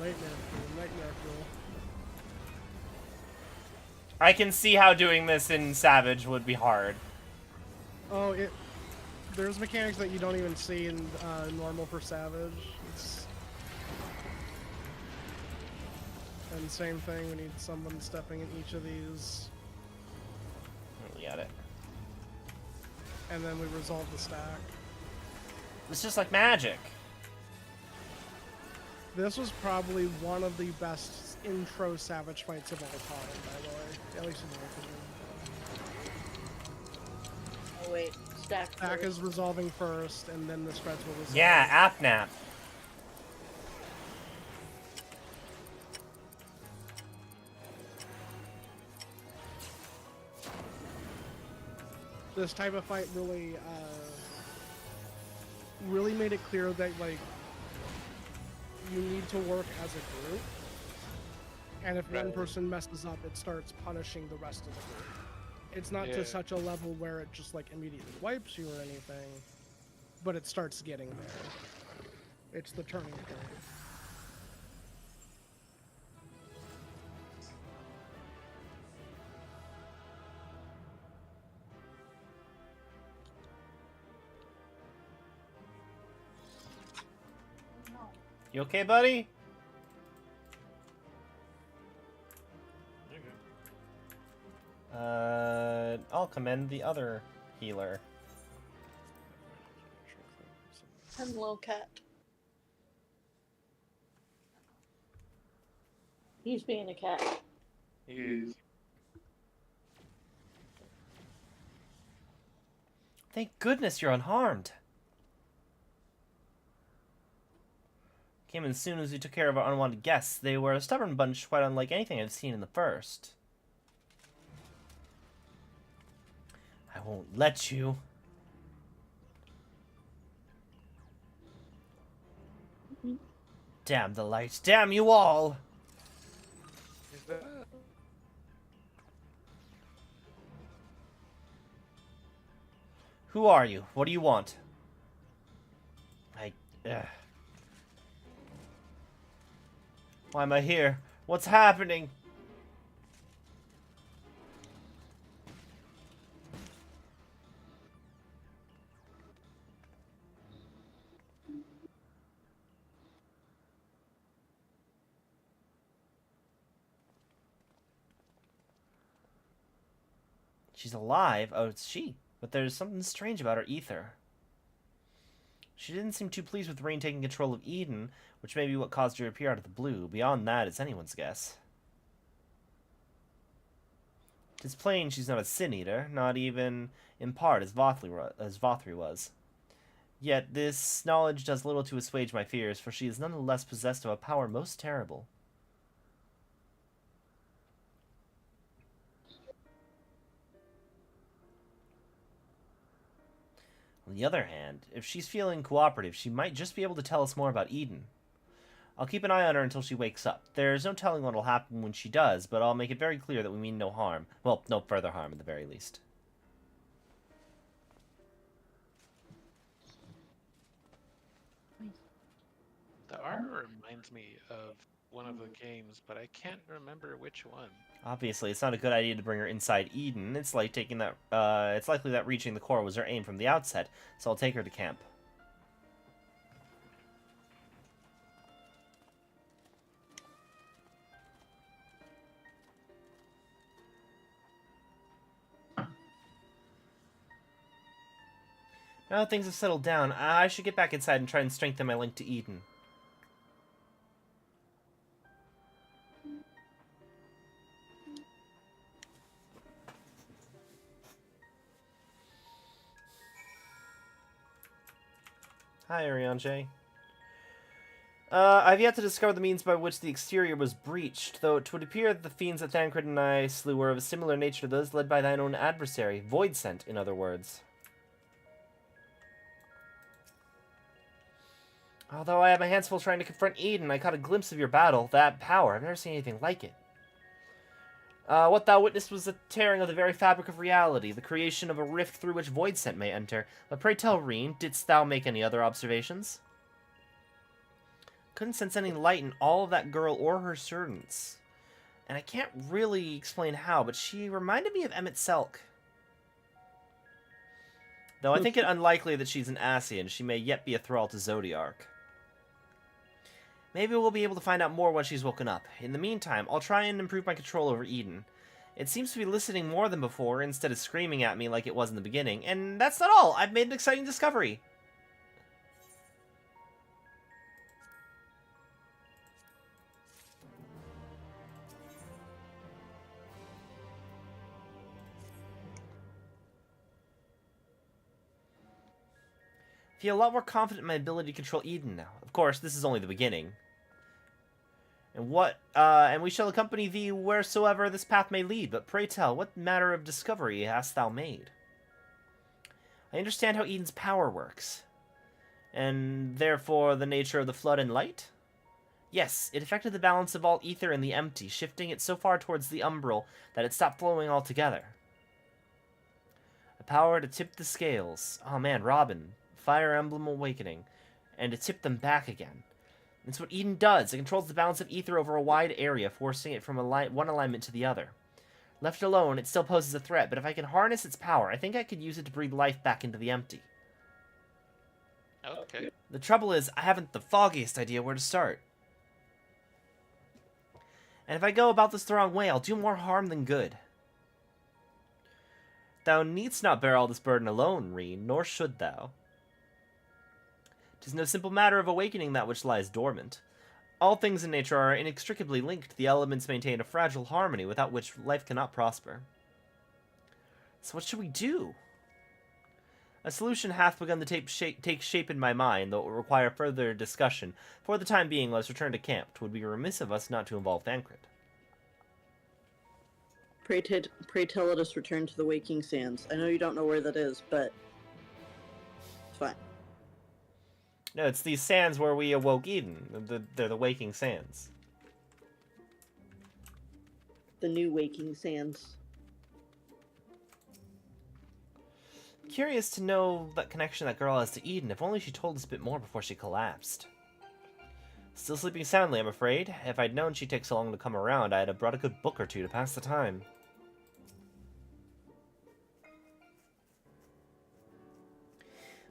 Nightmare fuel. I can see how doing this in Savage would be hard. Oh, there's mechanics that you don't even see in normal for Savage. And same thing, we need someone stepping in each of these, We got it. and then we resolve the stack. It's just like magic. This was probably one of the best intro Savage fights of all time, by the way. At least in my opinion. Oh wait, stack. Stack first. is resolving first, and then the spreads will resolve. Yeah, app nap. this type of fight really really made it clear that like you need to work as a group, and if one Right. person messes up, it starts punishing the rest of the group. It's not Yeah. to such a level where it just like immediately wipes you or anything, but it starts getting there. It's the turning point. You okay, buddy? I'll commend the other healer. Hello, cat. He's being a cat. He is. Thank goodness you're unharmed. Came in as soon as we took care of our unwanted guests. They were a stubborn bunch, quite unlike anything I've seen in the first. I won't let you. Damn the light. Damn you all! Is that? Who are you? What do you want? Why am I here? What's happening? She's alive? Oh, it's she. But there's something strange about her ether. She didn't seem too pleased with Rain taking control of Eden, which may be what caused her to appear out of the blue. Beyond that, it's anyone's guess. It's plain she's not a Sin Eater, not even in part as Vothri was. Yet this knowledge does little to assuage my fears, for she is nonetheless possessed of a power most terrible. On the other hand, if she's feeling cooperative, she might just be able to tell us more about Eden. I'll keep an eye on her until she wakes up. There's no telling what will happen when she does, but I'll make it very clear that we mean no harm. Well, no further harm at the very least. The art reminds me of one of the games, but I can't remember which one. Obviously, it's not a good idea to bring her inside Eden. It's like taking that. It's likely that reaching the core was her aim from the outset, so I'll take her to camp. Now that things have settled down, I should get back inside and try and strengthen my link to Eden. Hi, Eorzea. I've yet to discover the means by which the exterior was breached, though it would appear that the fiends that Thancred and I slew were of a similar nature to those led by thine own adversary, Void Scent, in other words. Although I had my hands full trying to confront Eden, I caught a glimpse of your battle, that power. I've never seen anything like it. What thou witnessed was the tearing of the very fabric of reality, the creation of a rift through which Void Scent may enter. But pray tell, Reen, didst thou make any other observations? Couldn't sense any light in all of that girl or her servants. And I can't really explain how, but she reminded me of Emmett Selk. Though I think it unlikely that she's an Ascian, she may yet be a thrall to Zodiark. Maybe we'll be able to find out more when she's woken up. In the meantime, I'll try and improve my control over Eden. It seems to be listening more than before, instead of screaming at me like it was in the beginning. And that's not all! I've made an exciting discovery! I feel a lot more confident in my ability to control Eden now. Of course, this is only the beginning. And we shall accompany thee wheresoever this path may lead. But pray tell, what matter of discovery hast thou made? I understand how Eden's power works. And therefore the nature of the flood and light? Yes, it affected the balance of all ether in the empty, shifting it so far towards the umbral that it stopped flowing altogether. A power to tip the scales. Oh man, Robin. Fire Emblem Awakening. And to tip them back again. It's what Eden does. It controls the balance of ether over a wide area, forcing it from one alignment to the other. Left alone, it still poses a threat, but if I can harness its power, I think I could use it to breathe life back into the empty. Okay. The trouble is, I haven't the foggiest idea where to start. And if I go about this the wrong way, I'll do more harm than good. Thou needst not bear all this burden alone, Reen, nor should thou. 'Tis no simple matter of awakening that which lies dormant. All things in nature are inextricably linked. The elements maintain a fragile harmony without which life cannot prosper. So what should we do? A solution hath begun to take shape in my mind, though it will require further discussion. For the time being, let us return to camp. 'Twould be remiss of us not to involve Thancred. Pray tell let us return to the Waking Sands. I know you don't know where that is, but it's fine. No, it's these sands where we awoke Eden. They're the Waking Sands. The new Waking Sands. Curious to know that connection that girl has to Eden. If only she told us a bit more before she collapsed. Still sleeping soundly, I'm afraid. If I'd known she'd take so long to come around, I'd have brought a good book or two to pass the time.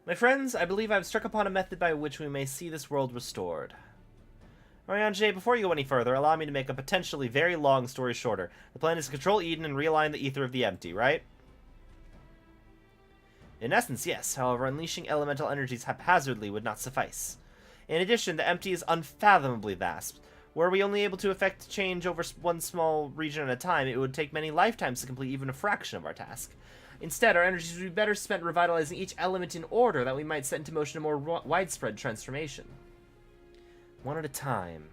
My friends, I believe I've struck upon a method by which we may see this world restored. Oriange, before you go any further, allow me to make a potentially very long story shorter. The plan is to control Eden and realign the ether of the empty, right? In essence, yes. However, unleashing elemental energies haphazardly would not suffice. In addition, the empty is unfathomably vast. Were we only able to effect change over one small region at a time, it would take many lifetimes to complete even a fraction of our task. Instead, our energies would be better spent revitalizing each element in order that we might set into motion a more widespread transformation. One at a time.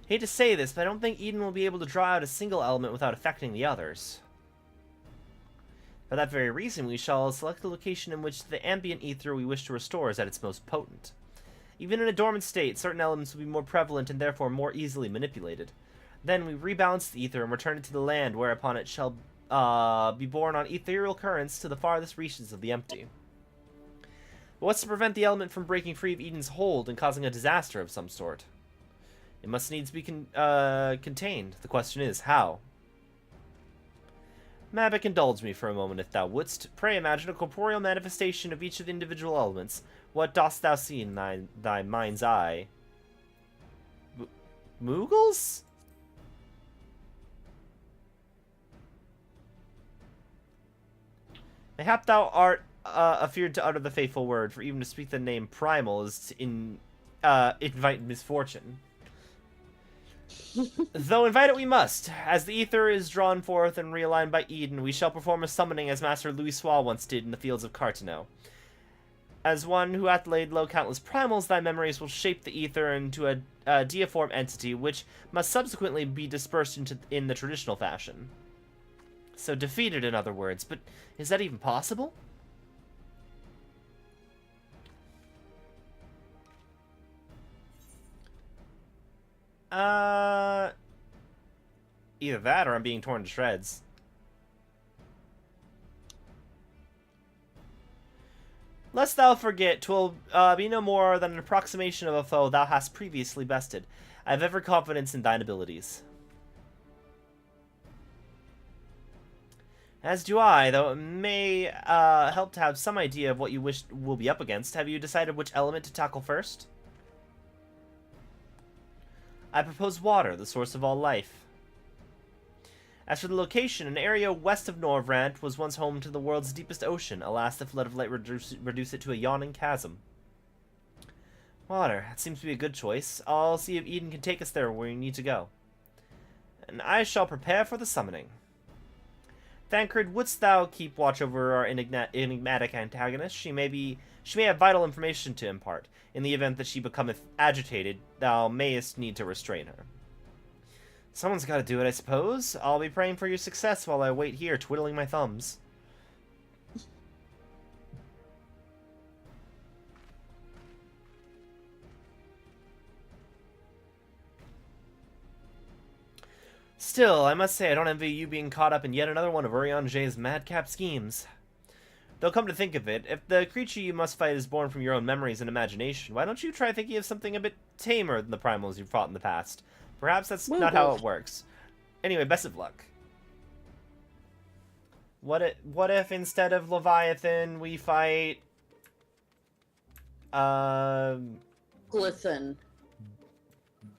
Hate to say this, but I don't think Eden will be able to draw out a single element without affecting the others. For that very reason, we shall select the location in which the ambient ether we wish to restore is at its most potent. Even in a dormant state, certain elements will be more prevalent and therefore more easily manipulated. Then we rebalance the ether and return it to the land, whereupon it shall be borne on ethereal currents to the farthest reaches of the empty. But what's to prevent the element from breaking free of Eden's hold and causing a disaster of some sort? It must needs be contained. The question is, how? Mavic, indulge me for a moment, if thou wouldst. Pray imagine a corporeal manifestation of each of the individual elements. What dost thou see in thy mind's eye? Moogles? Mayhap thou art afeard to utter the faithful word, for even to speak the name primal is to invite misfortune. Though invite it we must. As the ether is drawn forth and realigned by Eden, we shall perform a summoning as Master Louis Soir once did in the fields of Cartano. As one who hath laid low countless primals, thy memories will shape the ether into a deiform entity, which must subsequently be dispersed in the traditional fashion. So defeated, in other words, but is that even possible? Either that or I'm being torn to shreds. Lest thou forget, 'twill be no more than an approximation of a foe thou hast previously bested. I have every confidence in thine abilities. As do I, though it may help to have some idea of what you wish we'll be up against. Have you decided which element to tackle first? I propose water, the source of all life. As for the location, an area west of Norvrant was once home to the world's deepest ocean. Alas, the flood of light reduced it to a yawning chasm. Water, that seems to be a good choice. I'll see if Eden can take us there where we need to go. And I shall prepare for the summoning. Thancred, wouldst thou keep watch over our enigmatic antagonist? She may have vital information to impart. In the event that she becometh agitated, thou mayest need to restrain her. Someone's got to do it, I suppose. I'll be praying for your success while I wait here, twiddling my thumbs. Still, I must say I don't envy you being caught up in yet another one of Eorzea madcap schemes. Though come to think of it, if the creature you must fight is born from your own memories and imagination, why don't you try thinking of something a bit tamer than the primals you've fought in the past? Perhaps that's not how it works. Anyway, best of luck. What if instead of Leviathan we fight Glithin.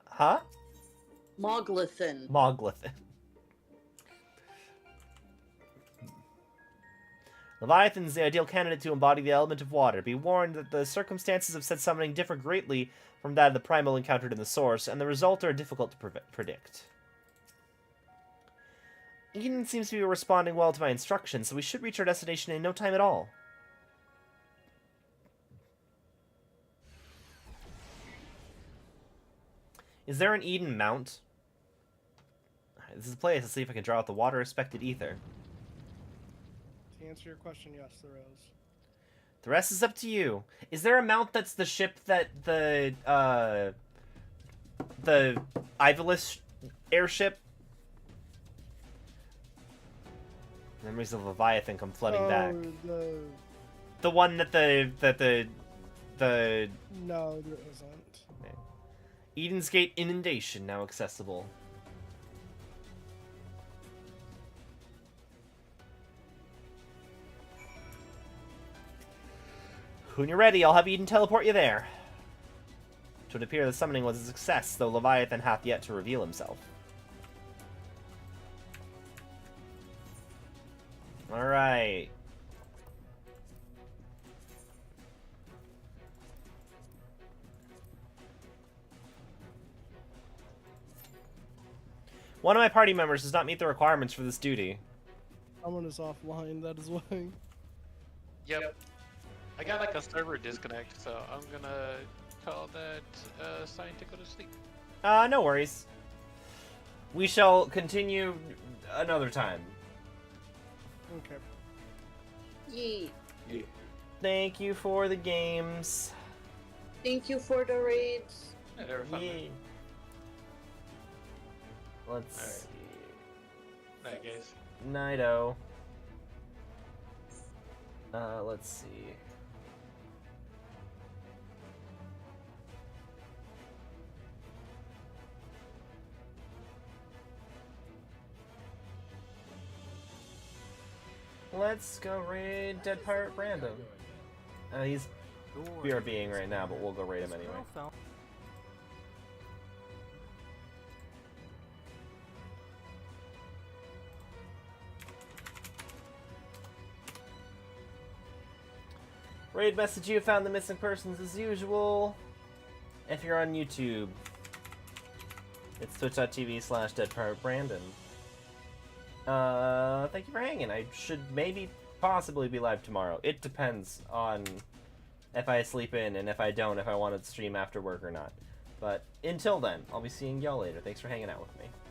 Huh? Moglithin. Moglithin. Leviathan's the ideal candidate to embody the element of water. Be warned that the circumstances of said summoning differ greatly from that of the primal encountered in the source, and the results are difficult to predict. Eden seems to be responding well to my instructions, so we should reach our destination in no time at all. Is there an Eden Mount? This is a place to see if I can draw out the water-respected ether. To answer your question, yes, there is. The rest is up to you. Is there a mount that's the ship that the Ivalis airship? Memories of Leviathan come flooding back. The one that the No, there isn't. Eden's Gate Inundation now accessible. When you're ready, I'll have Eden teleport you there. It would appear the summoning was a success, though Leviathan hath yet to reveal himself. Alright. One of my party members does not meet the requirements for this duty. Someone is offline, that is why. Yep. I got like a server disconnect, so I'm gonna call that sign to go to sleep. No worries. We shall continue another time. Okay. Yee. Yeah. Thank you for the games. Thank you for the raids. Yeah, they were fun. Yay. Let's Alright. see. Night, guys. Nido. Let's see. Let's go raid Dead Pirate Brandon. He's BRBing right now, but we'll go raid him anyway. Raid message, you found the missing persons as usual. If you're on YouTube, it's twitch.tv/deadpiratebrandon. Thank you for hanging. I should maybe possibly be live tomorrow. It depends on if I sleep in, and if I don't, if I want to stream after work or not. But until then, I'll be seeing y'all later. Thanks for hanging out with me.